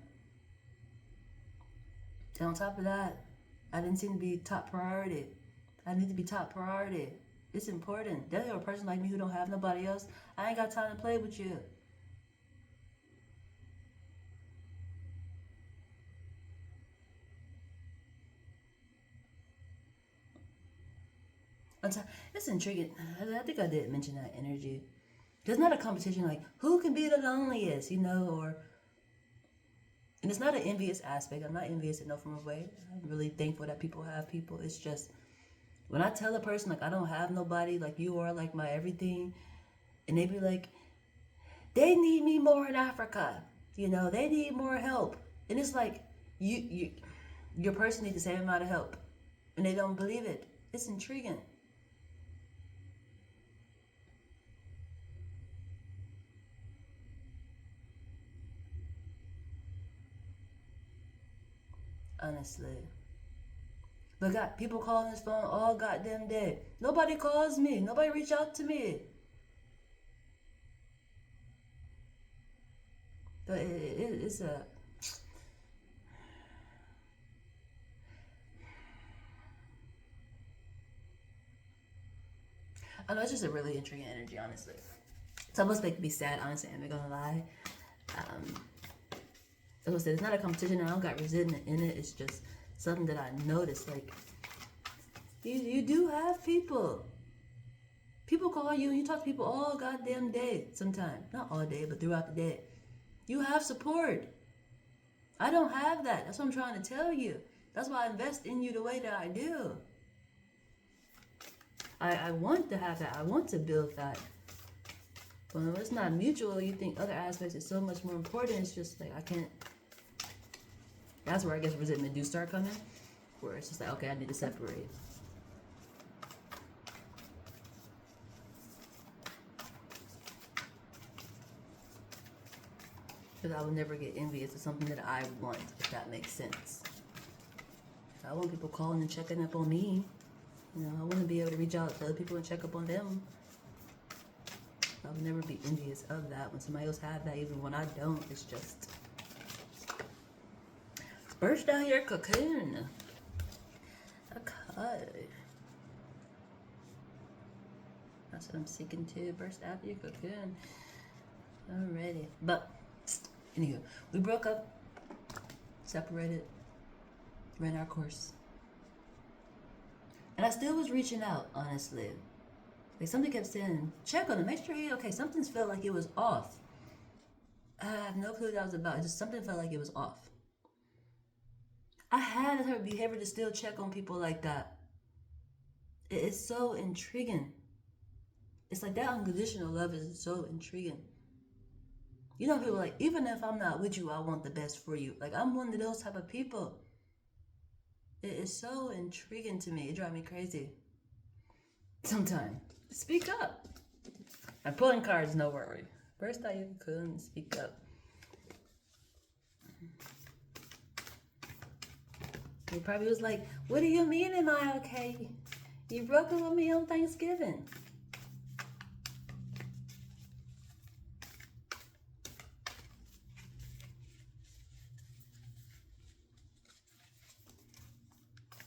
And on top of that, I didn't seem to be top priority. I need to be top priority. It's important. That you're a person like me who don't have nobody else. I ain't got time to play with you. It's intriguing. I think I did mention that energy. There's not a competition like who can be the loneliest, or... And it's not an envious aspect. I'm not envious in no form of way. I'm really thankful that people have people. It's just when I tell a person like I don't have nobody, like you are like my everything, and they be like, they need me more in Africa. They need more help. And it's like your person needs the same amount of help, and they don't believe it. It's intriguing. Honestly. But got people calling this phone all goddamn day. Nobody calls me. Nobody reach out to me. But it's a... I know, it's just a really intriguing energy, honestly. It's almost making me sad, honestly. I'm not gonna lie. As I said, it's not a competition. I don't got resentment in it. It's just something that I noticed. Like, you do have people. People call you and you talk to people all goddamn day sometimes. Not all day, but throughout the day. You have support. I don't have that. That's what I'm trying to tell you. That's why I invest in you the way that I do. I want to have that. I want to build that. But when it's not mutual, you think other aspects are so much more important. It's just like, I can't. That's where I guess resentment do start coming. Where it's just like, okay, I need to separate. Because I would never get envious of something that I want, if that makes sense. I want people calling and checking up on me. I want to be able to reach out to other people and check up on them. I would never be envious of that when somebody else has that, even when I don't. It's just... burst out your cocoon. Okay. That's what I'm seeking to. Burst out your cocoon. Alrighty. But, anywho, we broke up, separated, ran our course. And I still was reaching out, honestly. Like, something kept saying, check on him, make sure he okay. Something felt like it was off. I have no clue what that was about. Just something felt like it was off. I had her behavior to still check on people like that. It's so intriguing. It's like that unconditional love is so intriguing. People like, even if I'm not with you, I want the best for you. Like, I'm one of those type of people. It is so intriguing to me. It drives me crazy. Sometimes. Speak up. I'm pulling cards, no worry. First I couldn't speak up. He probably was like, what do you mean am I okay? You broke up with me on Thanksgiving.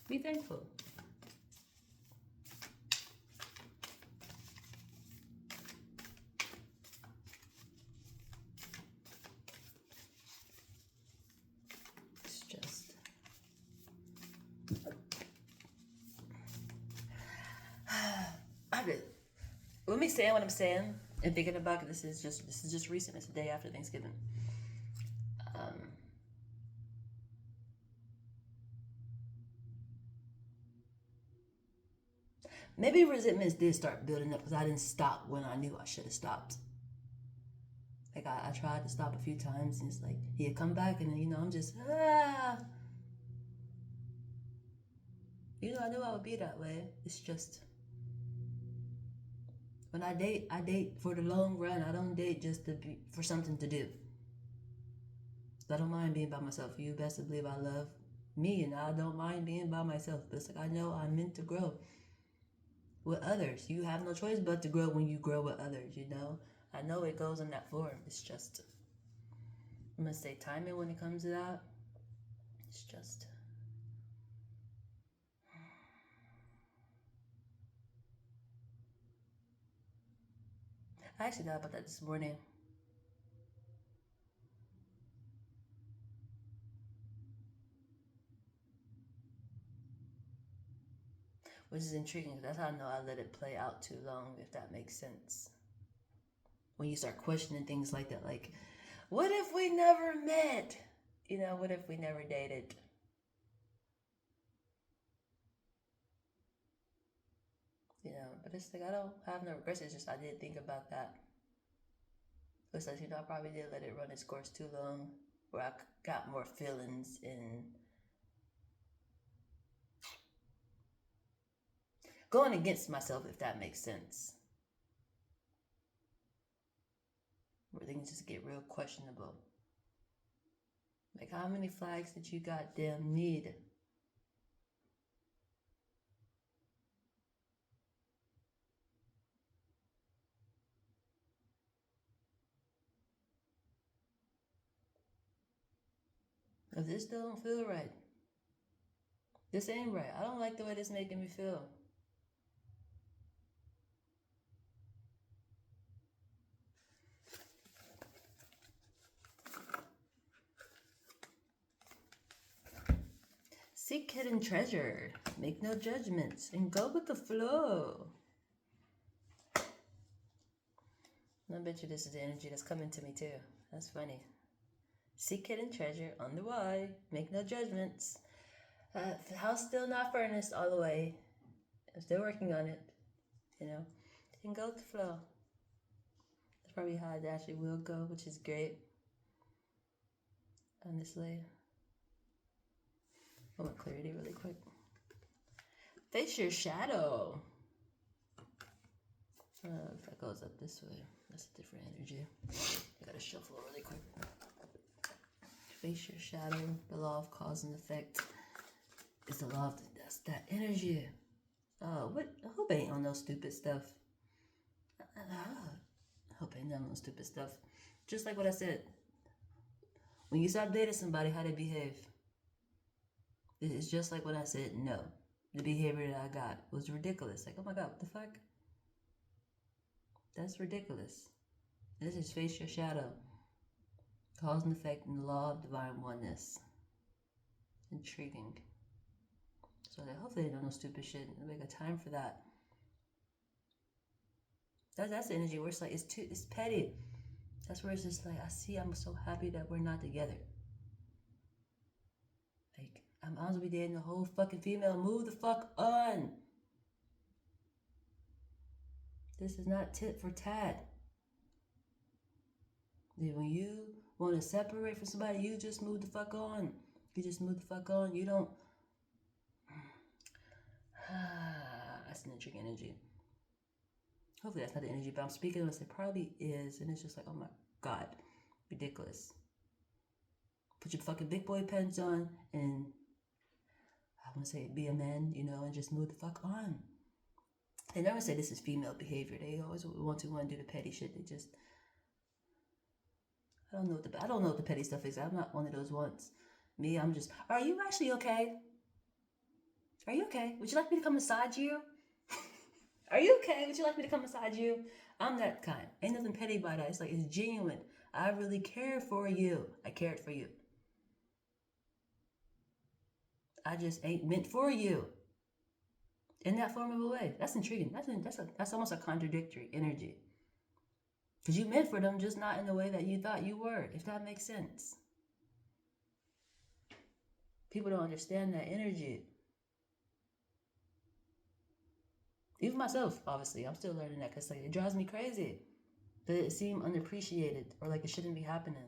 Be thankful. It's just... Let me say what I'm saying and thinking about it. This is just recent. It's the day after Thanksgiving. Maybe resentments did start building up because I didn't stop when I knew I should have stopped. Like I tried to stop a few times and it's like he'd come back and then I'm just I knew I would be that way. It's just when I date for the long run. I don't date just for something to do. I don't mind being by myself. You best to believe I love me and I don't mind being by myself. But it's like I know I'm meant to grow with others. You have no choice but to grow when you grow with others, I know it goes in that form. It's just, I'm going to say timing when it comes to that. It's just, I actually thought about that this morning. Which is intriguing because that's how I know I let it play out too long, if that makes sense. When you start questioning things like that, like, what if we never met? What if we never dated? But it's like I don't have no regrets. It's just I did think about that. It's like, I probably did let it run its course too long, where I got more feelings in going against myself, if that makes sense. Where things just get real questionable. Like, how many flags did you goddamn need? If this don't feel right, this ain't right. I don't like the way this making me feel. Seek hidden treasure. Make no judgments and go with the flow. I bet you this is the energy that's coming to me too. That's funny. Seek hidden treasure on the way. Make no judgments. The house still not furnished all the way. I'm still working on it. And go with the flow. That's probably how it actually will go, which is great. Honestly. I want clarity really quick. Face your shadow. If that goes up this way, that's a different energy. I gotta shuffle really quick. Face your shadow. The law of cause and effect is the law of that's that energy. What? I hope I ain't on no stupid stuff. I hope I ain't on no stupid stuff. Just like what I said. When you start dating somebody, how they behave. It's just like what I said. No, the behavior that I got was ridiculous. Like, oh my God, what the fuck? That's ridiculous. This is face your shadow. Cause and effect in the law of divine oneness. Intriguing. So hopefully they don't know stupid shit. We got time for that. That's the energy where it's like it's petty. That's where it's just like I'm so happy that we're not together. Like I'm honestly dating the whole fucking female. Move the fuck on. This is not tit for tat. When you want to separate from somebody, you just move the fuck on. You just move the fuck on. You don't. That's an intriguing energy. Hopefully that's not the energy, but I'm speaking of it probably is, and it's just like, oh my God, ridiculous. Put your fucking big boy pants on, and I want to say be a man, and just move the fuck on. They never say this is female behavior. They always want to do the petty shit. They just, I don't know what the petty stuff is. I'm not one of those ones. Me, I'm just, are you actually okay? Are you okay? Would you like me to come massage you? Are you okay? Would you like me to come massage you? I'm that kind. Ain't nothing petty about that. It's like, it's genuine. I really care for you. I cared for you. I just ain't meant for you. In that form of a way. That's intriguing. That's almost a contradictory energy. Because you meant for them, just not in the way that you thought you were, if that makes sense. People don't understand that energy. Even myself, obviously, I'm still learning that because like, it drives me crazy that it seems unappreciated or like it shouldn't be happening.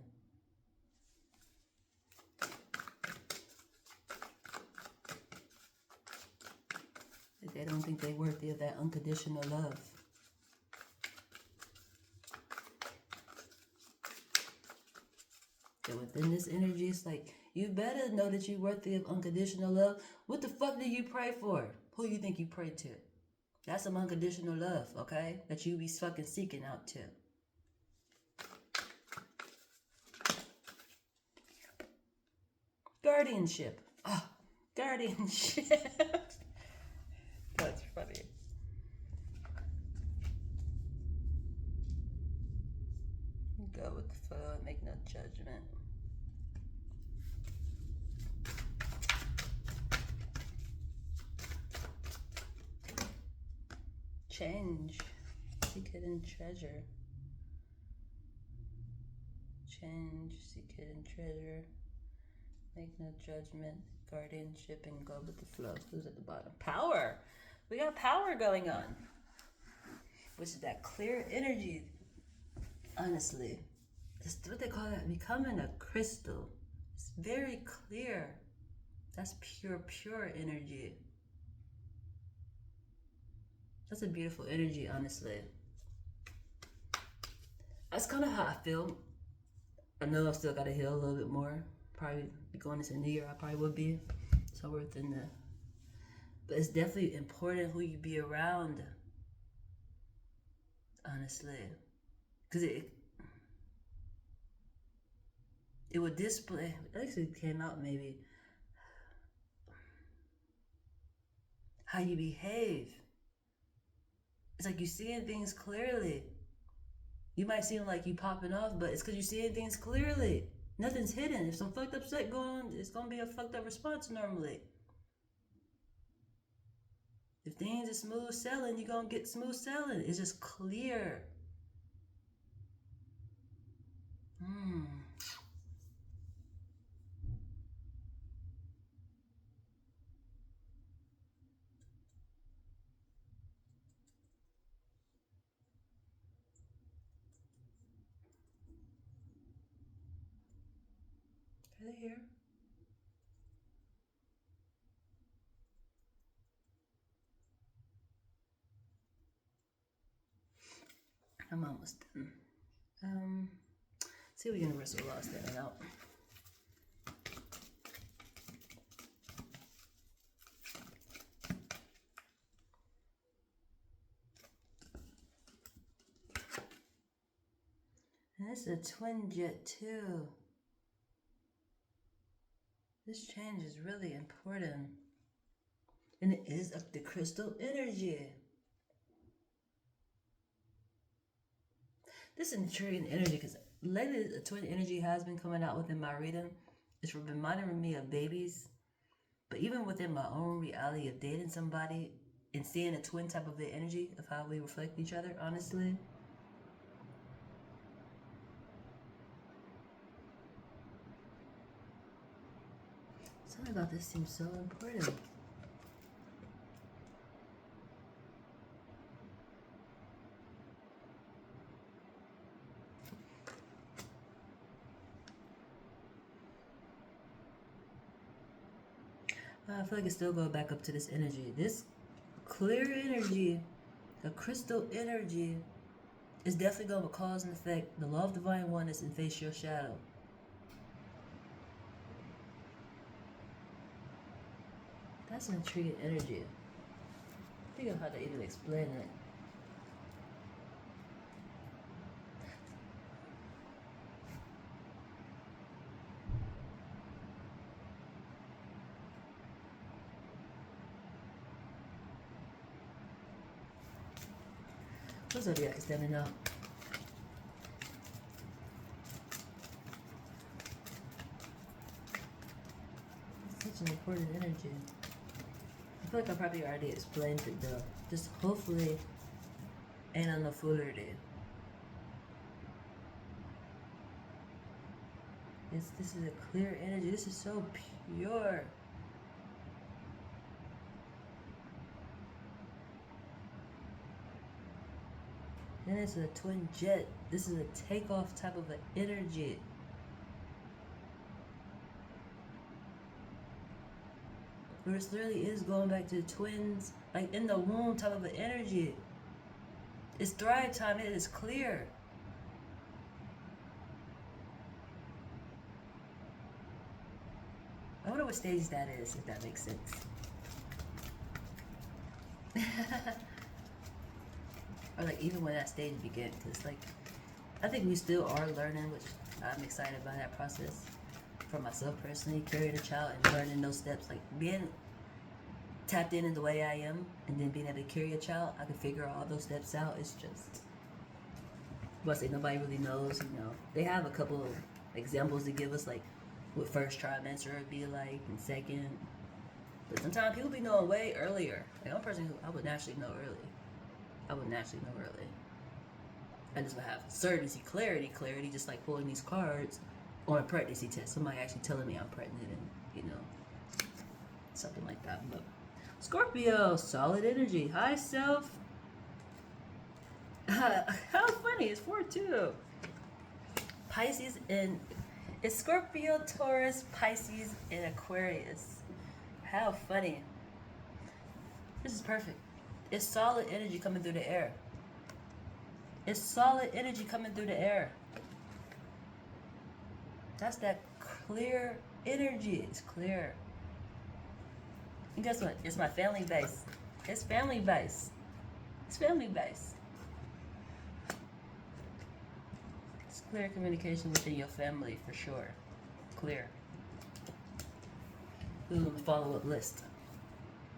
Like they don't think they're worthy of that unconditional love. So within this energy, it's like, you better know that you're worthy of unconditional love. What the fuck do you pray for? Who you think you pray to? That's some unconditional love, okay? That you be fucking seeking out to. Guardianship. Oh, guardianship. That's funny. Go with the flow and make no judgment. Change. Seek hidden treasure. Change. Seek hidden treasure. Make no judgment. Guardianship and go with the flow. Who's at the bottom? Power. We got power going on. Which is that clear energy. Honestly. That's what they call that. Becoming a crystal. It's very clear. That's pure energy. That's a beautiful energy, honestly. That's kind of how I feel. I know I've still got to heal a little bit more. Probably going into the new year, I probably would be. So we're within the... But it's definitely important who you be around. Honestly. Because it would display... It actually came out maybe. How you behave. It's like you're seeing things clearly. You might seem like you popping off, but it's because you're seeing things clearly. Nothing's hidden. If some fucked up shit going on, it's going to be a fucked up response normally. If things are smooth sailing, you're going to get smooth sailing. It's just clear. Are they here? I'm almost done. See what universal law is standing out. And this is a twin jet too. This change is really important. And it is of the crystal energy. This is intriguing energy because lately the twin energy has been coming out within my reading. It's reminding me of babies. But even within my own reality of dating somebody and seeing a twin type of the energy of how we reflect each other, honestly. Something about this seems so important. I feel like it still goes back up to this energy. This clear energy, the crystal energy, is definitely going to cause and effect the law of divine oneness and face your shadow. That's an intriguing energy. Think of how to even explain it. What's zodiac is standing out? It's such an important energy. I feel like I probably already explained it though. Just hopefully ain't on the foolery. This is a clear energy. This is so pure. Then it's a twin jet. This is a takeoff type of an energy. This literally is going back to the twins, like in the womb type of an energy. It's thrive time. It is clear. I wonder what stage that is, if that makes sense. Or like even when that stage began, because like I think we still are learning, which I'm excited about that process for myself personally, carrying a child and learning those steps, like being tapped in the way I am, and then being able to carry a child, I can figure all those steps out. It's just, well, I say nobody really knows, you know. They have a couple of examples to give us, like what first trimester would be like, and second. But sometimes people be knowing way earlier. Like one person who I would naturally know early. I just would have certainty, clarity, just like pulling these cards on a pregnancy test. Somebody actually telling me I'm pregnant, and you know, something like that. But Scorpio, solid energy, high self. How funny! It's 4-2. Pisces and it's Scorpio, Taurus, Pisces, and Aquarius. How funny! This is perfect. It's solid energy coming through the air. It's solid energy coming through the air. That's that clear energy. It's clear. And guess what? It's my family base. It's family base. It's family base. It's clear communication within your family for sure. Clear. Ooh, follow-up list.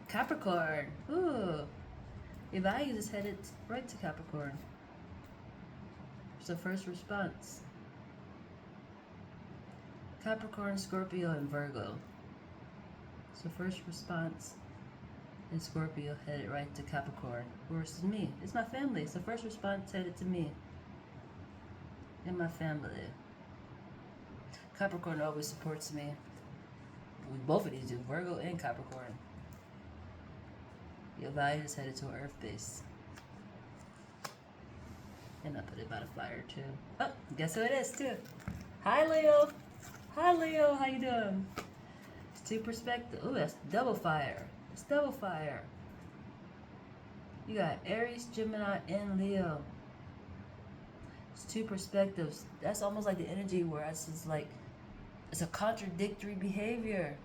Capricorn. Ooh. Your value is headed right to Capricorn. It's the first response. Capricorn, Scorpio, and Virgo. So first response in Scorpio headed right to Capricorn versus me. It's my family. So first response headed to me and my family. Capricorn always supports me. Both of these do, Virgo and Capricorn. Your value is headed to an Earth base. And I put it by the flyer too. Oh, guess who it is too? Hi Leo. Hi Leo, how you doing? It's two perspective. Oh, that's double fire. It's double fire. You got Aries, Gemini, and Leo. It's two perspectives. That's almost like the energy where it's just like it's a contradictory behavior.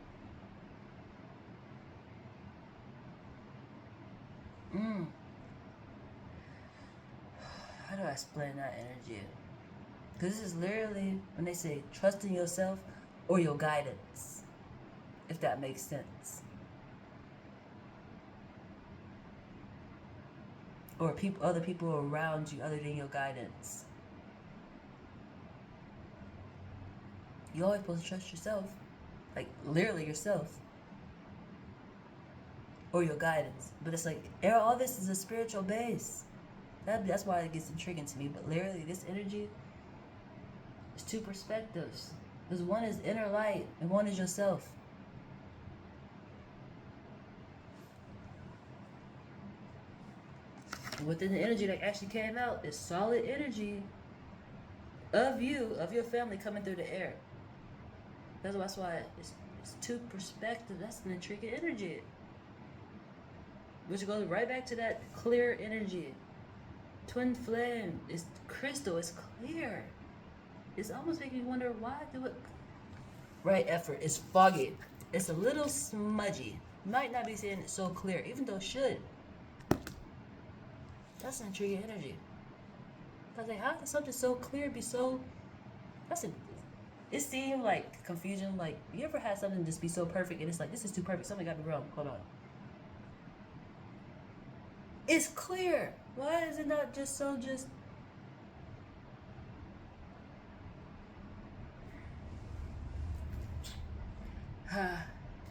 How do I explain that energy? Because this is literally when they say trust in yourself or your guidance, if that makes sense. Or other people around you other than your guidance. You're always supposed to trust yourself. Like literally yourself. Or your guidance. But it's like all this is a spiritual base. That's why it gets intriguing to me. But literally this energy is two perspectives. Because one is inner light and one is yourself. And within the energy that actually came out is solid energy of you, of your family coming through the air. That's why it's two perspectives. That's an intriguing energy. Which goes right back to that clear energy. Twin flame. It's crystal. It's clear. It's almost making me wonder why do it. Right effort. It's foggy. It's a little smudgy. Might not be saying it so clear, even though it should. That's an intriguing energy. I was like, how can something so clear be so? It seemed like confusion. Like, you ever had something just be so perfect and it's like, this is too perfect. Something got me wrong. Hold on. It's clear. Why is it not just so just...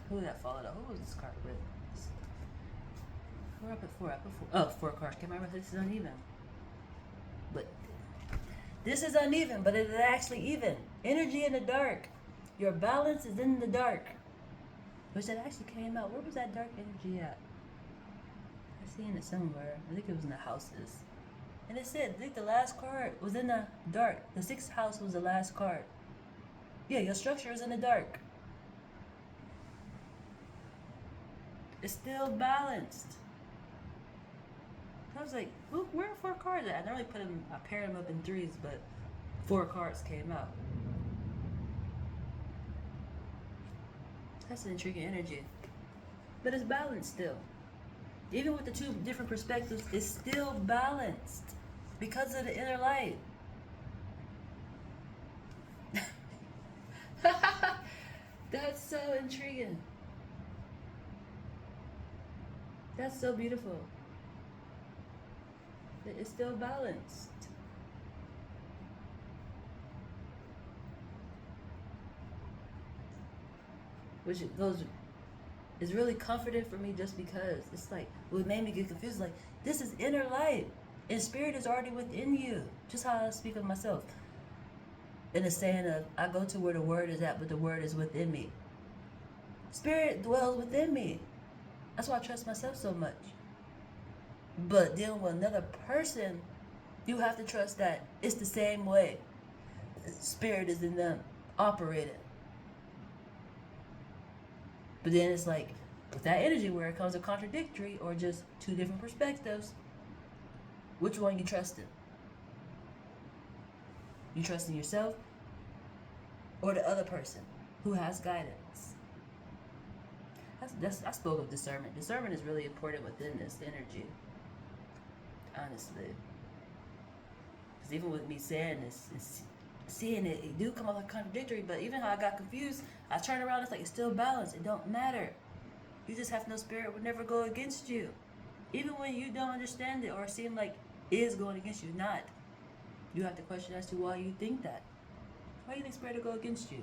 Who did that follow though? Who was this card with? We're up at four. Oh, 4 cards. Can't remember if this is uneven. But this is uneven, but it is actually even. Energy in the dark. Your balance is in the dark. Which that actually came out. Where was that dark energy at? I seen it somewhere. I think it was in the houses. And it said, I think the last card was in the dark. The 6th house was the last card. Yeah, your structure is in the dark. It's still balanced. I was like, look, where are 4 cards at? I normally I paired them up in 3s, but 4 cards came out. That's an intriguing energy. But it's balanced still. Even with the 2 different perspectives, it's still balanced because of the inner light. That's so intriguing. That's so beautiful. It's still balanced. Which it goes, is really comforting for me just because it's like, what made me get confused, like, this is inner light. And spirit is already within you. Just how I speak of myself. In the saying of, I go to where the word is at, but the word is within me. Spirit dwells within me. That's why I trust myself so much. But dealing with another person, you have to trust that it's the same way. Spirit is in them, operating. But then it's like, with that energy where it comes a contradictory or just 2 different perspectives, which one you trust in? You trust in yourself or the other person who has guidance? I spoke of discernment. Discernment is really important within this energy. Honestly. Because even with me saying this, seeing it do come off like contradictory, but even how I got confused, I turn around, it's like it's still balanced. It don't matter. You just have to know spirit would never go against you. Even when you don't understand it or seem like it is going against you, not. You have to question as to why you think that. Why do you think spirit will go against you?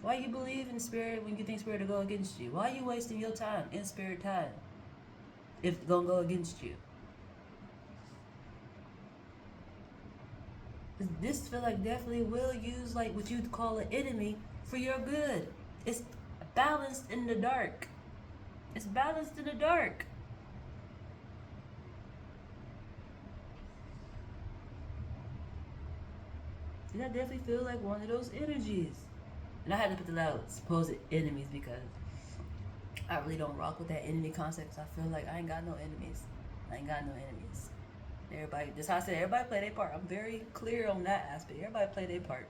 Why you believe in spirit when you think spirit will go against you? Why are you wasting your time in spirit time if it's going to go against you? This feel like definitely will use like what you'd call an enemy for your good. It's balanced in the dark. It's balanced in the dark. And I definitely feel like one of those energies. And I had to put the loud supposed enemies because I really don't rock with that enemy concept. I feel like I ain't got no enemies. I ain't got no enemies. Everybody, that's how I said, everybody play their part. I'm very clear on that aspect. Everybody play their part.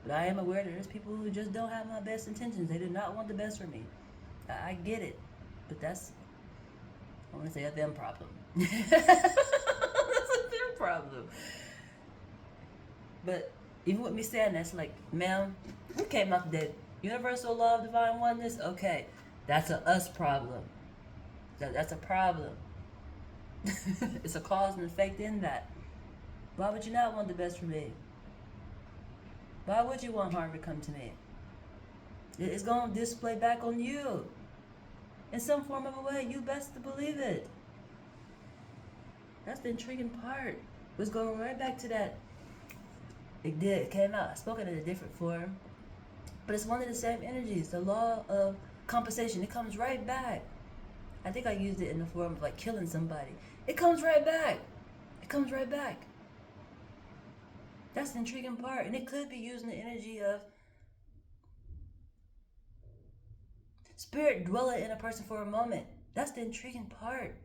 But I am aware that there's people who just don't have my best intentions. They do not want the best for me. I get it. But that's, I want to say, a them problem. That's a them problem. But even with me saying that's like, ma'am, who came up with that? Universal law of divine oneness? Okay, that's a us problem. That's a problem. It's a cause and effect in that. Why would you not want the best for me? Why would you want harm to come to me? It's going to display back on you. In some form of a way, you best to believe it. That's the intriguing part. Let's go right back to that. It did. It came out. I spoke it in a different form. But it's one of the same energies. The law of compensation. It comes right back. I think I used it in the form of like killing somebody. It comes right back. It comes right back. That's the intriguing part. And it could be using the energy of spirit dwelling in a person for a moment. That's the intriguing part.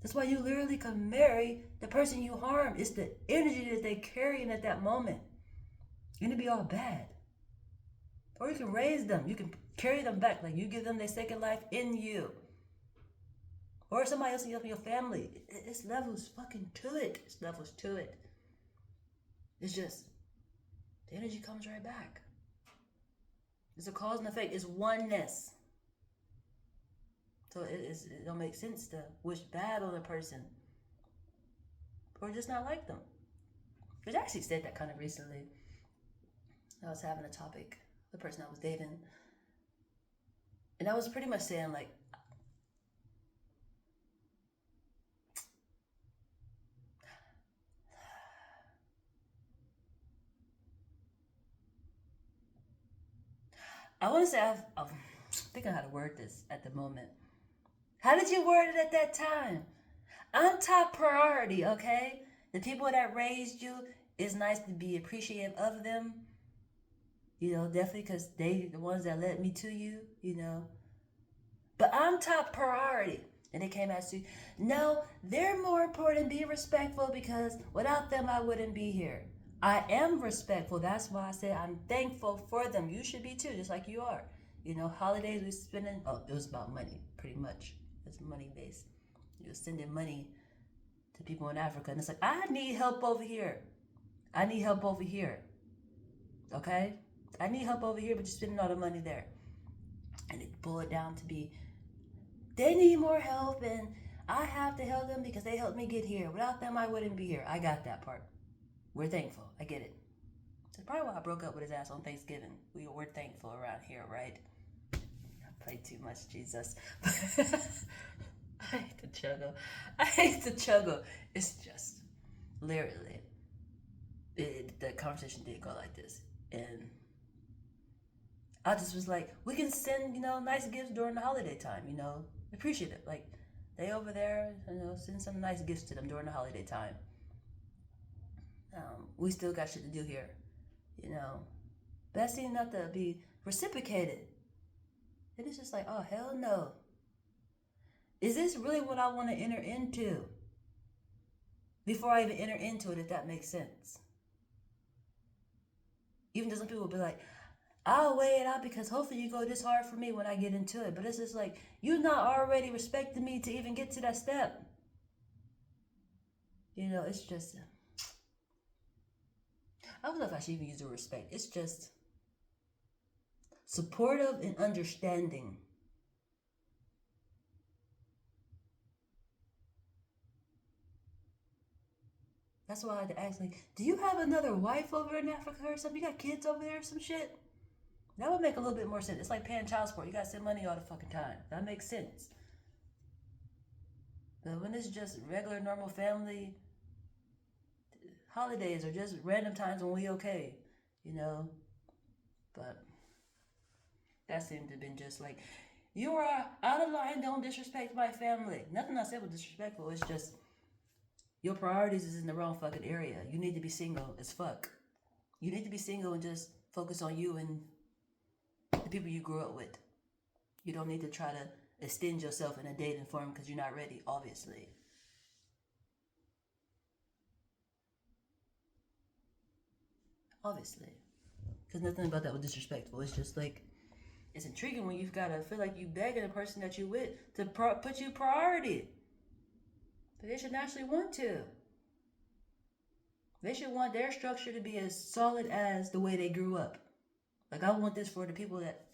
That's why you literally can marry the person you harmed. It's the energy that they're carrying at that moment. And it'd be all bad. Or you can raise them. You can carry them back. Like you give them their second life in you. Or somebody else in your family. It's levels fucking to it. It's levels to it. It's just, the energy comes right back. It's a cause and effect. It's oneness. So it don't make sense to wish bad on a person or just not like them. Which I actually said that kind of recently. I was having a topic, the person I was dating, and I was pretty much saying like, I want to say I'm thinking how to word this at the moment. How did you word it at that time? I'm top priority, okay? The people that raised you, it's nice to be appreciative of them. You know, definitely because they the ones that led me to you, you know. But I'm top priority. And they came at you. No, they're more important. Be respectful because without them, I wouldn't be here. I am respectful. That's why I said I'm thankful for them. You should be too, just like you are. You know, holidays we spending. Oh, it was about money, pretty much. It's money based. You were sending money to people in Africa, and it's like I need help over here. I need help over here. Okay, I need help over here, but you're spending all the money there, and it boiled down to be they need more help, and I have to help them because they helped me get here. Without them, I wouldn't be here. I got that part. We're thankful. I get it. That's probably why I broke up with his ass on Thanksgiving. We're thankful around here, right? I play too much, Jesus. I hate to chuggle. It's just, literally, the conversation did go like this. And I just was like, we can send, nice gifts during the holiday time, appreciate it. Like, they over there, send some nice gifts to them during the holiday time. We still got shit to do here, But that seemed not to be reciprocated. And it's just like, oh, hell no. Is this really what I want to enter into? Before I even enter into it, if that makes sense. Even though some people will be like, I'll weigh it out because hopefully you go this hard for me when I get into it. But it's just like, you're not already respecting me to even get to that step. It's just, I don't know if I should even use the word respect. It's just supportive and understanding. That's why I had to ask, like, do you have another wife over in Africa or something? You got kids over there or some shit? That would make a little bit more sense. It's like paying child support. You gotta send money all the fucking time. That makes sense. But when it's just regular, normal family, holidays are just random times when we okay, But that seemed to have been just like, you are out of line, don't disrespect my family. Nothing I said was disrespectful. It's just, your priorities is in the wrong fucking area. You need to be single as fuck. You need to be single and just focus on you and the people you grew up with. You don't need to try to extend yourself in a dating form because you're not ready, obviously. Obviously. Because nothing about that was disrespectful. It's just like, it's intriguing when you've got to feel like you begging the person that you with to put you priority. But they should naturally want to. They should want their structure to be as solid as the way they grew up. Like, I want this for the people that,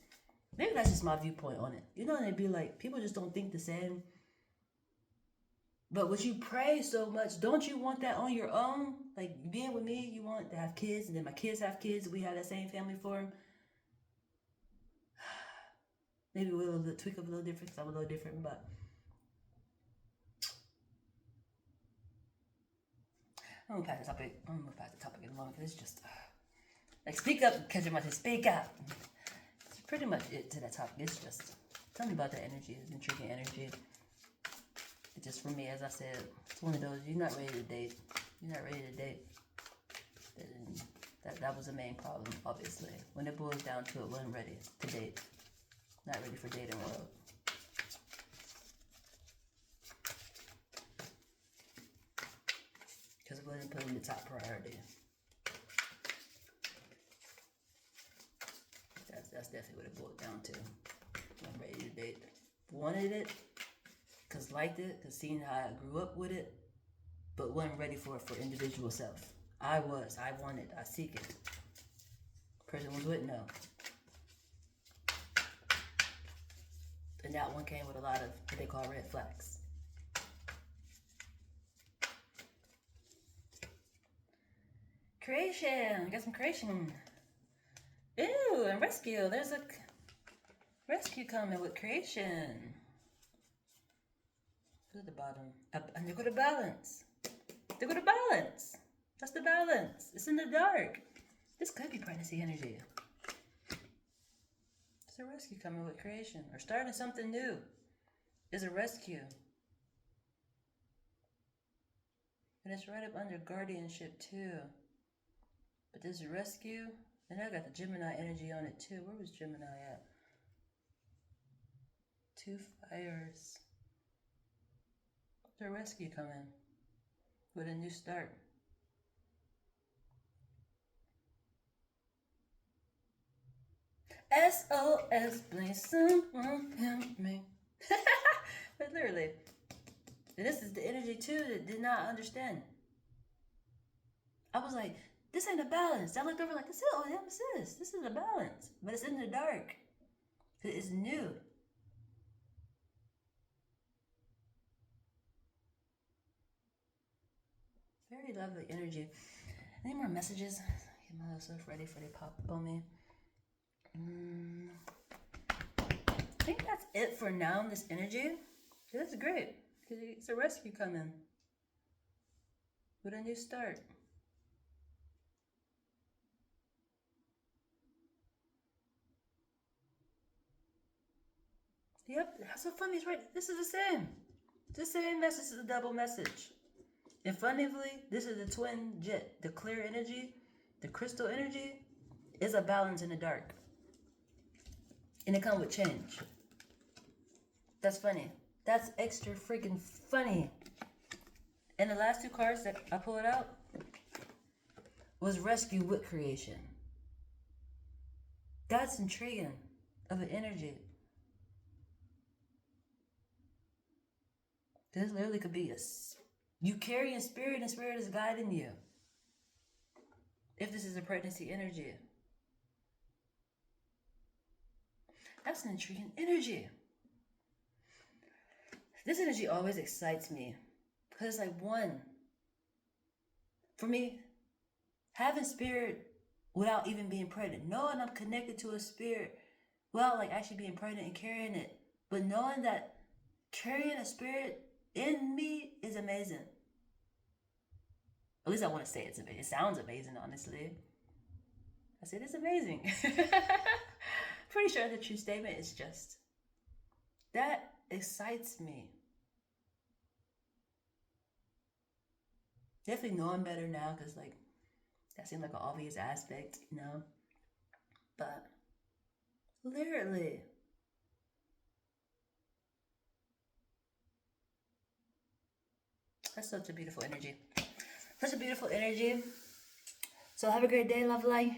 maybe that's just my viewpoint on it. And they'd be like, people just don't think the same. But would you pray so much? Don't you want that on your own? Like, being with me, you want to have kids, and then my kids have kids, and we have that same family form. Maybe we'll tweak up a little different, because I'm a little different, but I'm gonna pass the topic in a moment, because it's just like, speak up, catch your mind, speak up. It's pretty much it to that topic. It's just, tell me about that energy, it's intriguing energy. It's just, for me, as I said, it's one of those, you're not ready to date. That was the main problem, obviously. When it boils down to it, wasn't ready to date. Not ready for dating world. Because it wasn't put in the top priority. That's definitely what it boiled down to. I'm ready to date. Wanted it, because liked it, because seen how I grew up with it, but wasn't ready for it for individual self. I wanted, I seek it. Person was with, no. And that one came with a lot of what they call red flags. Creation. Got some creation. Ew, and rescue. There's a rescue coming with creation. Look at the bottom. Up, and look at the balance. Look at the balance. That's the balance. It's in the dark. This could be pregnancy energy. It's a rescue coming with creation. Or starting something new. Is a rescue. And it's right up under guardianship too. But there's a rescue. And I got the Gemini energy on it too. Where was Gemini at? 2 fires. There's a rescue coming. With a new start. SOS, please someone help me. But literally. And this is the energy too that did not understand. I was like, this ain't a balance. I looked over like, this is. This is a balance. But it's in the dark. It's new. Very lovely energy. Any more messages? Get myself ready for they pop up on me. I think that's it for now, this energy. That's great. Because it's a rescue coming. With a new start. Yep, that's so funny. It's right. This is the same. It's the same message. This is a double message. And funnily, this is the twin jet. The clear energy, the crystal energy, is a balance in the dark. And it comes with change. That's funny. That's extra freaking funny. And the last 2 cards that I pulled out was rescue with creation. That's intriguing of an energy. This literally could be you carry in spirit and spirit is guiding you. If this is a pregnancy energy. That's an intriguing energy. This energy always excites me. Because it's like one. For me, having spirit without even being pregnant. Knowing I'm connected to a spirit without like actually being pregnant and carrying it. But knowing that carrying a spirit in me is amazing. At least I want to say it's amazing. It sounds amazing, honestly. I said it's amazing. Pretty sure the true statement is just. That excites me. Definitely knowing better now because like that seemed like an obvious aspect, you know. But literally. That's such a beautiful energy. Such a beautiful energy. So have a great day, love life.